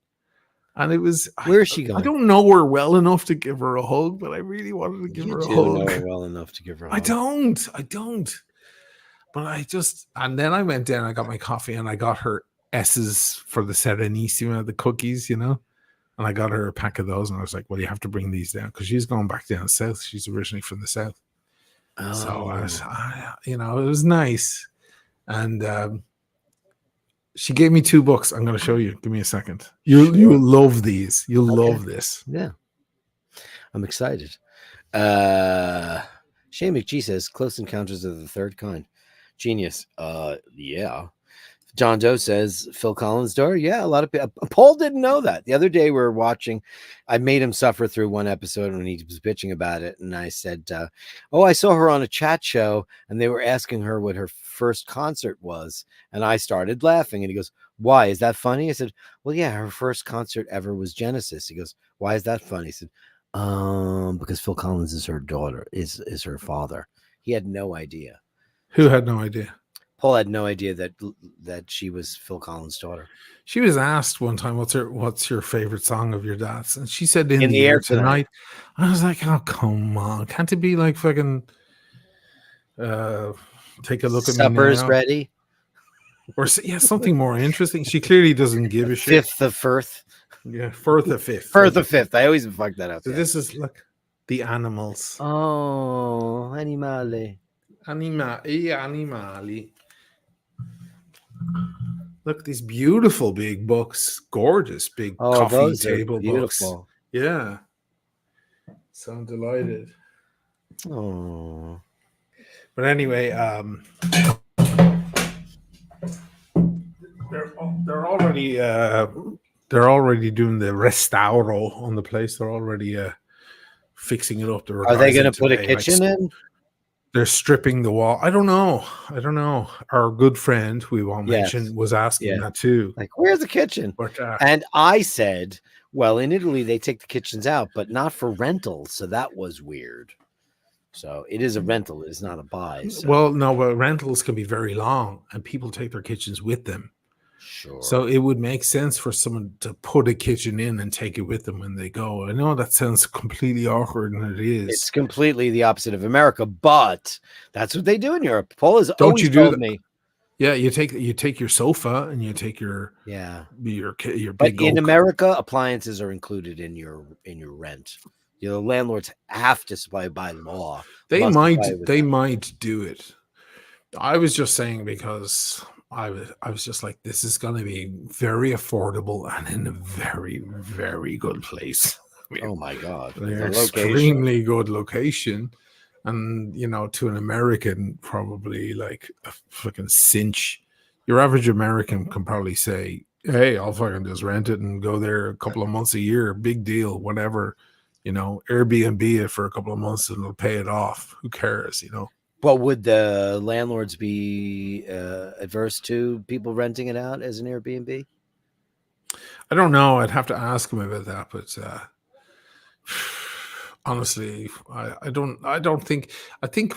And it was, where is she going? I don't know her well enough to give her a hug, but I really wanted to give her a hug. Know her well enough to give her a hug. I don't. But and then I went down, I got my coffee and I got her S's for the Serenissima, the cookies, and I got her a pack of those. And I was like, well, you have to bring these down because she's going back down south. She's originally from the south. Oh. So it was nice. And, she gave me 2 books. I'm going to show you. Give me a second. You'll love these. You'll love this. Yeah. I'm excited. Shane McGee says Close Encounters of the Third Kind. Genius. Yeah. John Doe says Phil Collins' daughter. Yeah, a lot of people. Paul didn't know that. The other day we were watching. I made him suffer through one episode when he was bitching about it, and I said, "Oh, I saw her on a chat show, and they were asking her what her first concert was." And I started laughing, and he goes, "Why? Is that funny?" I said, "Well, yeah, her first concert ever was Genesis." He goes, "Why is that funny?" I said, because Phil Collins is her daughter, is her father." He had no idea. Who had no idea? Paul had no idea that she was Phil Collins' daughter. She was asked one time, "What's your favorite song of your dad's?" And she said, "In the Air Tonight." I was like, "Oh, come on! Can't it be like fucking Take a Look at Me Now? Supper's Ready, or something more interesting?" She clearly doesn't give a shit. Fifth of Firth. Yeah, Firth of Fifth. Firth of Fifth. I always fuck that up. So this is like the Animals. Oh, animale. Animali. Look, these beautiful big books, gorgeous big coffee table books. Yeah. So I'm delighted. Oh. But anyway, they're already doing the restauro on the place. They're already fixing it up. Are they going to put a kitchen in? They're stripping the wall. I don't know. Our good friend, we won't mention, was asking that too. Like, where's the kitchen? But, and I said, well, in Italy, they take the kitchens out, but not for rentals. So that was weird. So it is a rental. It's not a buy. So. Well, no, but rentals can be very long and people take their kitchens with them. Sure. So it would make sense for someone to put a kitchen in and take it with them when they go. I know that sounds completely awkward, and it is. It's completely the opposite of America, but that's what they do in Europe. Paul has always told me. Yeah, you take your sofa and you take your big. But in America, appliances are included in your rent. You know, landlords have to supply by law. They might do it. I was just saying because I was just like, this is going to be very affordable and in a very, very good place. I mean, oh my God. They're extremely good location. And, you know, to an American, probably like a fucking cinch. Your average American can probably say, hey, I'll fucking just rent it and go there a couple of months a year. Big deal, whatever. You know, Airbnb it for a couple of months and it'll pay it off. Who cares, you know? Well, would the landlords be adverse to people renting it out as an Airbnb? I don't know. I'd have to ask them about that, but honestly, I don't think. I think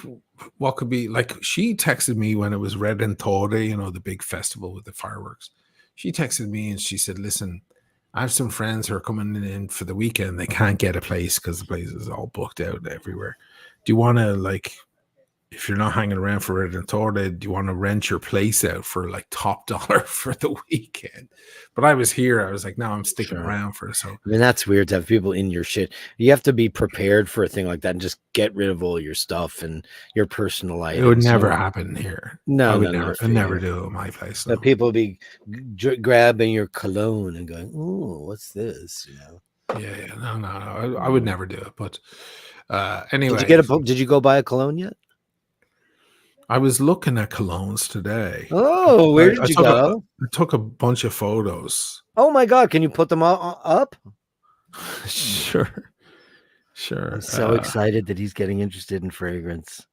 what could be like. She texted me when it was Redentore, you know, the big festival with the fireworks. She texted me and she said, "Listen, I have some friends who are coming in for the weekend. They can't get a place because the place is all booked out everywhere. Do you want to like?" If you're not hanging around for Redentore, do you want to rent your place out for like top dollar for the weekend? But I was here. I was like, no, I'm sticking around for it. So I mean, that's weird to have people in your shit. You have to be prepared for a thing like that and just get rid of all your stuff and your personal items. It would never happen here. No, I would never do it at my place. No. People would be grabbing your cologne and going, "Oh, what's this?" You know? Yeah. No. I would never do it. But anyway, did you go buy a cologne yet? I was looking at colognes today. Oh, where did you go? I took a bunch of photos. Oh my God. Can you put them up? Sure. I'm so excited that he's getting interested in fragrance.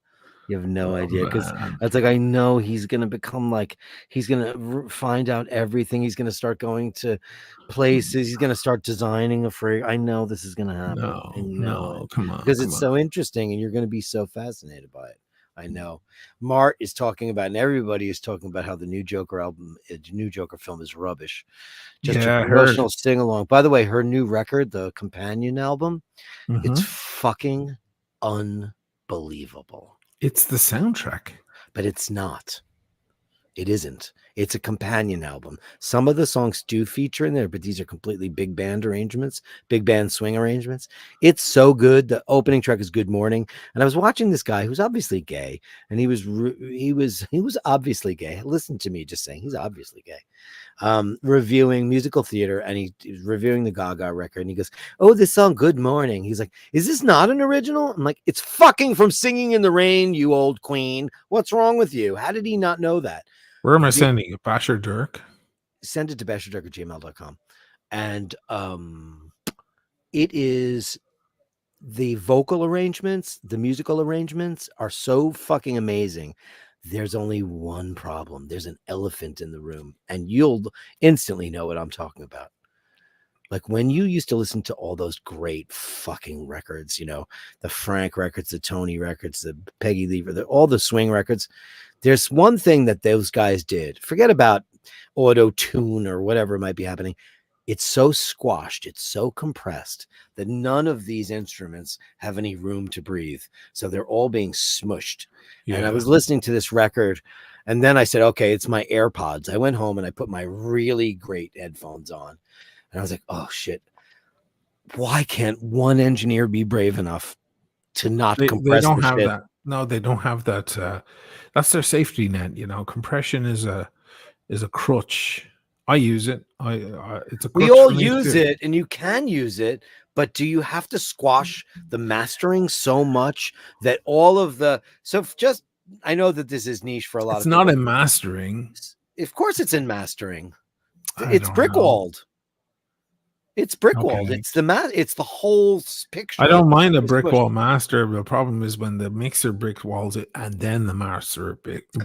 You have no idea, because that's like, I know he's going to become like, he's going to find out everything. He's going to start going to places. He's going to start designing a fragrance. I know this is going to happen. No, come on. Because it's so interesting and you're going to be so fascinated by it. I know. Mart is talking about, and everybody is talking about how the new Joker film is rubbish. Just a promotional sing along. By the way, her new record, the companion album, it's fucking unbelievable. It's the soundtrack, but it's not. It isn't. It's a companion album. Some of the songs do feature in there, but these are completely big band arrangements, big band swing arrangements. It's so good. The opening track is Good Morning. And I was watching this guy who's obviously gay, and he was obviously gay. Listen to me just saying he's obviously gay. Reviewing musical theater, and he's reviewing the Gaga record, and he goes, "Oh, this song Good Morning." He's like, "Is this not an original?" I'm like, "It's fucking from Singing in the Rain, you old queen. What's wrong with you? How did he not know that?" Where am I sending it? Basherdirk? Send it to basherdirk@gmail.com. And it is the vocal arrangements, the musical arrangements are so fucking amazing. There's only one problem. There's an elephant in the room, and you'll instantly know what I'm talking about. Like when you used to listen to all those great fucking records, you know, the Frank records, the Tony records, the Peggy Lee, all the swing records. There's one thing that those guys did. Forget about auto tune or whatever might be happening. It's so squashed, it's so compressed that none of these instruments have any room to breathe. So they're all being smushed. Yeah. And I was listening to this record, and then I said, okay, it's my AirPods. I went home and I put my really great headphones on. And I was like, oh shit. Why can't one engineer be brave enough to not compress? They don't have that. No, they don't have that. That's their safety net. You know, compression is a crutch. I use it. It's a crutch. We all use it, and you can use it, but do you have to squash the mastering so much that all of the I know that this is niche for a lot of people. It's not in mastering. Of course it's in mastering. It's brickwalled. It's brickwalled. Okay. It's the whole picture. I don't mind a brickwall master, but the problem is when the mixer brickwalls it and then the master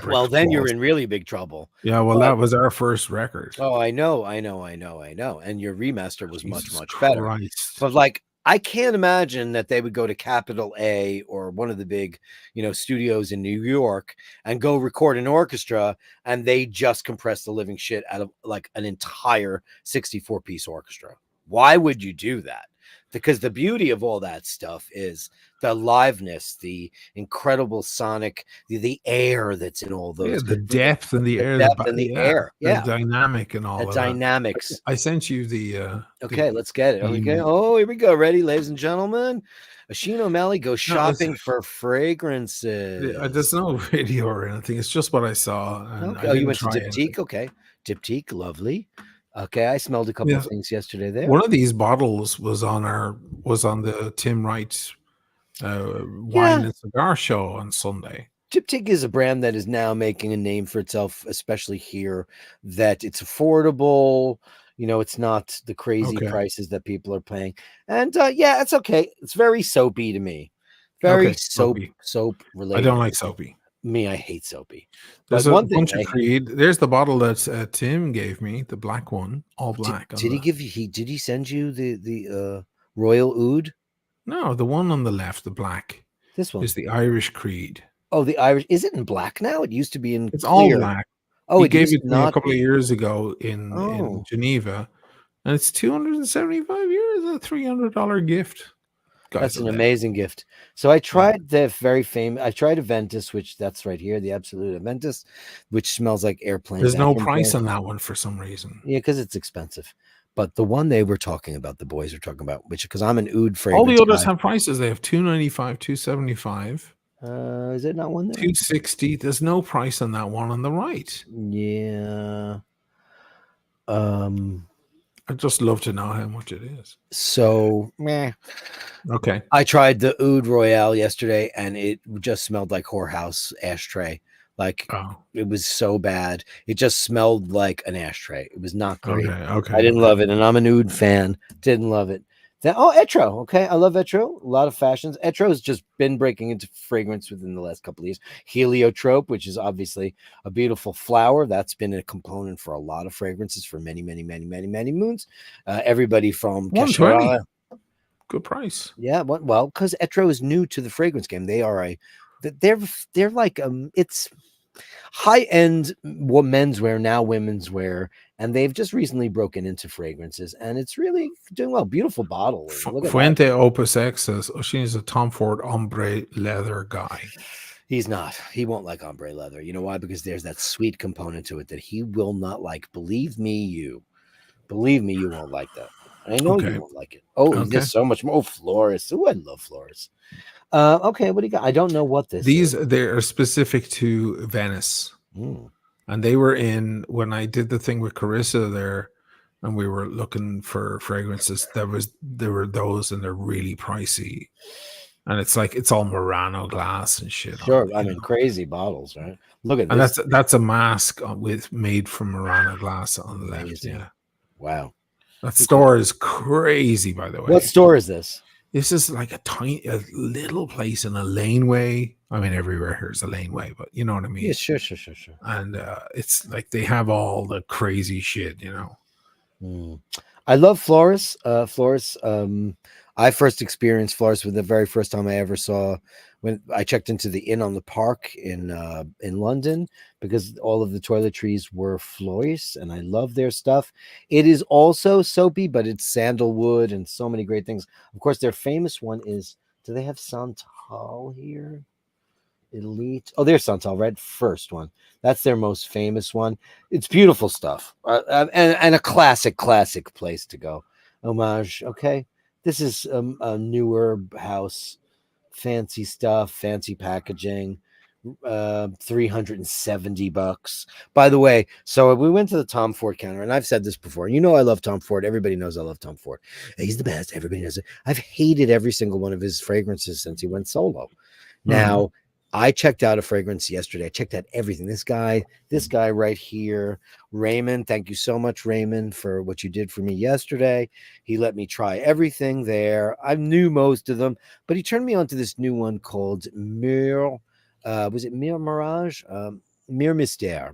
well, then you're in really big trouble. Yeah, well, that was our first record. Oh, I know. And your remaster was much better. But like, I can't imagine that they would go to Capital A or one of the big, you know, studios in New York and go record an orchestra, and they just compress the living shit out of like an entire 64-piece orchestra. Why would you do that? Because the beauty of all that stuff is the liveness, the incredible sonic, the air that's in all those. Yeah, the depth and the air. Air. Yeah. The dynamic and all the dynamics. That. I sent you the... okay, let's get it. Okay. Oh, here we go. Ready, ladies and gentlemen? Oisin O'Malley goes shopping for fragrances. There's no video or anything. It's just what I saw. And okay. You went to Diptyque? Okay. Diptyque, lovely. Okay, I smelled a couple of things yesterday there. One of these bottles was on the Tim Wright's wine and cigar show on Sunday. Diptyque is a brand that is now making a name for itself, especially here, that it's affordable. You know, it's not the crazy prices that people are paying. And it's okay. It's very soapy to me. Very soap related. I don't like soapy. Me, I hate soapy. There's a bunch of Creed. There's the bottle that Tim gave me, the black one, all black. Did he give you? Did he send you the Royal Oud? No, the one on the left, the black. This one is the Irish Creed. Oh, the Irish. Is it in black now? It used to be in. It's clear. All black. Oh, he gave it to me a couple of years ago in Geneva, and it's 275 euros, a $300 gift. That's an amazing gift. So I tried the very famous. I tried Aventus, which that's right here, the Absolute Aventus, which smells like airplane. There's no price on that one for some reason. Yeah, because it's expensive. But the one they were talking about, the boys were talking about, which because I'm an oud fragrance. All the others have prices. They have $295, $275. Is it not one there? $260. There's no price on that one on the right. Yeah. I'd just love to know how much it is. So, meh. Okay. I tried the Oud Royale yesterday, and it just smelled like whorehouse ashtray. Like, it was so bad. It just smelled like an ashtray. It was not great. Okay. I didn't love it, and I'm an Oud fan. Didn't love it. Then, Etro. Okay, I love Etro. A lot of fashions. Etro has just been breaking into fragrance within the last couple of years. Heliotrope, which is obviously a beautiful flower, that's been a component for a lot of fragrances for many moons. Everybody from $120. Good price. Yeah, well, because Etro is new to the fragrance game. They are they're like it's high-end menswear, now women's wear, and they've just recently broken into fragrances, and it's really doing well. Beautiful bottle. Fuente Opus X says she's a Tom Ford ombre leather guy. He's not. He won't like ombre leather. You know why? Because there's that sweet component to it that he will not like. Believe me, you won't like that. I know you won't like it. There's so much more. Oh, florists. Oh, I love florists. Okay, what do you got? I don't know what this is. They are specific to Venice. And they were in when I did the thing with Carissa there, and we were looking for fragrances. There were those, and they're really pricey. and it's all Murano glass and shit. Sure. On it, I mean, crazy bottles, right? Look at and this. that's a mask with made from Murano glass on the left. Amazing. Yeah, Wow. that store is crazy. By the way, What store is this? this is like a little place in a laneway. I mean, everywhere here's a laneway, but you know what I mean. Yeah, sure. And it's like they have all the crazy shit, you know. I love Flores. Flores. I first experienced Flores with the very first time I ever saw when I checked into the Inn on the Park in London, because all of the toiletries were Flores, and I love their stuff. It is also soapy, but it's sandalwood and so many great things. Of course, their famous one is. Do they have Santal here? Elite. Oh, there's Santal, right? First one. That's their most famous one. It's beautiful stuff, and a classic place to go. Homage. Okay, this is a newer house, fancy stuff, fancy packaging. $370. By the way, so we went to the Tom Ford counter, and I've said this before. You know, I love Tom Ford. Everybody knows I love Tom Ford. He's the best. Everybody knows it. I've hated every single one of his fragrances since he went solo. Now, I checked out a fragrance yesterday. I checked out everything. This guy right here, Raymond. Thank you so much, Raymond, for what you did for me yesterday. He let me try everything there. I knew most of them, but he turned me on to this new one called Mir. Was it Mir Mirage? Mir Mystère.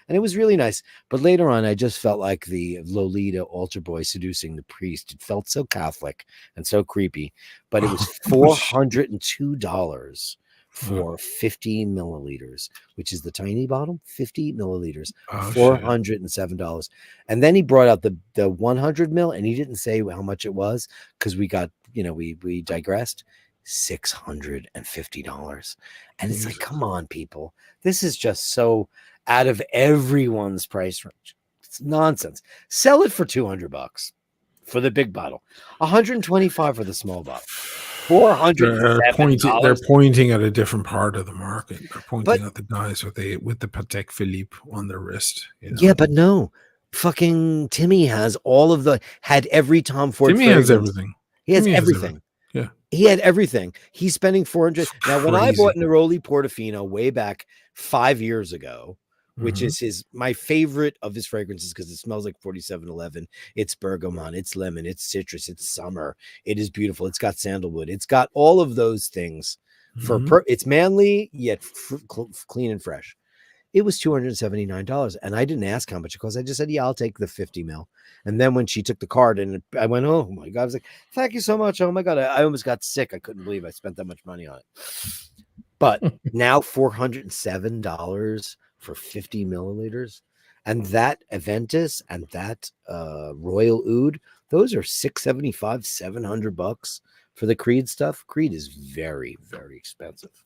And it was really nice. But later on, I just felt like the Lolita altar boy seducing the priest. It felt so Catholic and so creepy. But it was $402 for 50 milliliters, which is the tiny bottle, 50 milliliters, $407. And then he brought out the 100 mil, and he didn't say how much it was, because we got, we digressed. $650. And it's like, come on, people. This is just so out of everyone's price range. It's nonsense. Sell it for $200 for the big bottle, $125 for the small bottle. $407. They're pointing at a different part of the market. They're pointing at the guys with the Patek Philippe on their wrist. Yeah, but no. Fucking Timmy had every Tom Ford. Timmy has everything. He has everything. Yeah. He had everything. He's spending $400. Now, when I bought Neroli Portofino way back 5 years ago, which is my favorite of his fragrances, because it smells like 4711. It's bergamot, it's lemon, it's citrus, it's summer. It is beautiful. It's got sandalwood. It's got all of those things. It's manly yet clean and fresh. It was $279, and I didn't ask how much it cost. I just said, "Yeah, I'll take the 50 mil." And then when she took the card, and I went, "Oh my God!" I was like, "Thank you so much." Oh my God, I almost got sick. I couldn't believe I spent that much money on it. But now $407 for 50 milliliters, and that Aventus and that Royal Oud, those are $675, $700 for the Creed stuff. Creed is very, very expensive.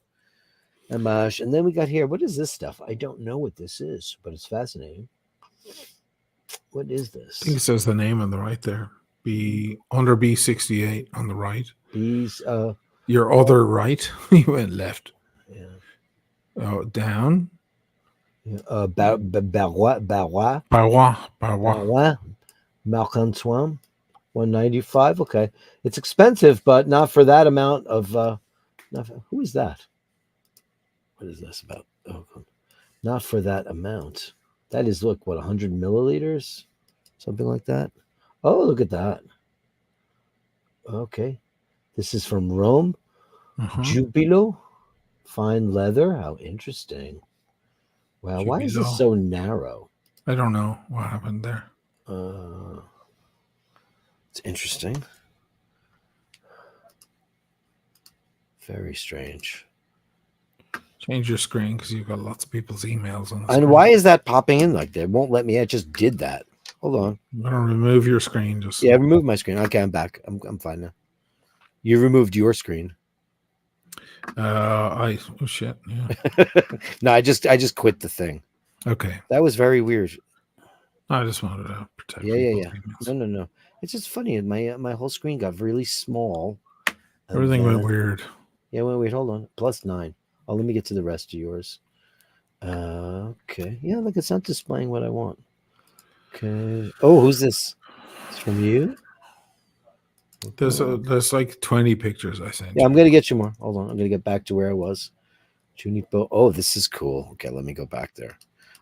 And then we got here. What is this stuff? I don't know what this is, but it's fascinating. What is this? I think it says the name on the right there. Under B68 on the right. Your other right. You went left. Yeah. Oh, down. Barrois. Marc-Antoine. $195. Okay. It's expensive, but not for that amount of who is that? What is this about? Oh, not for that amount. That is, look, what, 100 milliliters? Something like that. Oh, look at that. Okay. This is from Rome. Jubilo. Fine leather. How interesting. Wow. Jubilo. Why is this so narrow? I don't know what happened there. It's interesting. Very strange. Change your screen because you've got lots of people's emails on the screen. And why is that popping in like that? It won't let me. I just did that. Hold on. I'm gonna remove your screen. Remove my screen. Okay, I'm back. I'm fine now. You removed your screen. Oh shit. Yeah. No, I just quit the thing. Okay. That was very weird. I just wanted to protect. Yeah. No. It's just funny. My whole screen got really small. Everything went weird. Yeah, went weird. Hold on. +9. Oh, let me get to the rest of yours. Okay. Yeah, look, it's not displaying what I want. Okay. Oh, who's this? It's from you? There's like 20 pictures I sent Yeah, I'm you. gonna get you more. Hold on, I'm gonna get back to where I was. Junipo. Oh, this is cool. Okay, let me go back there.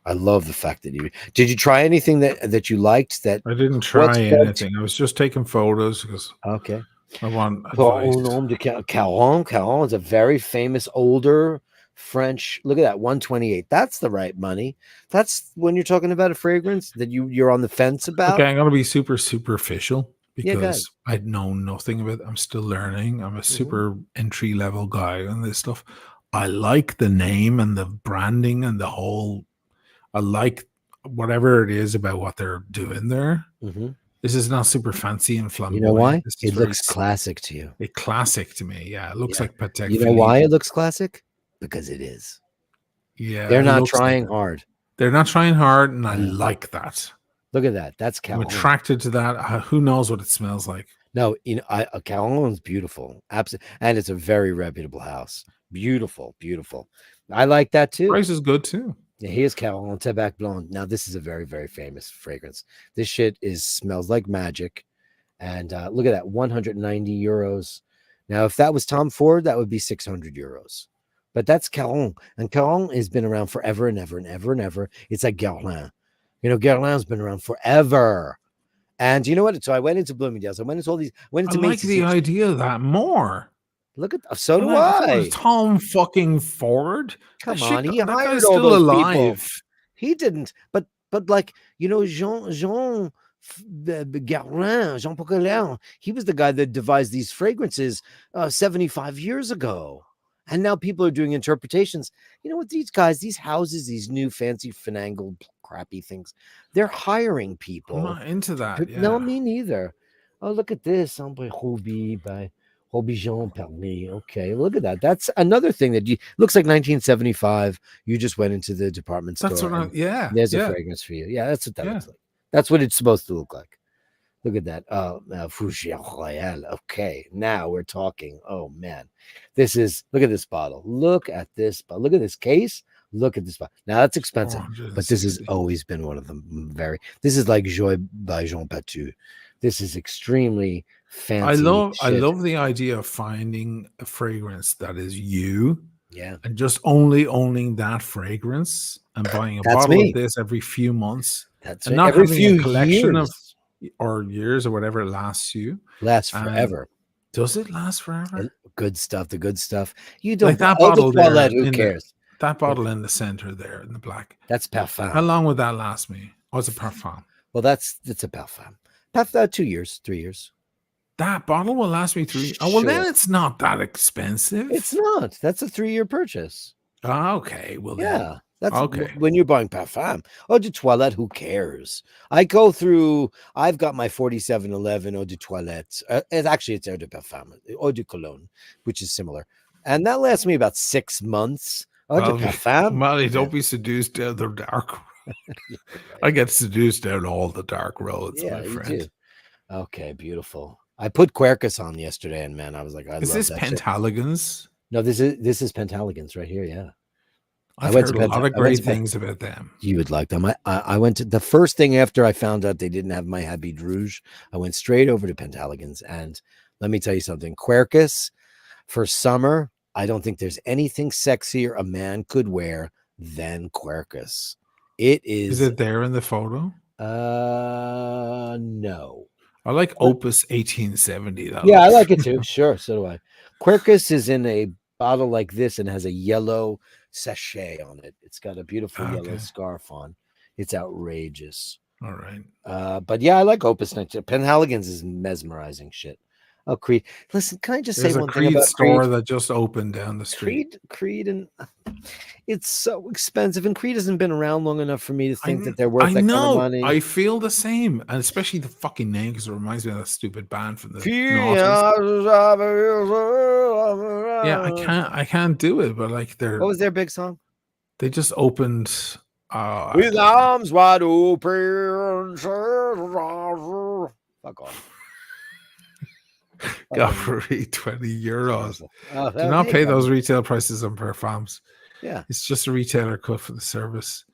I love the fact that you try anything that you liked. That I didn't what's try called- anything. I was just taking photos because Okay. I want Pour advice. un homme de Caron. Caron is a very famous older French. Look at that, 128. That's the right money. That's when you're talking about a fragrance that you're on the fence about. Okay, I'm gonna be super superficial Yeah, go ahead. because I know nothing of it. I'm still learning. I'm a super entry level guy on this stuff. I like the name and the branding and the whole. I like whatever it is about what they're doing there. Mhm. This is not super fancy and You flamboyant. know why? This is It very looks classic to you. classic to me. Yeah, it looks Yeah. like Patek You know Philippe. why it looks classic? Because it is. Yeah, They're it not looks like trying it. hard. They're not trying hard, and I Yeah. like that. Look at that. That's I'm Caron. attracted to that. Who knows what it smells like? No, Caron's beautiful. Absolutely. And it's a very reputable house. Beautiful, beautiful. I like that too. Price is good too. Yeah, here's Caron Tabac Blonde. Now, this is a very, very famous fragrance. This shit smells like magic. And look at that, 190 euros. Now, if that was Tom Ford, that would be 600 euros. But that's Caron. And Caron has been around forever and ever and ever and ever. It's like Guerlain. Guerlain's been around forever. And you know what? So I went into Bloomingdale's. I went into all these. Went I into like Macy's. the idea of that more. Look at so do If it I. was Tom fucking Ford. Come on, he that hired guy's all still those alive. people. He didn't, but like Jean Guerlain, Jean Paul Guerlain, he was the guy that devised these fragrances 75 years ago, and now people are doing interpretations. You know what? These guys, these houses, these new fancy finangled crappy things, they're hiring people. I'm not into that. Yeah. No, me neither. Oh, look at this. By Ruby by Jean Perny. Okay, look at that. That's another thing that looks like 1975. You just went into the department store. That's what There's a fragrance for you. Yeah, that's what that Yeah. looks like. That's what it's supposed to look like. Look at that. Fougère Royale. Okay, now we're talking. Oh man, look at this bottle. Look at this. Look at this case. Look at this bottle. Now that's expensive, but this has always been one of them. This is like Joy by Jean Patou. This is extremely fancy. I love the idea of finding a fragrance that is you. Yeah. And just only owning that fragrance and buying a That's bottle me. of this every few months. That's and right. not Every having few a collection years. of or years or whatever lasts you. Lasts forever. Does it last forever? And good stuff. The good stuff. You don't like that oh, bottle the there. toilet, who cares? That bottle in the center there in the black. That's parfum. How long would that last me? Oh, it's a parfum. Well, that's a parfum. 2 years, 3 years. That bottle will last me 3. Oh, well, then it's not that expensive. It's not. That's a 3-year purchase. Okay. Well, yeah. That's okay. When you're buying parfum. Eau de toilette, who cares? I've got my 4711 Eau de toilette. It's Eau de parfum, Eau de cologne, which is similar. And that lasts me about 6 months. Eau de parfum. Molly, don't be seduced down the dark road. I get seduced down all the dark roads, my friend. You do. Okay, beautiful. I put Quercus on yesterday, and man, I was like, is this Pentalogons? No, this is Pentalogons right here. Yeah. I've heard a lot of great things about them. You would like them. I went to the first thing after I found out they didn't have my Habit Rouge. I went straight over to Pentalogons, and let me tell you something. Quercus for summer, I don't think there's anything sexier a man could wear than Quercus. It is. Is it there in the photo? No. I like Opus 1870 though. Yeah, I like it too. Sure, so do I. Quercus is in a bottle like this and has a yellow sachet on it. It's got a beautiful yellow scarf on. It's outrageous. All right. But yeah, I like Opus 19. Penhalligans is mesmerizing shit. Oh, Creed. Listen, can I just say one thing about store Creed? that just opened down the street. Creed, and it's so expensive, and Creed hasn't been around long enough for me to think that they're worth that kind of money. I feel the same, and especially the fucking name because it reminds me of that stupid band from the Yeah, I can't do it, but like what was their big song? They just opened with arms wide open. Fuck off. Gallery, 20 euros. Do not pay those retail prices on parfums. Yeah. It's just a retailer cut for the service.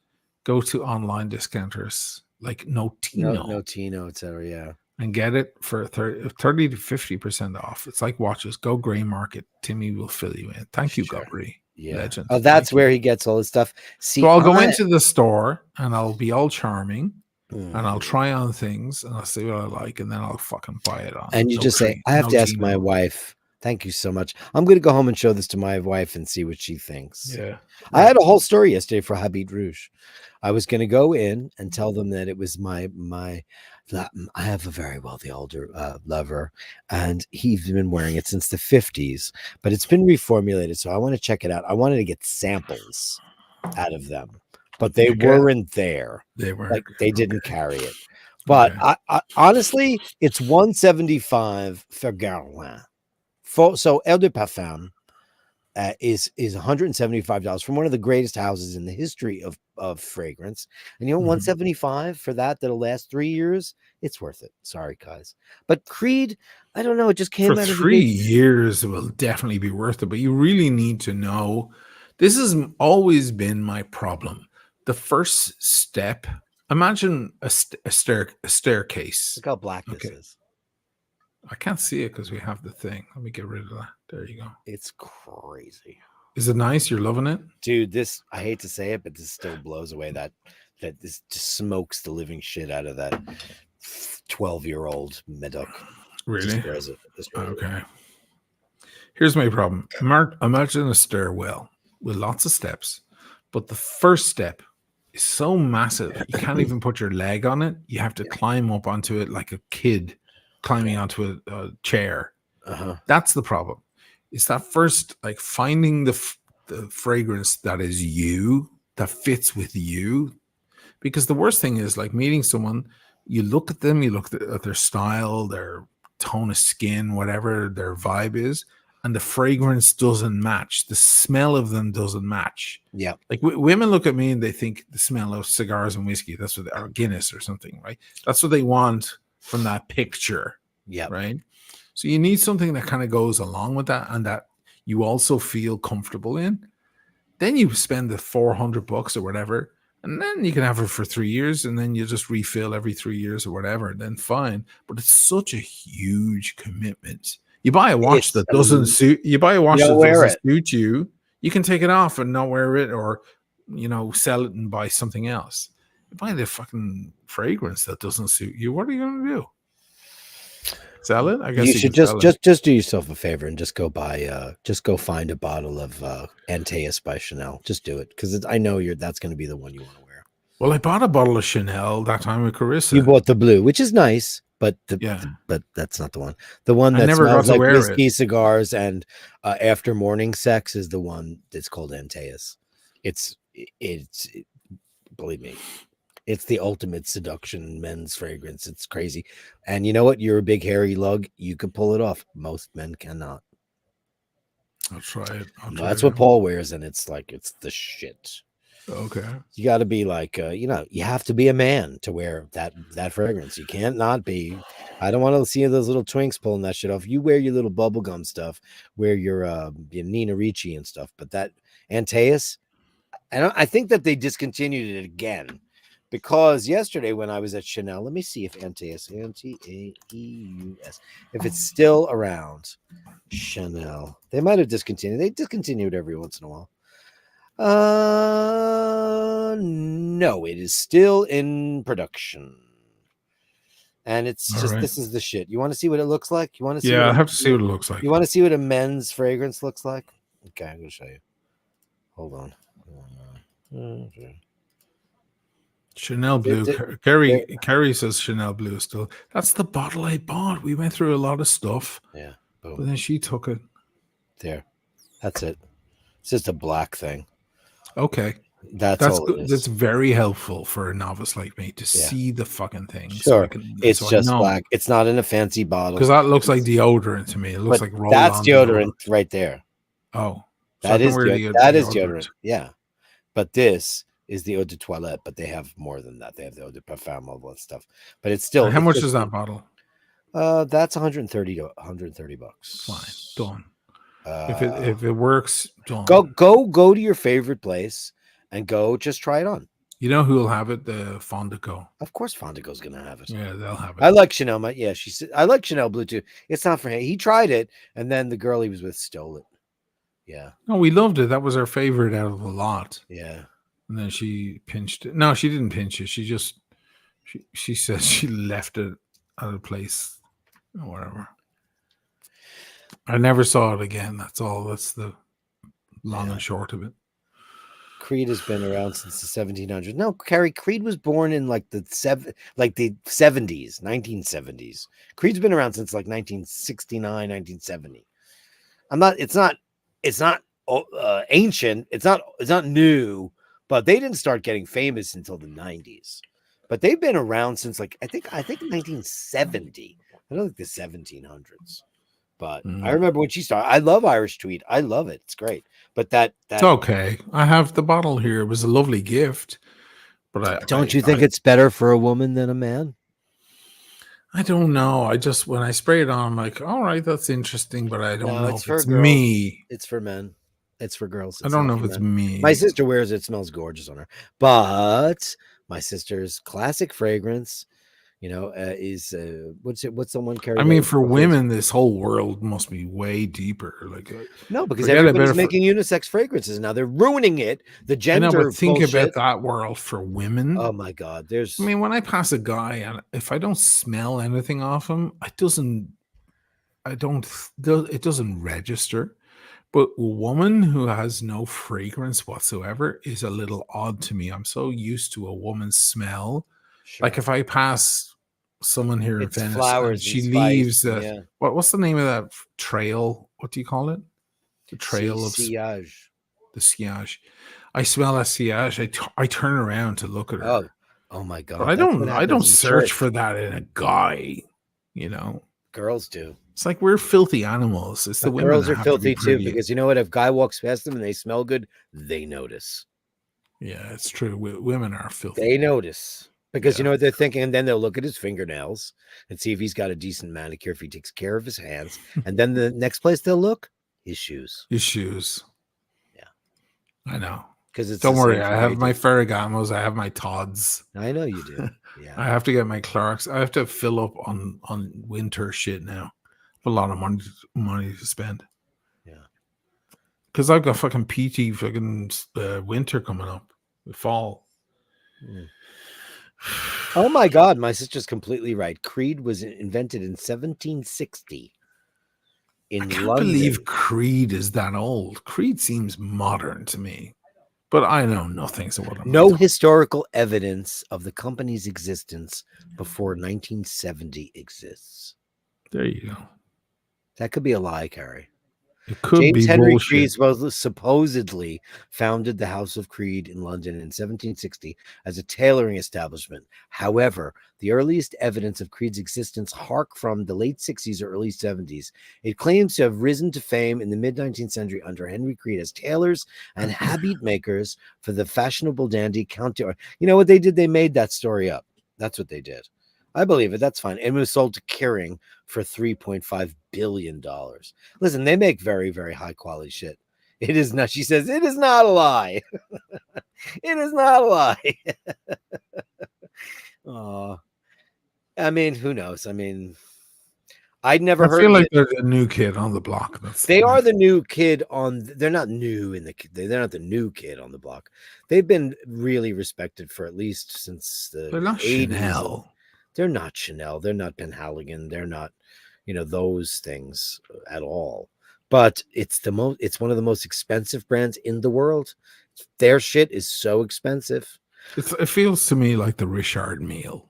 Go to online discounters like Notino. Notino, etc. Yeah. and get it for 30 to 50% off. It's like watches. Go Grey Market. Timmy will fill you in. Thank you, Sure. Gabri. Yeah. Legend. Oh, that's Thank where you. he gets all his stuff. See, So I'll go into the store and I'll be all charming and I'll Mhm. try on things and I'll see what I like and then I'll fucking buy it on. And you just say, I have to ask my wife. Thank you so much. I'm going to go home and show this to my wife and see what she thinks. Yeah. I had a whole story yesterday for Habit Rouge. I was going to go in and tell them that it was my I have a very wealthy older lover, and he's been wearing it since the 50s, but it's been reformulated. So I want to check it out. I wanted to get samples out of them, but they weren't there. They weren't. Like they didn't carry it. But I honestly, it's 175 for Guerlain. So Eau de Parfum is $175 from one of the greatest houses in the history of fragrance. And you know, 175 for that'll last 3 years. It's worth it. Sorry, guys. But Creed, I don't know. It just came for out of 3 years. It will definitely be worth it. But you really need to know. This has always been my problem. The first step. Imagine a staircase. Look how black this is. I can't see it because we have the thing. Let me get rid of that. There you go. It's crazy. Is it nice? You're loving it? Dude, this, I hate to say it, but this still blows away that this just smokes the living shit out of that 12-year-old Medoc. Really? Okay. Here's my problem. Imagine a stairwell with lots of steps, but the first step is so massive you can't even put your leg on it. You have to climb up onto it like a kid climbing onto a chair. That's the problem. It's that first, like, finding the fragrance that is you, that fits with you. Because the worst thing is, like, meeting someone, you look at them, you look at their style, their tone of skin, whatever their vibe is, and the fragrance doesn't match. The smell of them doesn't match. Yeah. Like, women look at me and they think the smell of cigars and whiskey, that's what, or Guinness or something, right? That's what they want from that picture. Yeah. Right. So you need something that kind of goes along with that and that you also feel comfortable in. Then you spend the $400 or whatever, and then you can have it for 3 years, and then you just refill every 3 years or whatever. Then fine. But it's such a huge commitment. You buy a watch that doesn't suit you. Buy a watch that doesn't suit you. You can take it off and not wear it, or sell it and buy something else. You buy the fucking fragrance that doesn't suit you. What are you going to do? Sell it? I guess you should just do yourself a favor and just go find a bottle of Antaeus by Chanel. Just do it, because I know that's going to be the one you want to wear. Well, I bought a bottle of Chanel that time with Carissa. You bought the blue, which is nice, but but that's not the one. The one that smells like whiskey, cigars, and after morning sex is the one that's called Antaeus. It's believe me. It's the ultimate seduction men's fragrance. It's crazy. And you know what? You're a big hairy lug. You can pull it off. Most men cannot. I'll try it. That's what Paul wears, and it's the shit. Okay. You got to be like, you have to be a man to wear that fragrance. You can't not be. I don't want to see those little twinks pulling that shit off. You wear your little bubblegum stuff, wear your Nina Ricci and stuff. But that Antaeus, I think that they discontinued it again. Because yesterday when I was at Chanel, let me see if Antaeus, Antaeus, if it's still around. Chanel. They might have discontinued. They discontinued every once in a while. No, it is still in production. And it's just, this is the shit. You want to see what it looks like? You want to see? Yeah, I have to see what it looks like. You want to see what a men's fragrance looks like? Okay, I'm going to show you. Hold on. Okay. Chanel Blue. Carrie says Chanel Blue still. That's the bottle I bought. We went through a lot of stuff. Yeah. Boom. But then she took it. There. That's it. It's just a black thing. Okay. That's all good. it is. That's very helpful for a novice like me to see the fucking thing. Sure. It's just black. It's not in a fancy bottle. Because that looks like deodorant to me. It looks like roll-on. That's deodorant right there. Oh. So that is deodorant. Yeah. But this is the eau de toilette, but they have more than that. They have the eau de parfum, all that stuff. But it's still. And how much is that bottle? That's $130. Fine, done. If it works, done. Go to your favorite place and go just try it on. You know who will have it? The Fondaco. Of course, Fondaco's gonna have it. Yeah, they'll have it. I like Chanel. She said I like Chanel Blue too. It's not for him. He tried it, and then the girl he was with stole it. Yeah. No, we loved it. That was our favorite out of the lot. Yeah. And then she pinched it. No, she didn't pinch it. She just she said she left it at a place or whatever. I never saw it again. That's all. That's the long and short of it. Creed has been around since the 1700s. No, Carrie, Creed was born in like the 70s, 1970s. Creed's been around since like 1969, 1970. It's not ancient. It's not new, but they didn't start getting famous until the 90s. But they've been around since like I think 1970. I don't think the 1700s. But I remember when she started. I love Irish Tweed. I love it. It's great. But that it's okay. I have the bottle here. It was a lovely gift. But don't you think it's better for a woman than a man? I don't know. I just when I spray it on, I'm like, all right, that's interesting, but I don't know if it's girls. me. It's for men. It's for girls. I don't know if it's me. My sister wears it. It smells gorgeous on her. But my sister's classic fragrance, is what's the one Carrie? I mean, for women, this whole world must be way deeper. Like no, because everybody's making unisex fragrances now. They're ruining it. The gender. I know, but think bullshit. about that world for women. Oh my God! I mean, when I pass a guy and if I don't smell anything off him, it doesn't register. But a woman who has no fragrance whatsoever is a little odd to me. I'm so used to a woman's smell. Sure. Like if I pass someone here in Venice flowers and she leaves what's the name of that trail? What do you call it? The trail of sillage. The sillage. I smell that sillage. I turn around to look at her. Oh my God! But I don't search for that in a guy. Girls do. It's like we're filthy animals. It's the women. Girls are filthy too, because you know what? If a guy walks past them and they smell good, they notice. Yeah, it's true. Women are filthy. They notice. Because you know what they're thinking, and then they'll look at his fingernails and see if he's got a decent manicure, if he takes care of his hands, and then the next place they'll look, his shoes. His shoes. Yeah, I know. Because don't worry, I have my Ferragamos, I have my Todds. I know you do. Yeah, I have to get my Clarks. I have to fill up on winter shit now. I have a lot of money to spend. Yeah, because I've got fucking PT fucking winter coming up, fall. Oh my God, my sister's completely right. Creed was invented in 1760 in London. I can't believe Creed is that old. Creed seems modern to me, but I know nothing. So what? No historical evidence of the company's existence before 1970 exists. There you go. That could be a lie, Carrie. It could James be Henry bullshit. Creed supposedly founded the House of Creed in London in 1760 as a tailoring establishment. However, the earliest evidence of Creed's existence hark from the late 60s or early 70s. It claims to have risen to fame in the mid-19th century under Henry Creed as tailors and habit makers for the fashionable dandy Count de... You know what they did? They made that story up. That's what they did. I believe it. That's fine. And it was sold to Kering for $3.5 billion. Listen, they make very, very high quality shit. It is not, she says, it is not a lie. It is not a lie. Oh, I mean, who knows? I mean, I'd never heard. I feel like they're the new kid on the block. They are the new kid on. They're not new in the. They're not the new kid on the block. They've been really respected for at least since the. They're not 80s. Chanel. They're not Chanel. They're not Penhaligon. They're not, those things at all. But it's one of the most expensive brands in the world. Their shit is so expensive. It feels to me like the Richard meal.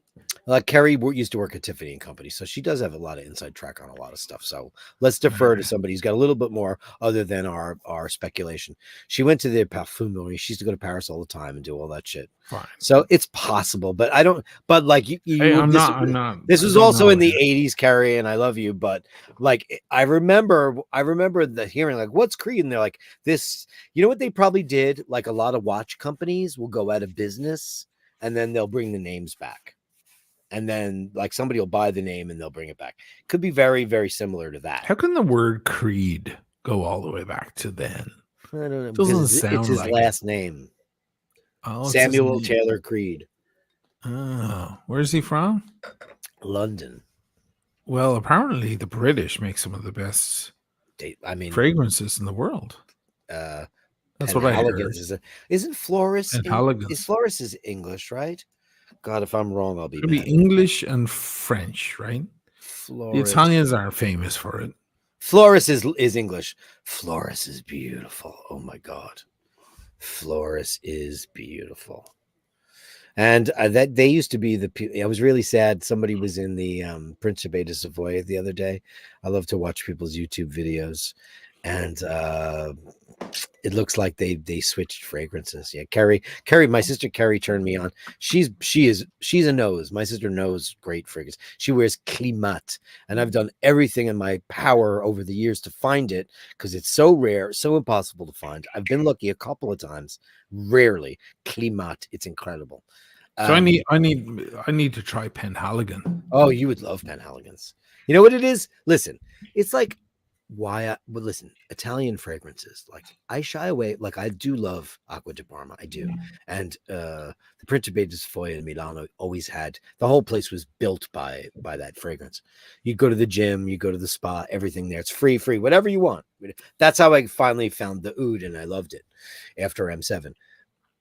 Carrie used to work at Tiffany and Company, so she does have a lot of inside track on a lot of stuff. So let's defer to somebody who's got a little bit more other than our speculation. She went to the Parfumerie. She used to go to Paris all the time and do all that shit. Fine. So it's possible, but I don't. But like I'm not. This was also in the 80s, Carrie, and I love you, but like I remember the hearing like, "What's Creed?" And they're like, "This." You know what they probably did? Like a lot of watch companies will go out of business, and then they'll bring the names back. And then like somebody will buy the name and they'll bring it back. Could be very, very similar to that. How can the word Creed go all the way back to then? I don't know. Doesn't sound it's his like last name. Oh, it's his Samuel name. Taylor Creed. Oh, where's he from? London. Well, apparently the British make some of the best I mean, fragrances in the world. That's what I heard. Penhaligon's isn't Floris is Penhaligon's. Floris is English, right? God, if I'm wrong, I'll be It'll mad. be English and French, right? The Floris. Italians aren't famous for it. Floris is English. Floris is beautiful. Oh my God. Floris is beautiful. And that they used to be I was really sad. Somebody was in the Principe de Savoy the other day. I love to watch people's YouTube videos, and it looks like they switched fragrances. Yeah, Carrie, my sister Carrie turned me on. She's a nose. My sister knows great fragrance. She wears Climat, and I've done everything in my power over the years to find it because it's so rare, so impossible to find. I've been lucky a couple of times, rarely. Climat, it's incredible. So I need to try Penhaligon. Oh, you would love Penhaligons. You know what it is? Listen, it's like listen, Italian fragrances. Like I shy away. Like I do love Acqua di Parma. I do. And the Principe di Savoia in Milano always had, the whole place was built by that fragrance. You go to the gym, you go to the spa, everything there. It's free, whatever you want. That's how I finally found the oud and I loved it after M7.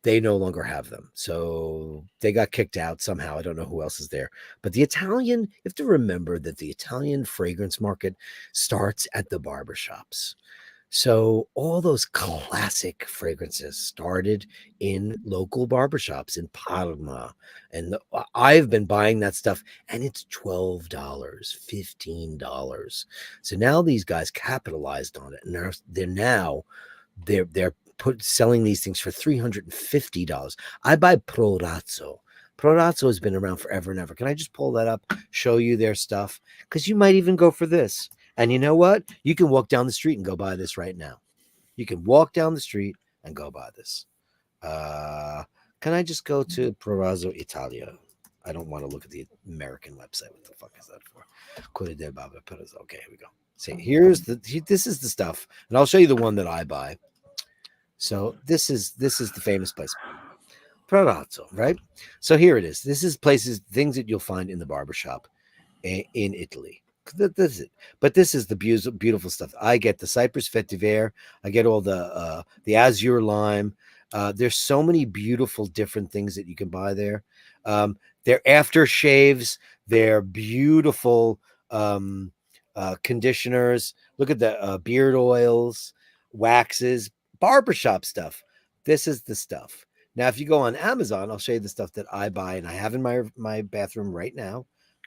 They no longer have them. So they got kicked out somehow. I don't know who else is there. But the Italian, you have to remember that the Italian fragrance market starts at the barbershops. So all those classic fragrances started in local barbershops in Parma. And I've been buying that stuff and it's $12, $15. So now these guys capitalized on it. And they're selling these things for $350. I buy Prorazzo. Prorazzo has been around forever and ever. Can I just pull that up, show you their stuff? Because you might even go for this. And you know what? You can walk down the street and go buy this right now. You can walk down the street and go buy this. Can I just go to Prorazzo Italia? I don't want to look at the American website. What the fuck is that for? Okay, here we go. See, this is the stuff. And I'll show you the one that I buy. So this is the famous place, Prorazzo, right? So here it is. This is things that you'll find in the barbershop in Italy. This is it. But this is the beautiful stuff. I get the Cypress Vetiver. I get all the Azure Lime. There's so many beautiful different things that you can buy there. They're aftershaves. They're beautiful conditioners. Look at the beard oils, waxes. Barbershop stuff. This is the stuff. Now, if you go on Amazon, I'll show you the stuff that I buy and I have in my bathroom right now.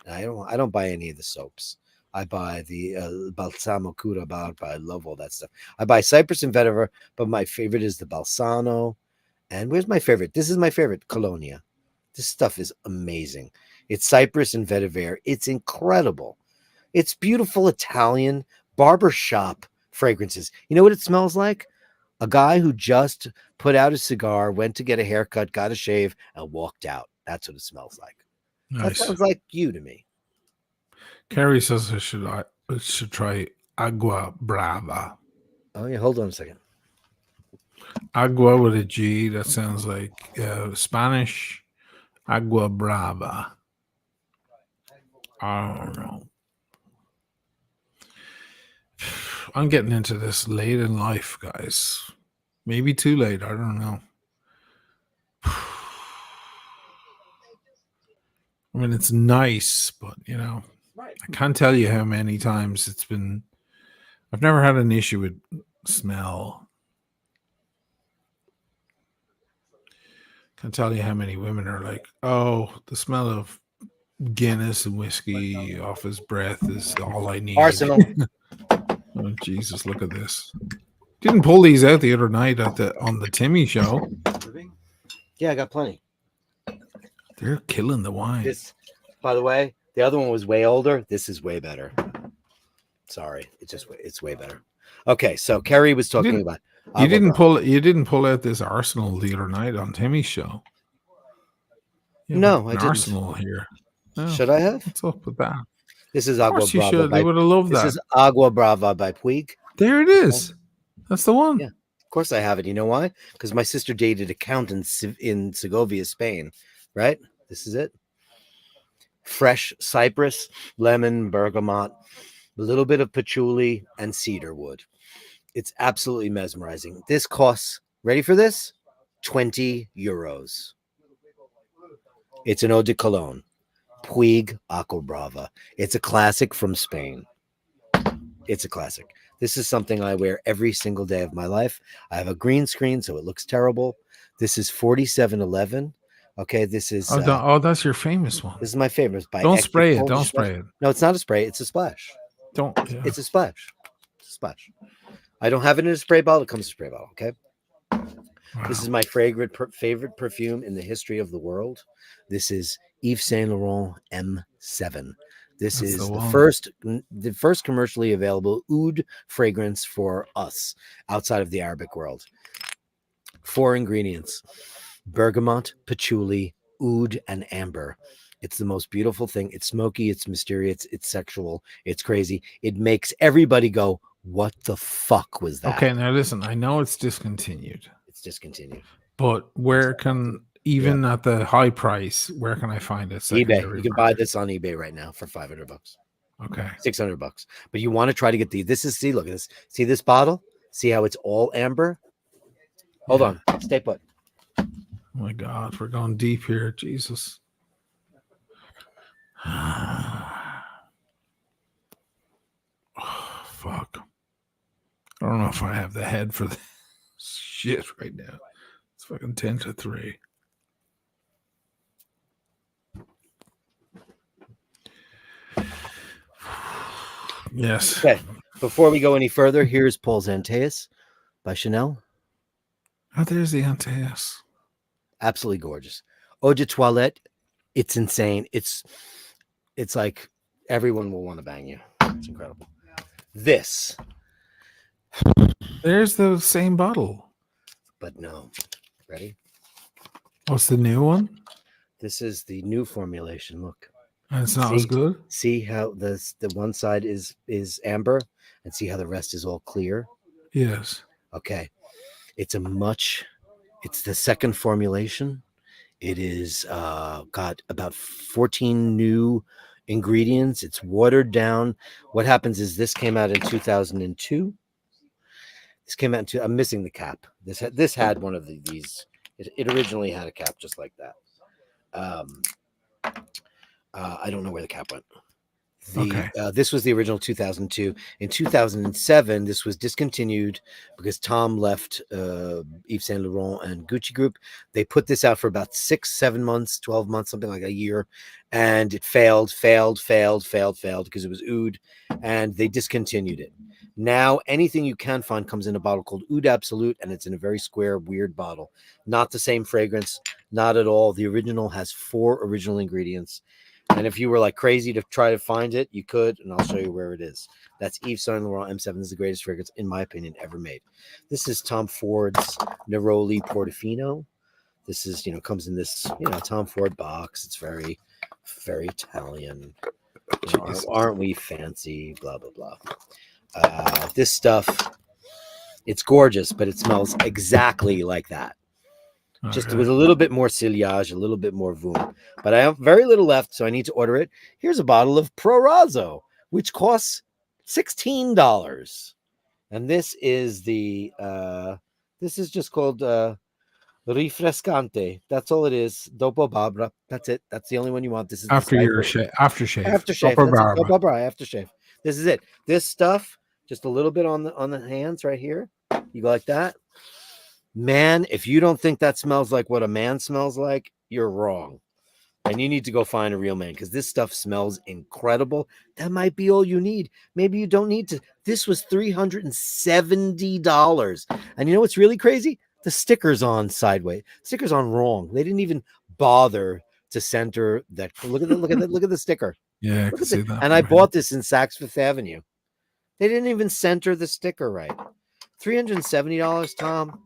I don't buy any of the soaps. I buy the Balsamo Cura Barba. I love all that stuff. I buy Cypress and Vetiver, but my favorite is the Balsano. And where's my favorite? This is my favorite, Colonia. This stuff is amazing. It's Cypress and Vetiver. It's incredible. It's beautiful Italian barbershop fragrances. You know what it smells like? A guy who just put out a cigar, went to get a haircut, got a shave, and walked out. That's what it smells like. Nice. That sounds like you to me. Carrie says I should try Agua Brava. Oh, yeah. Hold on a second. Agua with a G. That sounds like Spanish. Agua Brava. I don't know. I'm getting into this late in life, guys. Maybe too late. I don't know. I mean, it's nice, but, I can't tell you how many times it's been. I've never had an issue with smell. Can't tell you how many women are like, oh, the smell of Guinness and whiskey off his breath is all I need. Arsenal. Oh, Jesus, look at this. Didn't pull these out the other night on the Timmy show. Yeah, I got plenty. They're killing the wine. This, by the way, the other one was way older. This is way better. Sorry, it's way better. Okay, so Kerry was talking about. You didn't pull out this Arsenal the other night on Timmy's show. No, I didn't. Arsenal here. Oh, should I have? What's up with that? This is Agua Brava. Brava. They would have loved that. This is Agua Brava by Puig. There it is. That's the one. Yeah. Of course I have it. You know why? Because my sister dated accountants in Segovia, Spain. Right? This is it. Fresh cypress, lemon, bergamot, a little bit of patchouli, and cedar wood. It's absolutely mesmerizing. This costs, ready for this? 20 euros. It's an eau de cologne. Puig Aqua Brava. It's a classic from Spain. It's a classic. This is something I wear every single day of my life. I have a green screen, so it looks terrible. This is 4711. Okay, this is that's your famous one. this is my favorite. By Don't Extra spray it. Polish Don't Splash. spray it. No, it's not a spray. It's a splash. Don't. Yeah. It's a splash. It's a splash. I don't have it in a spray bottle. It comes in a spray bottle. Okay. Wow. This is my favorite perfume in the history of the world. This is Yves Saint Laurent M7. This is the first commercially available oud fragrance for us outside of the Arabic world. 4 ingredients: bergamot, patchouli, oud, and amber. It's the most beautiful thing. It's smoky, it's mysterious, it's sexual, it's crazy. It makes everybody go, what the fuck was that? Okay, now listen, I know it's discontinued. It's discontinued. But where can, even at the high price, where can I find it? eBay. You can buy this on eBay right now for $500. Okay. $600. But you want to try to get see, look at this. See this bottle? See how it's all amber? Hold on. Stay put. Oh my God, we're going deep here. Jesus. Oh, fuck. I don't know if I have the head for this shit right now. It's fucking 10 to 3. Yes. Okay. Before we go any further, here's Paul Zanteus by Chanel. Oh, there's the Antaeus. Absolutely gorgeous. Eau de toilette. It's insane. It's like everyone will want to bang you. It's incredible. This. There's the same bottle. But no. Ready? What's the new one? This is the new formulation. Look. And it's not as good. See how the one side is amber, and see how the rest is all clear. Yes. Okay. It's the second formulation. It is got about 14 new ingredients. It's watered down. What happens is this came out in 2002. This came out I'm missing the cap. This had one of these. It originally had a cap just like that. I don't know where the cap went. This was the original 2002. In 2007, this was discontinued because Tom left Yves Saint Laurent and Gucci Group. They put this out for about 6-7 months, 12 months, something like a year, and it failed because it was oud, and they discontinued it. Now anything you can find comes in a bottle called Oud Absolute, and it's in a very square, weird bottle. Not the same fragrance, not at all. The original has 4 original ingredients. And if you were like crazy to try to find it, you could, and I'll show you where it is. That's Yves Saint Laurent M7. This is the greatest fragrance, in my opinion, ever made. This is Tom Ford's Neroli Portofino. This is, comes in this, Tom Ford box. It's very, very Italian. Aren't we fancy? Blah, blah, blah. This stuff, it's gorgeous, but it smells exactly like that. Just with a little bit more sillage, a little bit more voom. But I have very little left, so I need to order it. Here's a bottle of Prorazzo, which costs $16. And this is this is just called Refrescante. That's all it is. Dopo Barbara. That's it. That's the only one you want. This is aftershave. Aftershave. Dopo Barbara. Aftershave. This is it. This stuff, just a little bit on the hands right here. You go like that. Man, if you don't think that smells like what a man smells like, you're wrong. And you need to go find a real man, because this stuff smells incredible. That might be all you need. Maybe you don't need to. This was $370. And you know what's really crazy? The sticker's on sideways. Sticker's on wrong. They didn't even bother to center that. Look at the sticker. Yeah, I can see that. And I bought this in Saks Fifth Avenue. They didn't even center the sticker right. $370, Tom.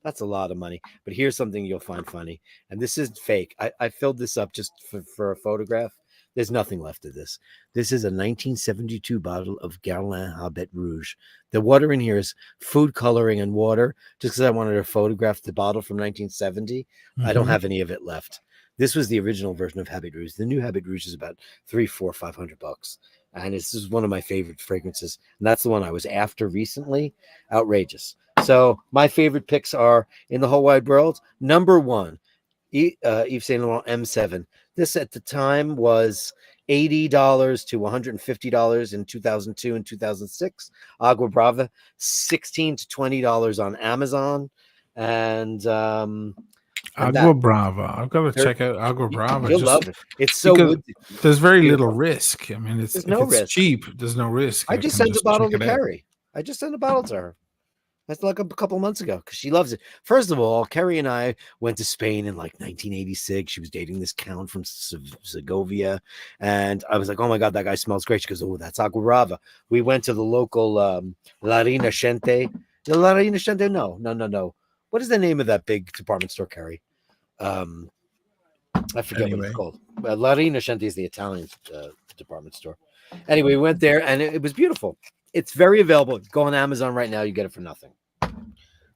That's a lot of money. But here's something you'll find funny. And this is fake. I filled this up just for a photograph. There's nothing left of this. This is a 1972 bottle of Gallery Habet Rouge. The water in here is food coloring and water, just because I wanted to photograph the bottle from 1970. I don't have any of it left. This was the original version of Habit Rouge. The new Habit Rouge is about $300-$500, and this is one of my favorite fragrances. And that's the one I was after recently. Outrageous. So my favorite picks are in the whole wide world. Number one, Yves Saint Laurent M7. This at the time was $80 to $150 in 2002 and 2006. Agua Brava, $16 to $20 on Amazon, and Agua Brava. I've got to check out Agua Brava. You'll love it. It's so good. There's very little risk. I mean, it's no risk. Cheap. There's no risk. I just sent a bottle to Carrie. I just sent a bottle to her. That's like a couple months ago because she loves it. First of all, Carrie and I went to Spain in like 1986. She was dating this count from Segovia. And I was like, oh my God, that guy smells great. She goes, oh, that's Agua Brava. We went to the local La Rinascente. La Rinascente? No. What is the name of that big department store, Carrie? I forget what it's called. La Rinascente is the Italian department store. Anyway, we went there and it was beautiful. It's very available. Go on Amazon right now. You get it for nothing.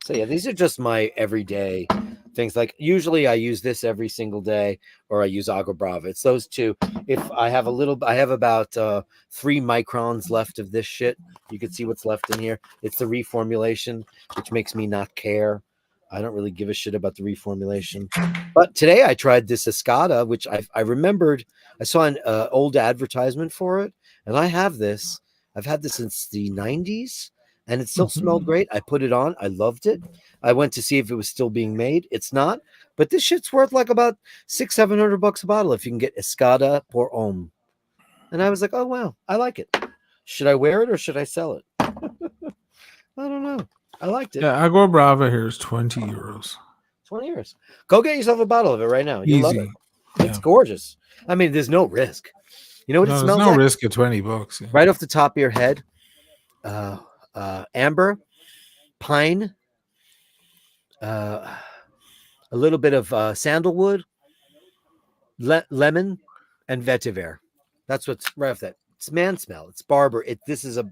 So yeah, these are just my everyday things. Like usually I use this every single day, or I use Agua Brava. It's those two. If I have I have about 3 microns left of this shit. You can see what's left in here. It's the reformulation, which makes me not care. I don't really give a shit about the reformulation. But today I tried this Escada, which I remembered. I saw an old advertisement for it, and I have this. I've had this since the 90s, and it still smelled great. I put it on. I loved it. I went to see if it was still being made. It's not, but this shit's worth like about $600-$700 a bottle if you can get Escada por Homme. And I was like, oh, wow, I like it. Should I wear it or should I sell it? I don't know. I liked it. Yeah, Agua Brava here is 20 euros. 20 euros. Go get yourself a bottle of it right now. You love it. It's gorgeous. I mean, there's no risk. You know what it smells like? There's no risk of $20. Yeah. Right off the top of your head, amber, pine, a little bit of sandalwood, lemon, and vetiver. That's what's right off that. It's man smell. It's barber. This is a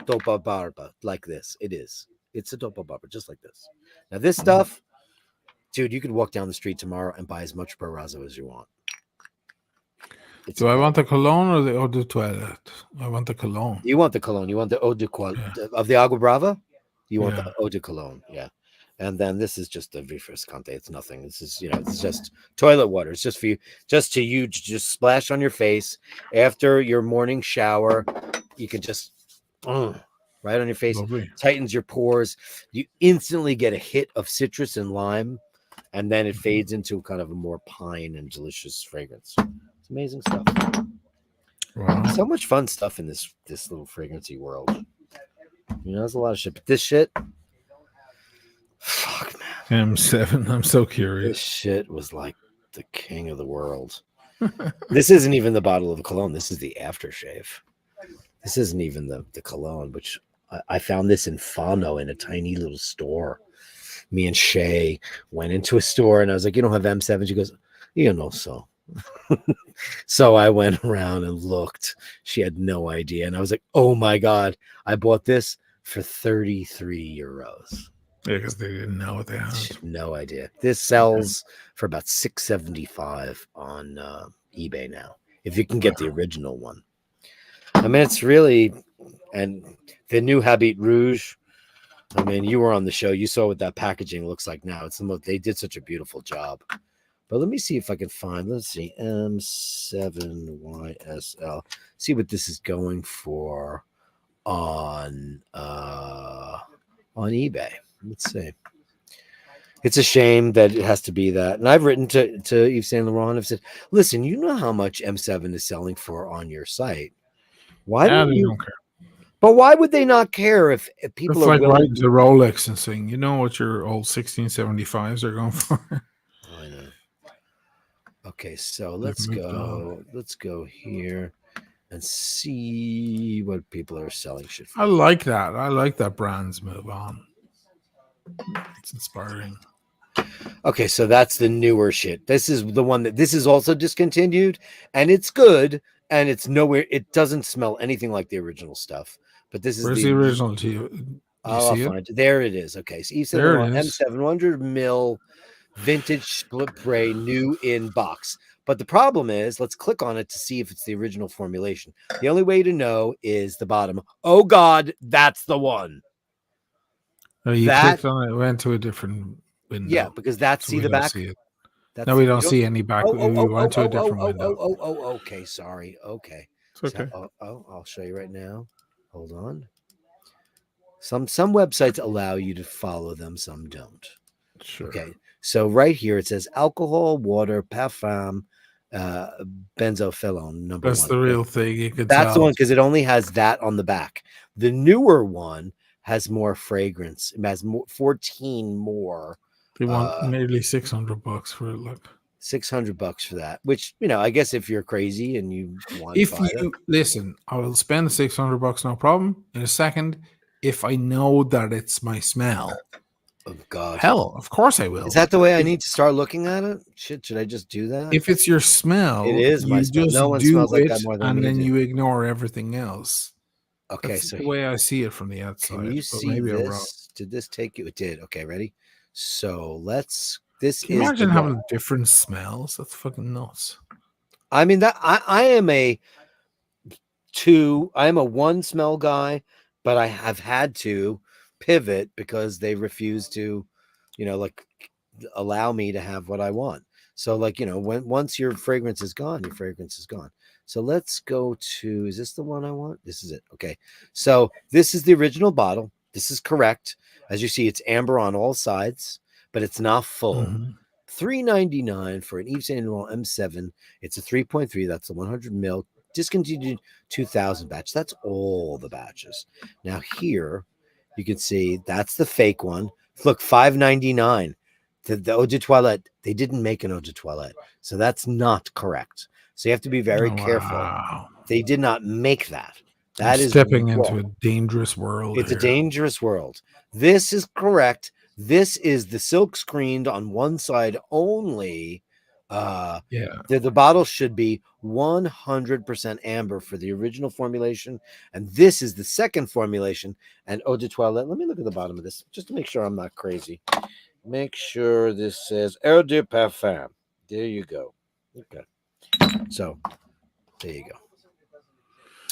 dopa barba like this. It is. It's a dopa barba just like this. Now this stuff, dude, you could walk down the street tomorrow and buy as much Barrazo as you want. Do I want the cologne or the eau de toilette? I want the cologne. You want the cologne. You want the eau de of the Agua Brava? You want the eau de cologne. Yeah. And then this is just a refrescante. It's nothing. This is, it's just toilet water. It's just for you, just splash on your face after your morning shower. You can just, right on your face. Lovely. Tightens your pores. You instantly get a hit of citrus and lime, and then it fades into kind of a more pine and delicious fragrance. It's amazing stuff. Wow. So much fun stuff in this little fragrancy world. There's a lot of shit. But this shit, fuck, man. M7. I'm so curious. This shit was like the king of the world. This isn't even the bottle of cologne. This is the aftershave. This isn't even the cologne, which I found this in Fano in a tiny little store. Me and Shay went into a store and I was like, you don't have M7? She goes, so. So I went around and looked. She had no idea. And I was like, oh my God, I bought this for 33 euros. Yeah, because they didn't know what they had. No idea. This sells for about $6.75 on eBay now, if you can get the original one. I mean, it's really, and the new Habit Rouge. I mean, you were on the show. You saw what that packaging looks like now. It's the most. They did such a beautiful job. But let me see if I can find. Let's see, M7YSL. See what this is going for on eBay. Let's see. It's a shame that it has to be that. And I've written to Yves Saint Laurent. I've said, listen, you know how much M7 is selling for on your site. Why don't you? Don't care. But why would they not care if people it's are like writing to Rolex and saying, you know what your old 1675s are going for? I know. Okay, so let's go. Let's go here and see what people are selling shit for. I like that. I like that brands move on. It's inspiring. Okay, so that's the newer shit. This is the one this is also discontinued, and it's good, and it's nowhere. It doesn't smell anything like the original stuff. But this is Where's the original to you? Do you I'll see it? find it. There it is. Okay, so There E7 it is. M700 mil vintage split spray new in box. But the problem is, let's click on it to see if it's the original formulation. The only way to know is the bottom. Oh God, that's the one. Oh, you That- clicked on it, went to a different window. Yeah, because that's So see we the don't back. see it. That's No, we you don't see any back. We went to a different window. Okay, sorry. Okay. It's okay. So, I'll show you right now. Hold on. Some websites allow you to follow them, some don't. Sure. Okay. So right here it says alcohol, water, parfum, benzophenone number That's one. the real thing. You could That's tell. the one because it only has that on the back. The newer one has more fragrance. It has 14 more. They want nearly $600 for it. Look. $600 for that, which, I guess if you're crazy and you want If to buy you listen, I will spend the $600, no problem, in a second. If I know that it's my smell, oh God, hell, of course I will. Is that the way I need to start looking at it? Shit, should I just do that? If it's your smell, It is my you smell. just No one do smells like it, that more than and me then do. you ignore everything else. Okay, That's so the way I see it from the outside. can you but see maybe I'm wrong. this? Did this take you? It did. Okay, ready? So let's. This Can you is imagine the having one. different smells? That's fucking nuts. I mean that I am a one smell guy, but I have had to pivot because they refuse to, like allow me to have what I want. So once your fragrance is gone, your fragrance is gone. So let's go to, is this the one I want? This is it. Okay. So this is the original bottle. This is correct. As you see, it's amber on all sides, but it's not full. Mhm. $3.99 for an Yves Saint Laurent M7. It's a 3.3. That's the 100 mil discontinued 2000 batch. That's all the batches. Now here you can see that's the fake one. Look, $5.99. The eau de toilette, they didn't make an eau de toilette, so that's not correct. So you have to be very careful. Wow. They did not make that. I'm That is stepping wrong. into a dangerous world. It's here. a dangerous world. This is correct. This is the silk screened on one side only. Yeah. The bottle should be 100% amber for the original formulation, and this is the second formulation. And eau de toilette. Let me look at the bottom of this just to make sure I'm not crazy. Make sure this says eau de parfum. There you go. Okay. So there you go.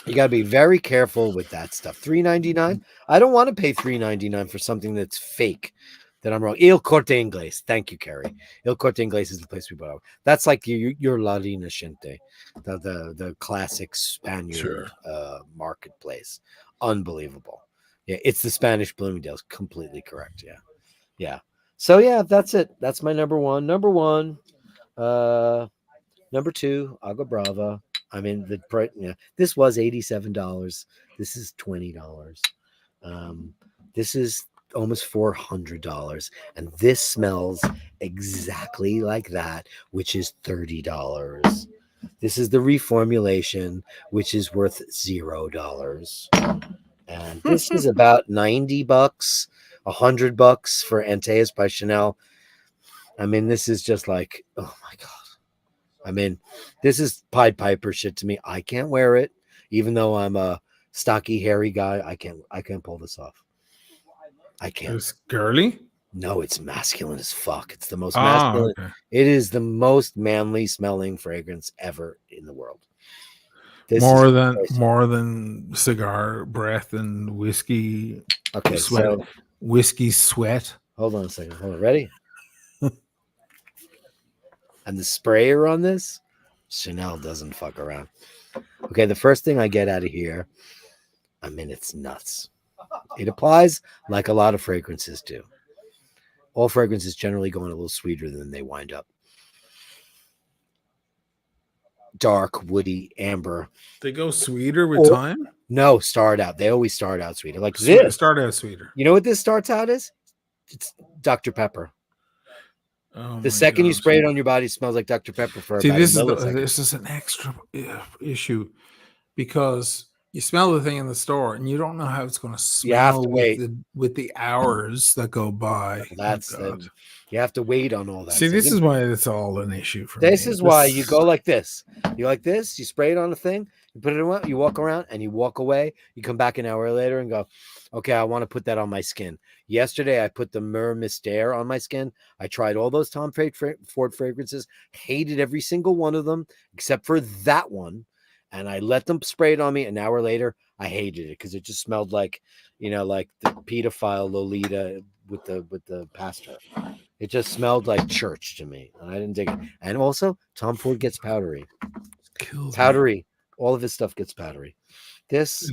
You got to be very careful with that stuff. $3.99. I don't want to pay $3.99 for something that's fake. That I'm wrong. Il Corte Inglés. Thank you, Carrie. Il Corte Inglés is the place we bought it. That's like your La Rinascente, the classic Spaniard marketplace. Unbelievable. Yeah, it's the Spanish Bloomingdale's. Completely correct. Yeah, yeah. So yeah, that's it. That's my number one. Number one. Number two, Agua Brava. I mean, the price. Yeah, this was $87. This is $20. This is almost $400, and this smells exactly like that, which is $30. This is the reformulation, which is worth $0. And this is about $90, $100 for Antaeus by Chanel. I mean, this is just like, oh my God. I mean, this is Pied Piper shit to me. I can't wear it, even though I'm a stocky, hairy guy. I can't pull this off. I can't. It's girly? No, it's masculine as fuck. It's the most masculine. Okay. It is the most manly smelling fragrance ever in the world. More than cigar breath and whiskey. Okay, sweat. so Whiskey sweat. hold on a second. Hold on. Ready? And the sprayer on this, Chanel doesn't fuck around. Okay, the first thing I get out of here, I mean, it's nuts. It applies like a lot of fragrances do. All fragrances generally go on a little sweeter than they wind up. Dark, woody, amber. They go sweeter with time? No, start out. They always start out sweeter. Like this. Start out sweeter. You know what this starts out as? It's Dr. Pepper. Oh the second you spray it on your body, it smells like Dr. Pepper for See, about this a millisecond. This is an extra issue because You smell the thing in the store, and you don't know how it's going to You have smell to wait. with the hours that go by. That's Oh, God. you have to wait on all that. See, So this you- is why it's all an issue for me. This is why you go like this. You like this, you spray it on the thing, you put it in, you walk around and you walk away. You come back an hour later and go, okay, I want to put that on my skin. Yesterday, I put the Myrrh Mystère on my skin. I tried all those Tom Ford fragrances, hated every single one of them except for that one. And I let them spray it on me. An hour later, I hated it because it just smelled like, like the pedophile Lolita with the pastor. It just smelled like church to me, and I didn't dig it. And also, Tom Ford gets powdery. Powdery. All of his stuff gets powdery. This is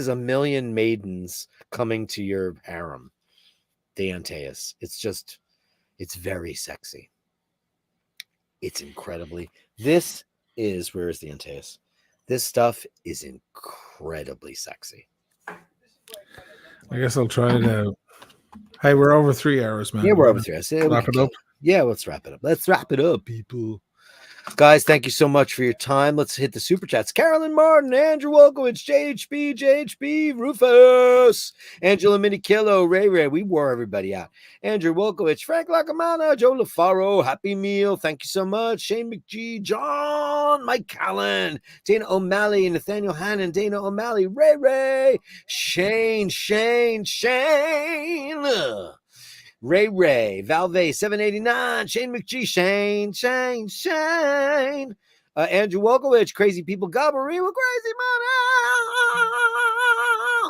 a million maidens coming to your harem. The Antaeus. It's very sexy. It's incredibly. Where's the Antaeus? This stuff is incredibly sexy. I guess I'll try it out. Hey, we're over 3 hours, man. Yeah, we're over 3 hours. Wrap it up. Yeah, let's wrap it up. Let's wrap it up, people. Guys, thank you so much for your time. Let's hit the super chats. Carolyn Martin, Andrew Wolkowitz, JHB, Rufus, Angela Minikillo, Ray. We wore everybody out. Andrew Wolkowitz, Frank Lacamana, Joe LaFaro, Happy Meal. Thank you so much. Shane McGee, John, Mike Callan, Dana O'Malley, Nathaniel Hannon, Dana O'Malley, Ray, Shane. Ray, Valve 789, Shane McGee, Shane. Andrew Wolkowitz, Crazy People, Gabarima, Crazy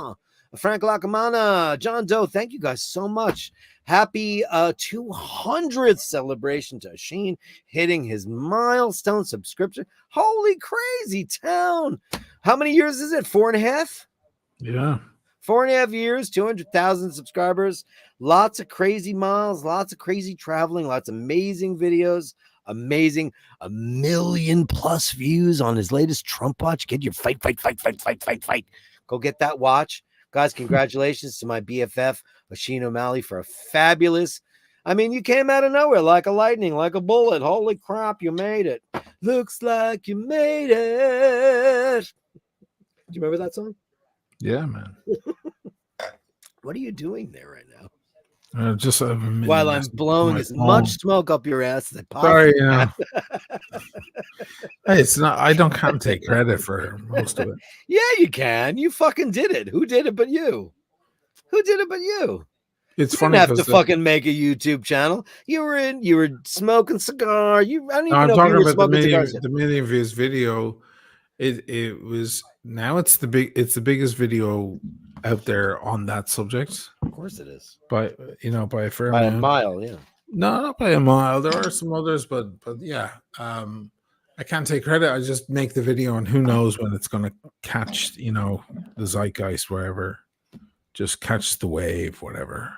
Money. Frank Lacamana, John Doe, thank you guys so much. Happy 200th celebration to Shane hitting his milestone subscription. Holy crazy town. How many years is it? 4.5? Yeah. 4.5 years, 200,000 subscribers, lots of crazy miles, lots of crazy traveling, lots of amazing videos, a million plus views on his latest Trump watch. Get your fight. Go get that watch. Guys, congratulations to my BFF, Oisin O'Malley, for a fabulous. You came out of nowhere like a lightning, like a bullet. Holy crap, you made it. Looks like you made it. Do you remember that song? Yeah, man. What are you doing there right now? Just while I'm blowing as much smoke up your ass as I possibly can. Hey, it's not. I can't take credit for most of it. Yeah, you can. You fucking did it. Who did it but you? It's you funny. Didn't have to fucking make a YouTube channel. You were smoking cigar. I'm talking about the million views video. It was now it's the biggest video out there on that subject. Of course it is. By a fair amount. A mile, yeah. No, not by a mile. There are some others, but yeah. I can't take credit. I just make the video, and who knows when it's going to catch, the zeitgeist, wherever. Just catch the wave, whatever.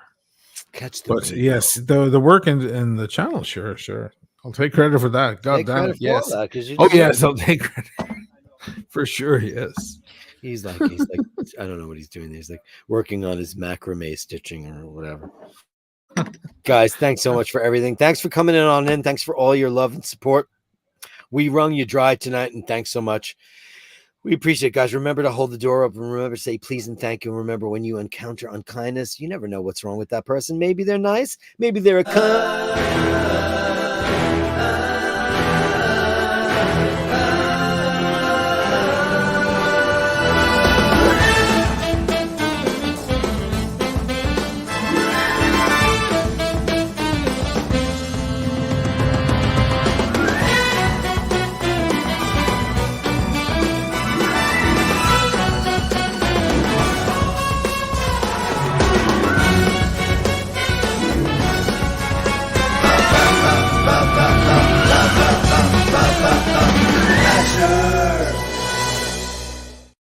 But yes, the work in the channel, sure. I'll take credit for that. God damn it, yes. Yes, I'll take credit for sure. Yes. He's like I don't know what he's doing. He's like working on his macrame stitching or whatever. Guys, thanks so much for everything. Thanks for coming in. Thanks for all your love and support. We wrung you dry tonight, and thanks so much. We appreciate it, guys. Remember to hold the door open. Remember to say please and thank you. And remember, when you encounter unkindness, you never know what's wrong with that person. Maybe they're nice. Maybe they're a cunt.